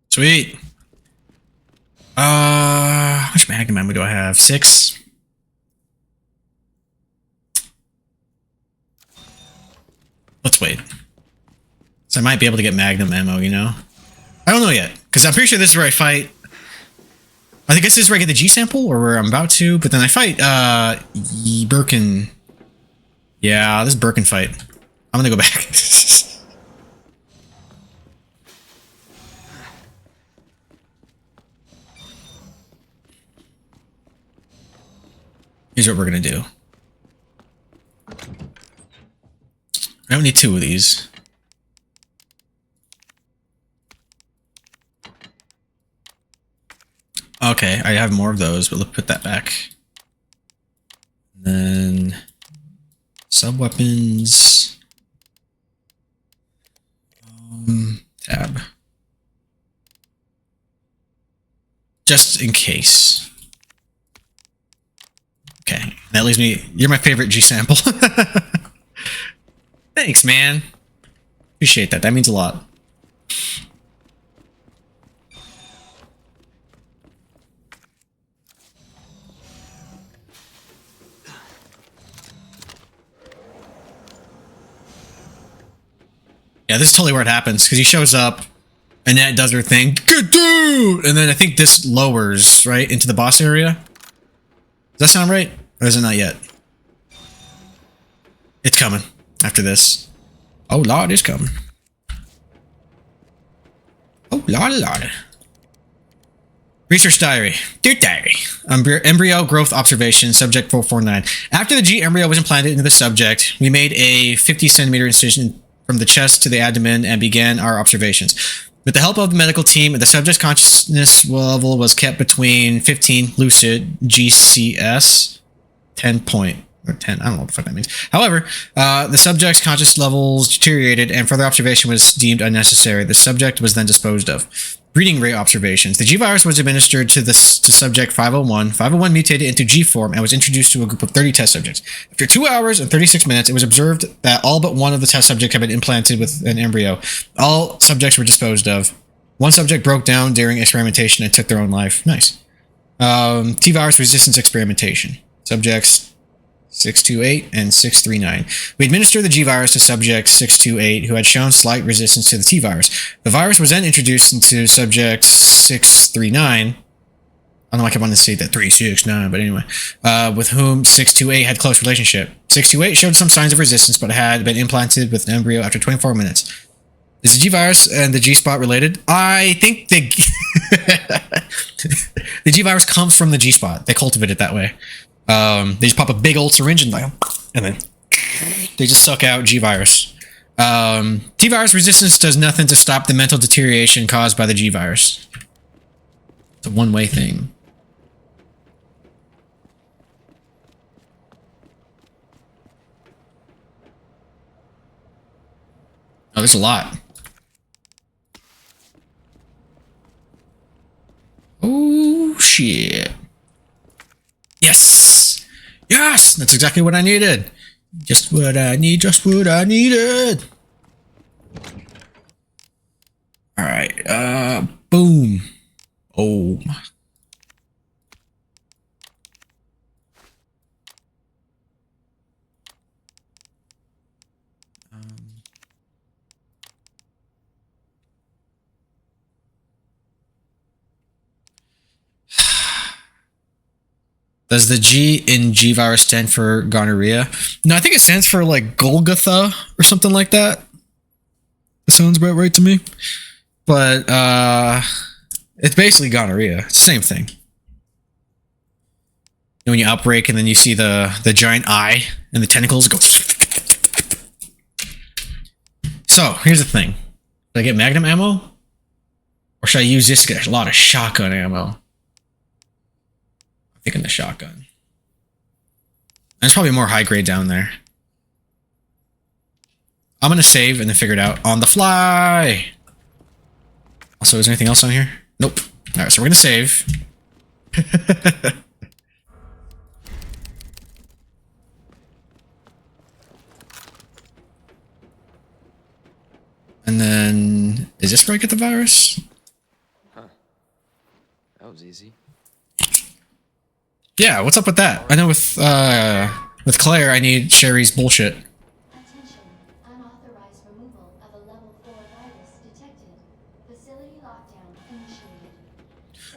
Sweet. How much magnum ammo do I have? 6. Let's wait. So I might be able to get magnum ammo, you know? I don't know yet, because I'm pretty sure this is where I fight. I think this is where I get the G sample, or where I'm about to, but then I fight Birkin. Yeah, this Birkin fight. I'm gonna go back. Here's what we're gonna do. I don't need 2 of these. Okay, I have more of those, but let's put that back. Then sub-weapons. Tab. Just in case. Okay, that leaves me. You're my favorite G sample. Thanks, man. Appreciate that. That means a lot. Yeah, this is totally where it happens, because he shows up, Annette does her thing, get down! And then I think this lowers, right, into the boss area? Does that sound right? Or is it not yet? It's coming after this. Oh, Lord, it's coming. Oh, Lord. Research diary. Dear diary. Embryo growth observation, subject 449. After the G embryo was implanted into the subject, we made a 50 centimeter incision from the chest to the abdomen and began our observations. With the help of the medical team, the subject's consciousness level was kept between 15 lucid GCS 10 point or 10. I don't know what the fuck that means. However, the subject's conscious levels deteriorated and further observation was deemed unnecessary. The subject was then disposed of. Breeding rate observations. The G virus was administered to subject 501. 501 mutated into G form and was introduced to a group of 30 test subjects. After 2 hours and 36 minutes, it was observed that all but one of the test subjects had been implanted with an embryo. All subjects were disposed of. One subject broke down during experimentation and took their own life. Nice. T-virus resistance experimentation. Subjects 628 and 639. We administered the G-virus to subject 628, who had shown slight resistance to the T-virus. The virus was then introduced into subject 639. I don't know why I kept wanting to say that 369, but anyway, with whom 628 had close relationship. 628 showed some signs of resistance, but had been implanted with an embryo after 24 minutes. Is the G-virus and the G-spot related? I think the G-virus comes from the G-spot. They cultivate it that way. They just pop a big old syringe and then they just suck out G-virus. T-virus resistance does nothing to stop the mental deterioration caused by the G-virus. It's a one-way thing. Oh, there's a lot. Oh, shit. Yes! Yes! That's exactly what I needed. Just what I need, just what I needed. Alright, boom. Oh. Does the G in G-virus stand for gonorrhea? No, I think it stands for like Golgotha or something like that. That sounds about right to me. But it's basically gonorrhea. It's the same thing. And when you outbreak and then you see the giant eye and the tentacles go. So here's the thing. Should I get magnum ammo? Or should I use this to get a lot of shotgun ammo? Thinking the shotgun. There's probably more high grade down there. I'm gonna save and then figure it out on the fly. Also, is there anything else on here? Nope. Alright, so we're gonna save. And then is this where I get the virus? Huh. That was easy. Yeah, what's up with that? I know with Claire, I need Sherry's bullshit. Attention. Unauthorized removal of a level 4 virus detected. Facility lockdown initiated.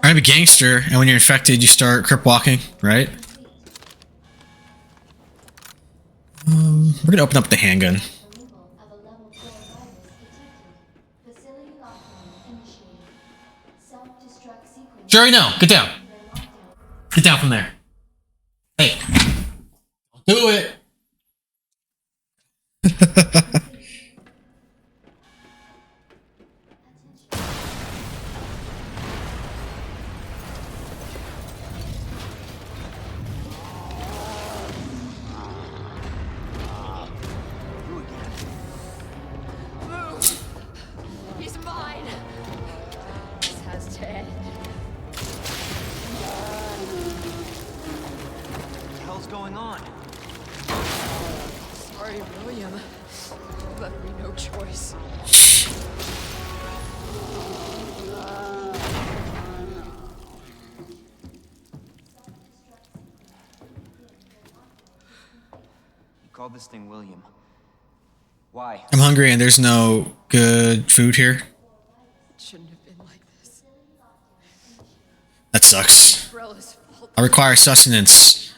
I'm a gangster, and when you're infected, you start crip walking, right? We're gonna open up the handgun. Removal of a level 4 virus detected. Facility lockdown initiated. Self-destruct sequence. Sherry, no, get down. Get down from there. Hey, do it. He's mine. This has to end. What the hell's going on? Sorry, William. You left me no choice. You called this thing William. Why? I'm hungry and there's no good food here. It shouldn't have been like this. That sucks. Umbrella's fault. I require sustenance.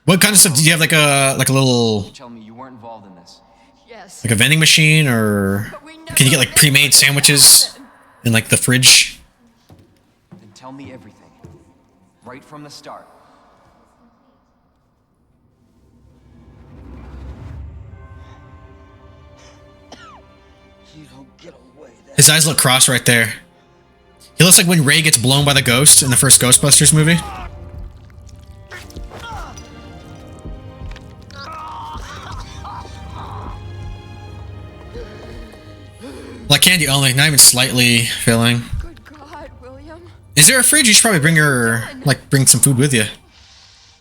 What kind of stuff? Do you have like a little Tell me you weren't involved in this. Yes. like a vending machine, or can you get like pre-made sandwiches in like the fridge? Then tell me everything. Right from the start. You don't get away. His eyes look crossed right there. He looks like when Ray gets blown by the ghost in the first Ghostbusters movie. Like candy only, not even slightly filling. Good God, William. Is there a fridge? You should probably bring some food with you.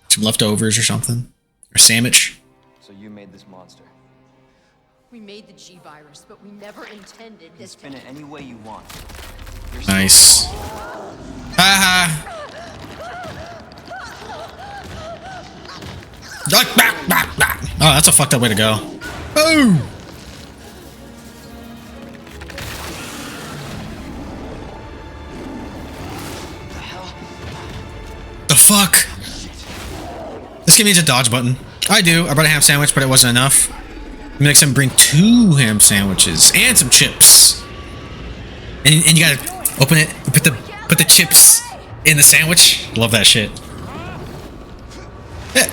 Some leftovers or something. Or sandwich. So you made this monster. We made the G virus, but we never intended this. Spin it any way you want. Nice. Haha. Oh, that's a fucked up way to go. Boom! The fuck? This game needs a dodge button. I do. I brought a ham sandwich, but it wasn't enough. Next time, bring 2 ham sandwiches and some chips. And you gotta open it. Put the chips in the sandwich. Love that shit. Yeah.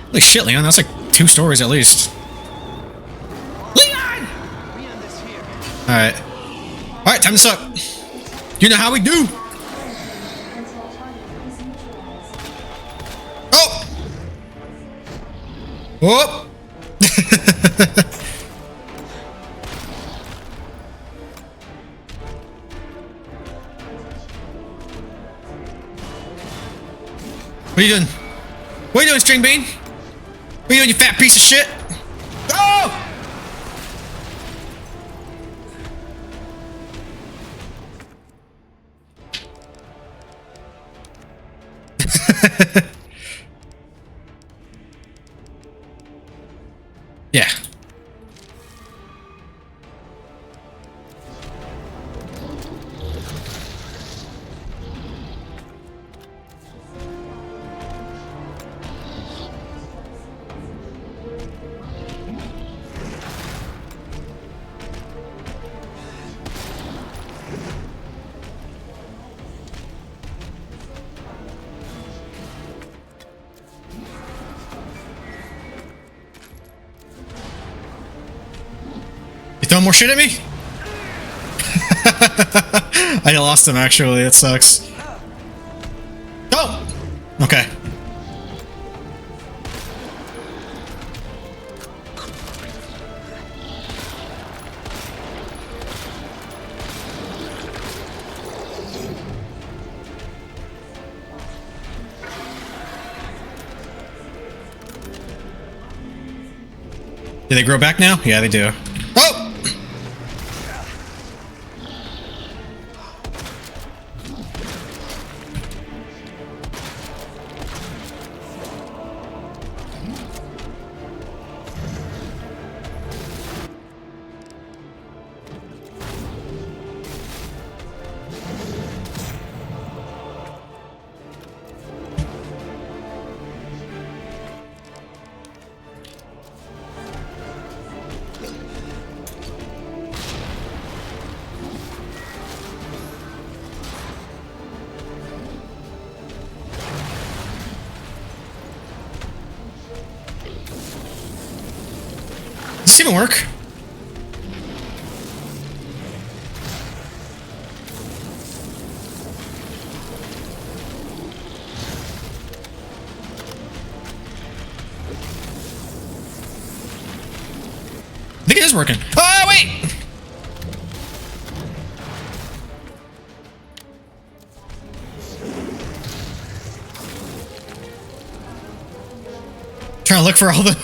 Holy shit, Leon. That's like 2 stories at least. Leon! Alright. Alright, time to suck. You know how we do. Oh! Oh! What are you doing? What are you doing, String Bean? What are you doing, you fat piece of shit? Oh! Yeah. You throwing more shit at me? I lost him actually, it sucks. Oh! Okay. Do they grow back now? Yeah, they do. Oh! Does this even work? I think it is working. Oh, wait! Trying to look for all the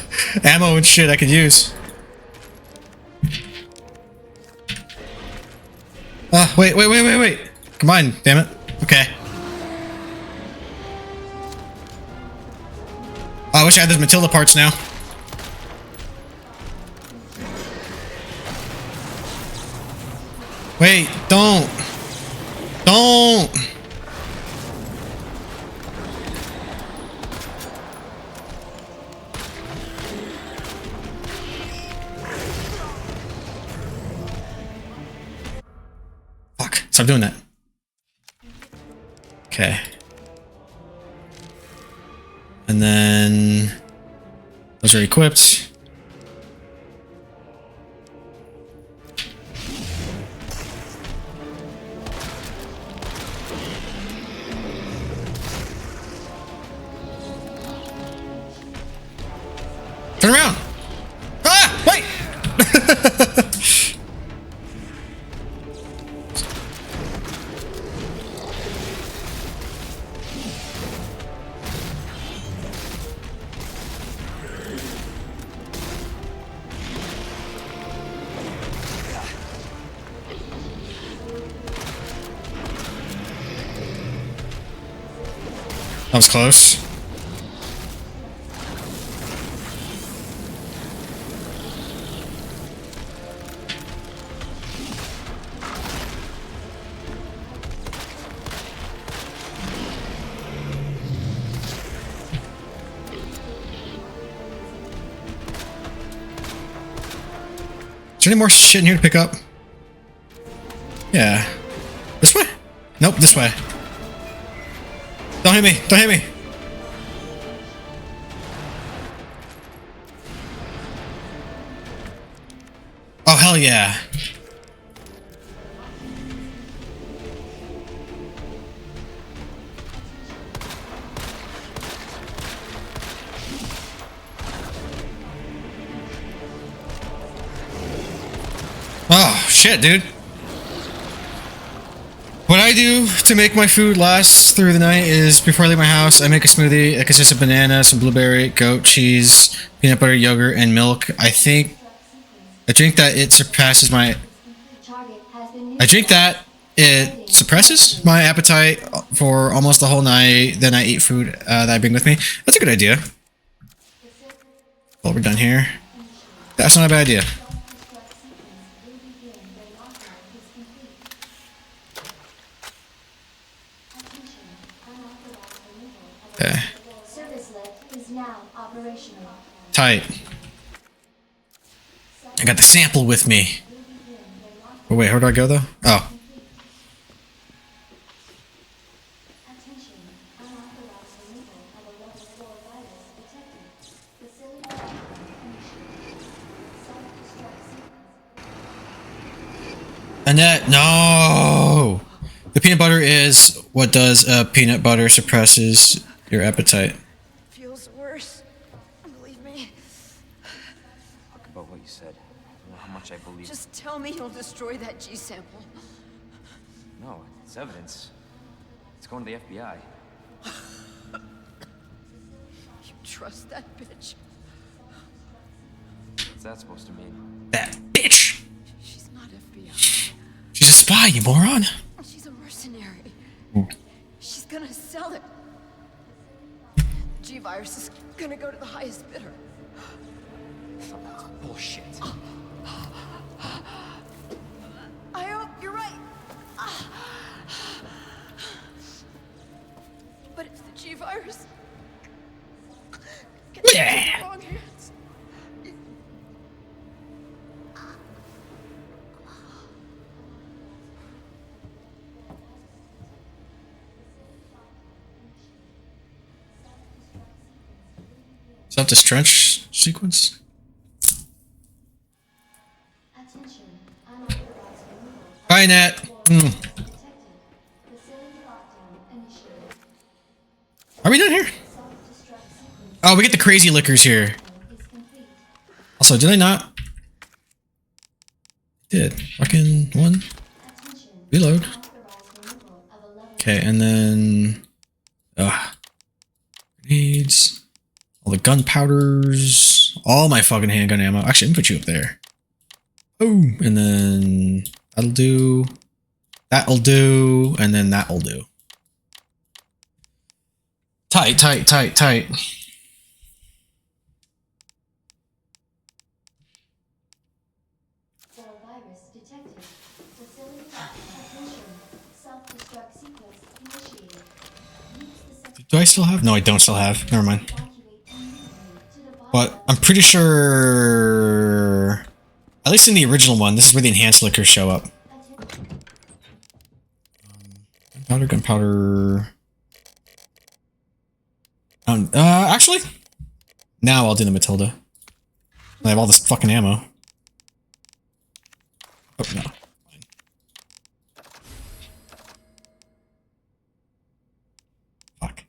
ammo and shit I could use. Wait. Come on, damn it. Okay. Oh, I wish I had those Matilda parts now. Stop doing that. Okay. And then those are equipped. Turn around! Ah! Wait! That was close. Is there any more shit in here to pick up? Yeah. This way? Nope, this way. Don't hit me! Don't hit me! Oh, hell yeah. Oh, shit, dude. What I do to make my food last through the night is before I leave my house, I make a smoothie. It consists of banana, some blueberry, goat cheese, peanut butter, yogurt, and milk. I drink that it suppresses my appetite for almost the whole night. Then I eat food that I bring with me. That's a good idea. Well, we're done here. That's not a bad idea. Okay. Tight. I got the sample with me. Oh, wait, where do I go though? Oh. Annette, no! The peanut butter is what does peanut butter suppresses your appetite. Feels worse. Believe me. Talk about what you said. I don't know how much I believe. Just tell me you'll destroy that G sample. No, it's evidence. It's going to the FBI. You trust that bitch? What's that supposed to mean? That bitch! She's not FBI. She's a spy, you moron! She's a mercenary. She's gonna sell it. G-Virus is gonna go to the highest bidder. Bullshit. I hope you're right. But if the G-Virus gets into the wrong hands... Self-destruct sequence? Hi, Nat. Are we done here? Oh, we get the crazy liquors here. Also, did I not? Did. Fucking one. Reload. Okay, and then... Grenades. All the gunpowders. All my fucking handgun ammo. Actually, let me put you up there. Oh, and then... That'll do. That'll do. And then that'll do. Tight, tight, tight, tight. Do I still have? No, I don't still have. Never mind. But I'm pretty sure... At least in the original one, this is where the enhanced liquors show up. Gunpowder. Actually, now I'll do the Matilda. I have all this fucking ammo. Oh, no. Fuck.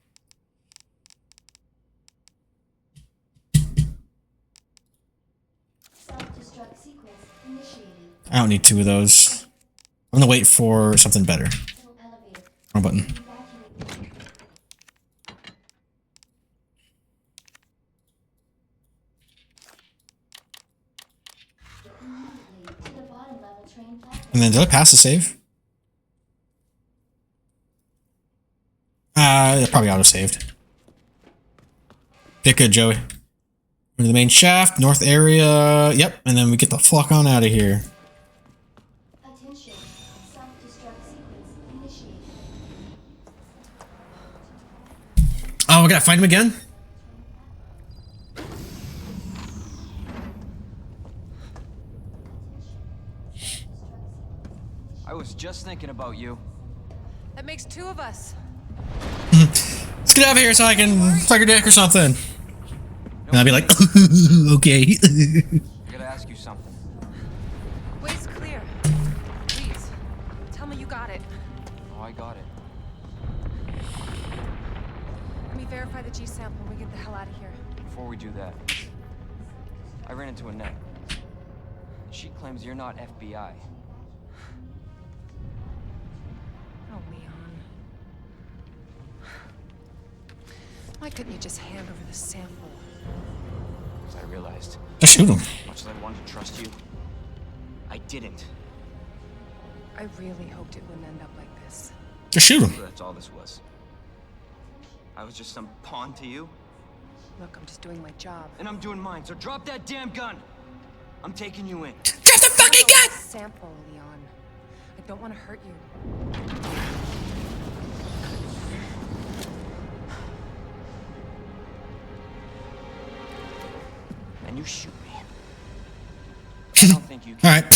Self-destruct sequence initiated. I don't need 2 of those. I'm gonna wait for something better. Wrong button. And then did I pass the save? Probably auto-saved. Get good, Joey. Go to the main shaft, north area. Yep, and then we get the fuck on out of here. Attention. Self-destruct sequence initiated. Oh, we gotta find him again? I was just thinking about you. That makes 2 of us. Let's get out of here so I can suck your dick or something. And I'll be like, okay. I gotta ask you something. Way's clear. Please, tell me you got it. Oh, I got it. Let me verify the G sample and we get the hell out of here. Before we do that, I ran into Annette. She claims you're not FBI. Oh, Leon. Why couldn't you just hand over the sample? Because I realized. Just shoot him. Much as I wanted to trust you, I didn't. I really hoped it wouldn't end up like this. Just shoot him. So that's all this was. I was just some pawn to you. Look, I'm just doing my job. And I'm doing mine, so drop that damn gun! I'm taking you in. Drop the fucking gun! Sample, Leon. I don't want to hurt you. And you shoot me. I don't think you can. Alright.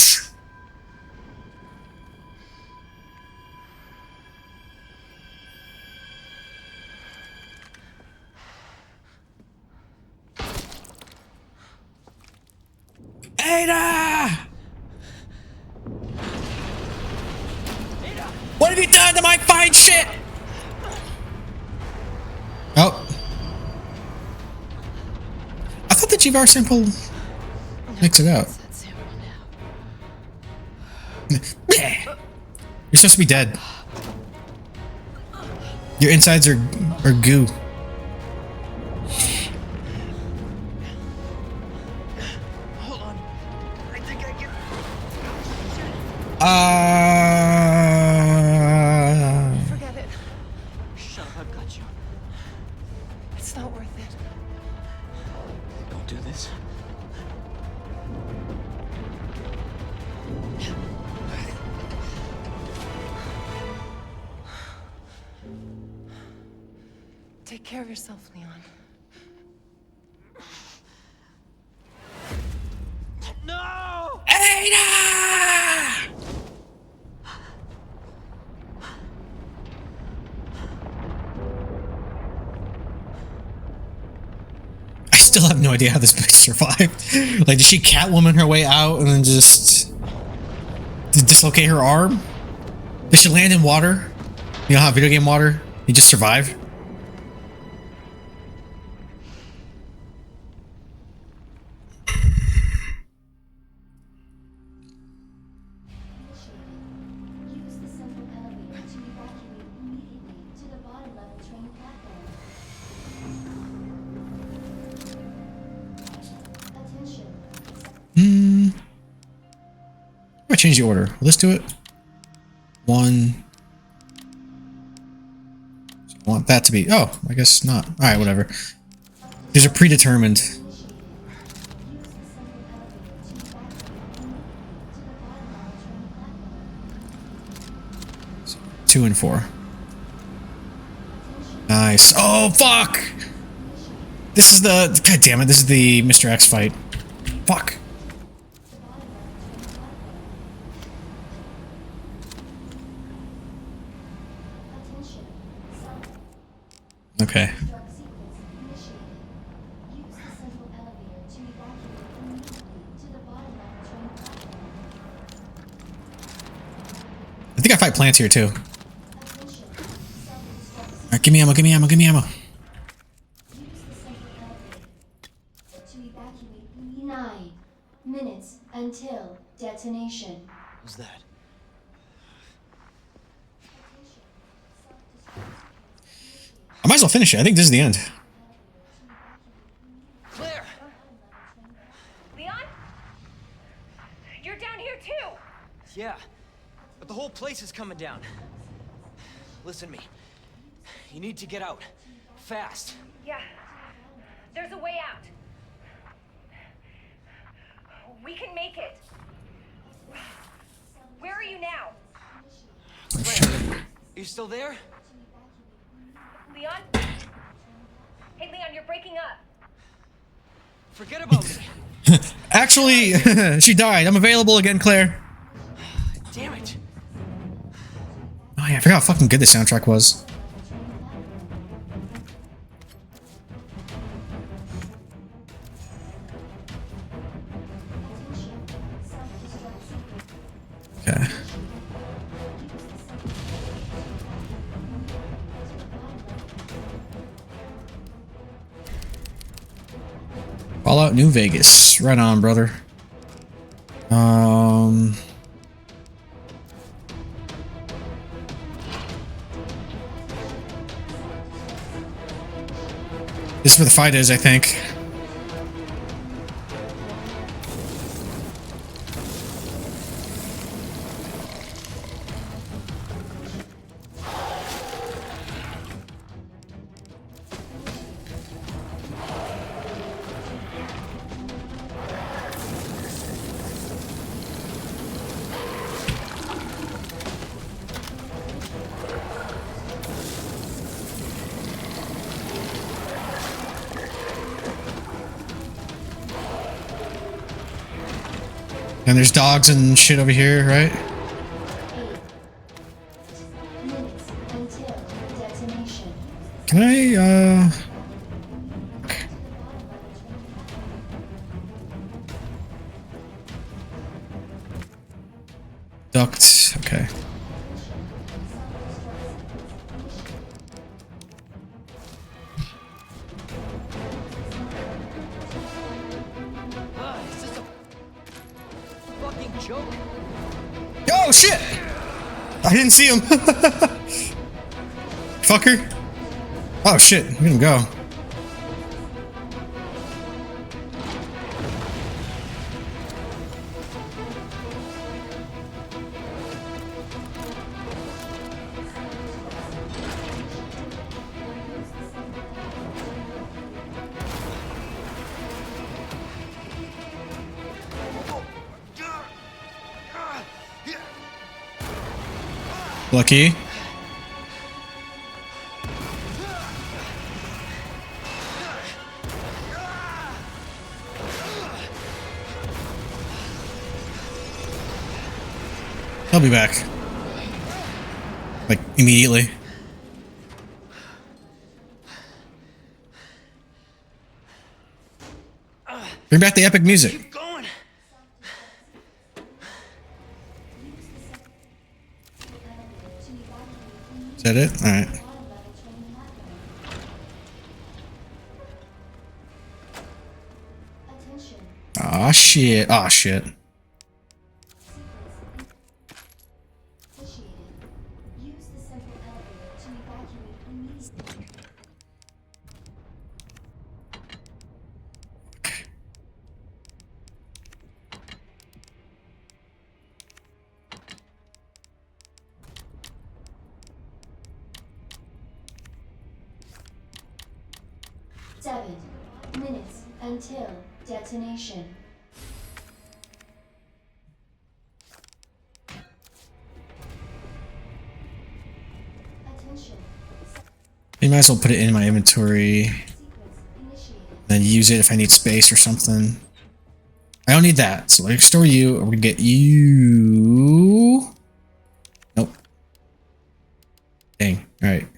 Ada! What have you done to my fine shit? Oh. I thought the G.V.A.R. sample makes it out. You're supposed to be dead. Your insides are goo. Forget it. Shut up, I've got you. It's not worth it. Don't do this. Take care of yourself, Leon. No! Ada! I still have no idea how this bitch survived. Like, did she Catwoman her way out and then just dislocate her arm? Did she land in water? You know how video game water? You just survive? Use the central elevator to evacuate immediately to the bottom level train platform. Attention. I'm gonna change the order. Let's do it. 1. I want that to be. Oh, I guess not. All right, whatever. These are predetermined. 2 and 4. Nice. Oh, fuck! This is the... God damn it, this is the Mr. X fight. Fuck. Okay. I think I fight plants here too. Alright, give me ammo, give me ammo, give me ammo. To evacuate 9 minutes until detonation. What's that? I might as well finish it. I think this is the end. Claire! Leon? You're down here too! Yeah, but the whole place is coming down. Listen to me. You need to get out. Fast. Yeah. There's a way out. We can make it. Where are you now? Claire, are you still there? Leon? Hey, Leon, you're breaking up. Forget about me. Actually, she died. I'm available again, Claire. Damn it. Oh yeah, I forgot how fucking good the soundtrack was. Okay. Fallout New Vegas. Right on, brother. This is where the fight is, I think. And there's dogs and shit over here, right? 8 minutes until detonation. Can I, Duct, okay. Is this a fucking joke? Oh shit! I didn't see him. Fucker. Oh shit, look at him go. Lucky. I'll be back. Like, immediately. Bring back the epic music. Keep going. Is that it? Alright. Aw, shit. Aw, shit. Use the central elevator to evacuate immediately. 7 minutes until detonation. Attention. You might as well put it in my inventory. Then use it if I need space or something. I don't need that, so let's store you. We're gonna get you. Nope. Dang. Alright.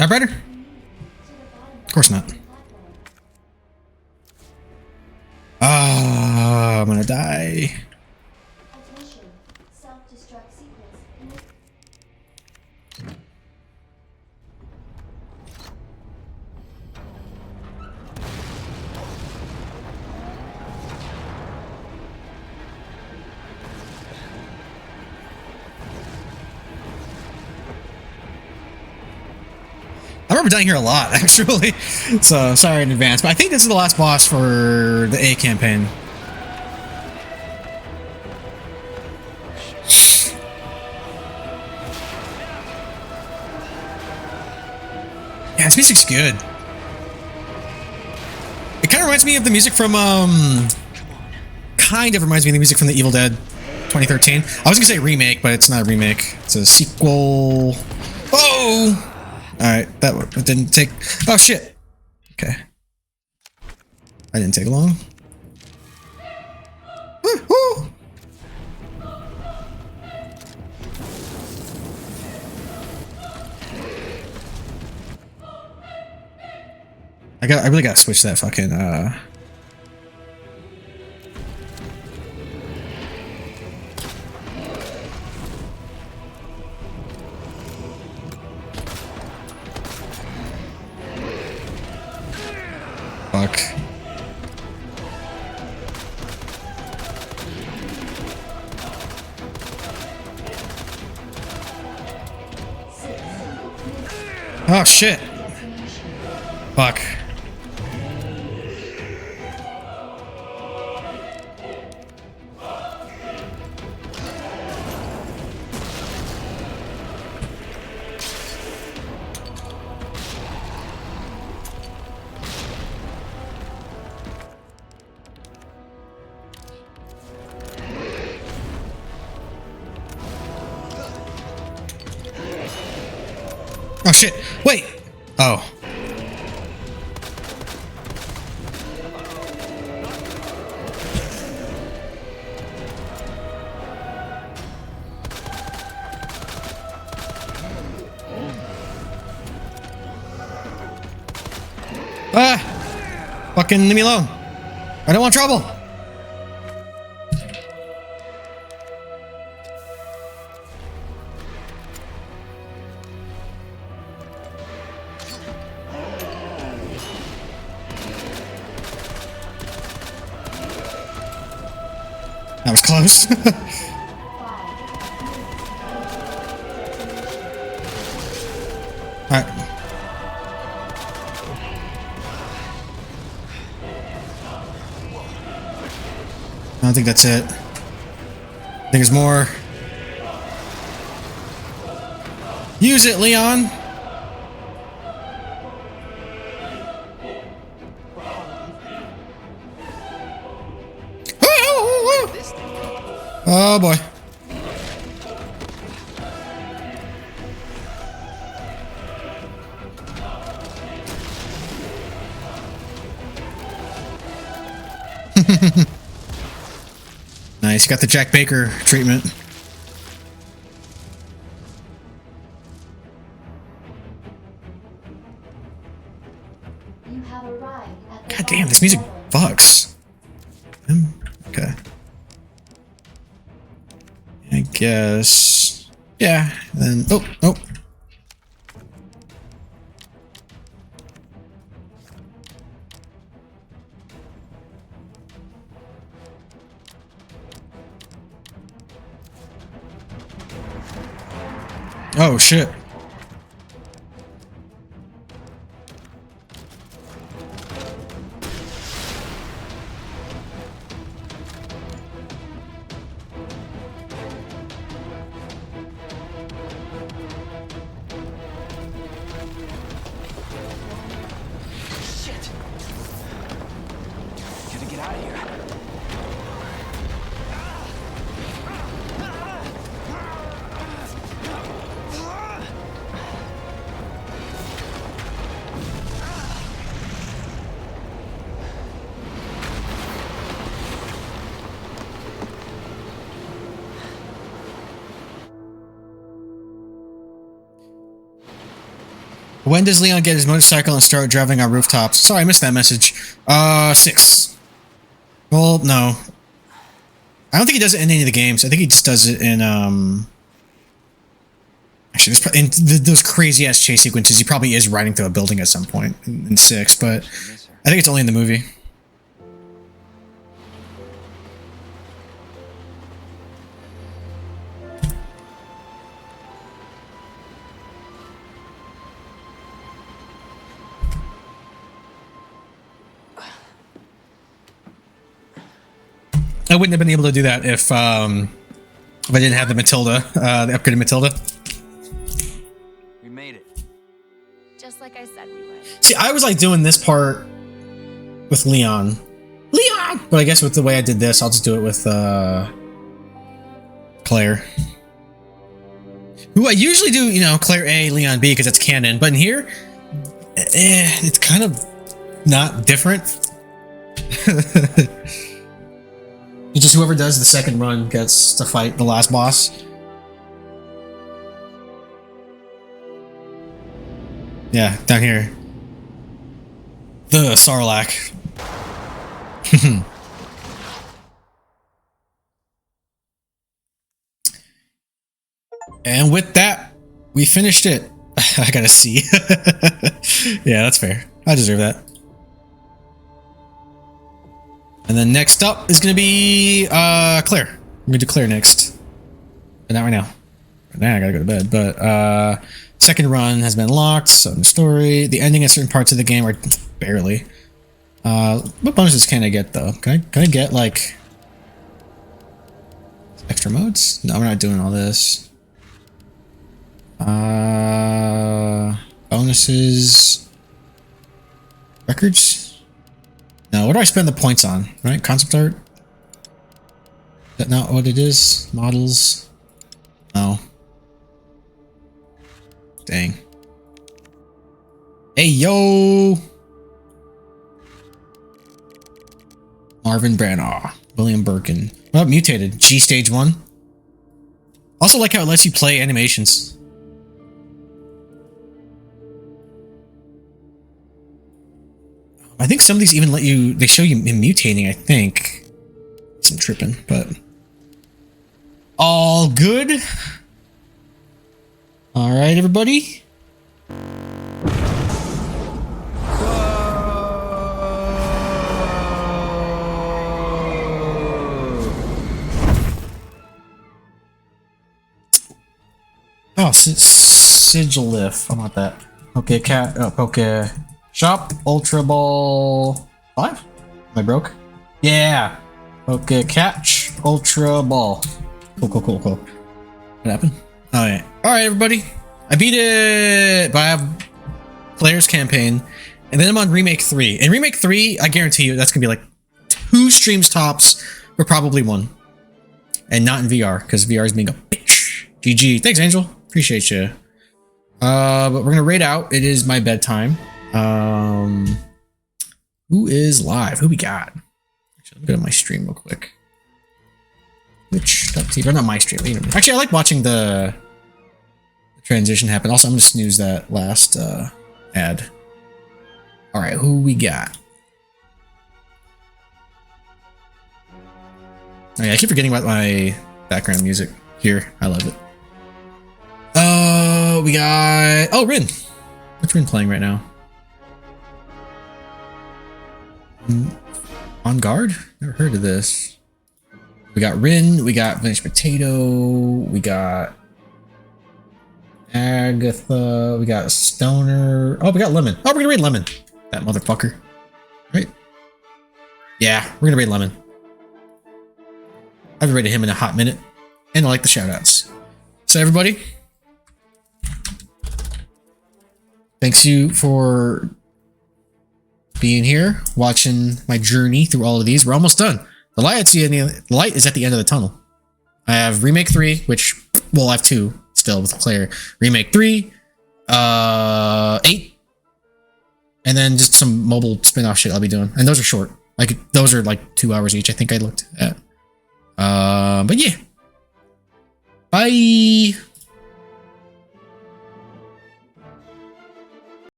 Typewriter? Of course not. Ah, I'm gonna die. Attention, self-destruct sequence. I remember dying here a lot, actually. So, sorry in advance. But I think this is the last boss for the A campaign. Yeah, this music's good. It kind of reminds me of the music from, kind of reminds me of the music from the Evil Dead 2013. I was gonna say remake, but it's not a remake. It's a sequel. Oh! Alright, that didn't take... Oh, shit! Okay. I didn't take long. Woo-hoo! I really gotta switch that fucking, Fuck. Oh, shit. Fuck. Oh shit, wait! Oh. Ah! Fucking leave me alone. I don't want trouble. That was close. Alright. I don't think that's it. I think there's more. Use it, Leon! Oh boy. Nice, you got the Jack Baker treatment. God damn, this music fucks. Okay. I guess. Yeah, then. Oh, oh. Oh, shit. When does Leon get his motorcycle and start driving on rooftops? Sorry, I missed that message. 6. Well, no. I don't think he does it in any of the games. I think he just does it in, actually, in those crazy-ass chase sequences, he probably is riding through a building at some point in 6, but I think it's only in the movie. I wouldn't have been able to do that if I didn't have the Matilda, the upgraded Matilda. We made it. Just like I said we would. See, I was like doing this part with Leon. But I guess with the way I did this, I'll just do it with Claire. Who I usually do, you know, Claire A, Leon B, because that's canon. But in here, it's kind of not different. It's just whoever does the second run gets to fight the last boss. Yeah, down here. The Sarlacc. And with that, we finished it. I gotta see. Yeah, that's fair. I deserve that. And then next up is gonna be Claire. I'm gonna do Claire next. But not right now. Right now I gotta go to bed. But second run has been locked, so the story. The ending at certain parts of the game are barely. What bonuses can I get though? Can I get like extra modes? No, we're not doing all this. Bonuses. Records? No, what do I spend the points on? Right? Concept art? Is that not what it is? Models? No. Dang. Hey, yo! Marvin Branagh. William Birkin. What about Mutated? G Stage 1? Also like how it lets you play animations. I think some of these even let you, they show you him mutating, I think. Some tripping, but all good. All right, everybody. Oh, sigil lift. I want that. Okay, cat. Okay. Shop Ultra Ball 5? Am I broke? Yeah. Okay, catch Ultra Ball. Cool. What happened? Alright. Alright, everybody. I beat it by Claire's campaign. And then I'm on Remake 3. In Remake 3, I guarantee you that's gonna be like 2 streams tops, or probably 1. And not in VR, because VR is being a bitch. GG. Thanks, Angel. Appreciate you. But we're gonna raid out. It is my bedtime. Who is live? Who we got? Actually, let me go to my stream real quick. Twitch.tv, not my stream. Actually, I like watching the transition happen. Also, I'm gonna snooze that last ad. All right, who we got? Oh, yeah, I keep forgetting about my background music here. I love it. We got Rin. What's Rin playing right now? On Guard? Never heard of this. We got Rin, we got Vanish Potato, we got Agatha, we got Stoner. Oh, we got Lemon. Oh, we're gonna raid Lemon. That motherfucker. Right? Yeah, we're gonna raid Lemon. I haven't raided him in a hot minute. And I like the shoutouts. So everybody, thanks you for being here, watching my journey through all of these. We're almost done. The light is at the end of the tunnel. I have Remake 3, which, well, I have 2 still with Claire. Remake 3, 8, and then just some mobile spin-off shit I'll be doing. And those are short. Like, those are like 2 hours each, I think I looked at. But yeah. Bye!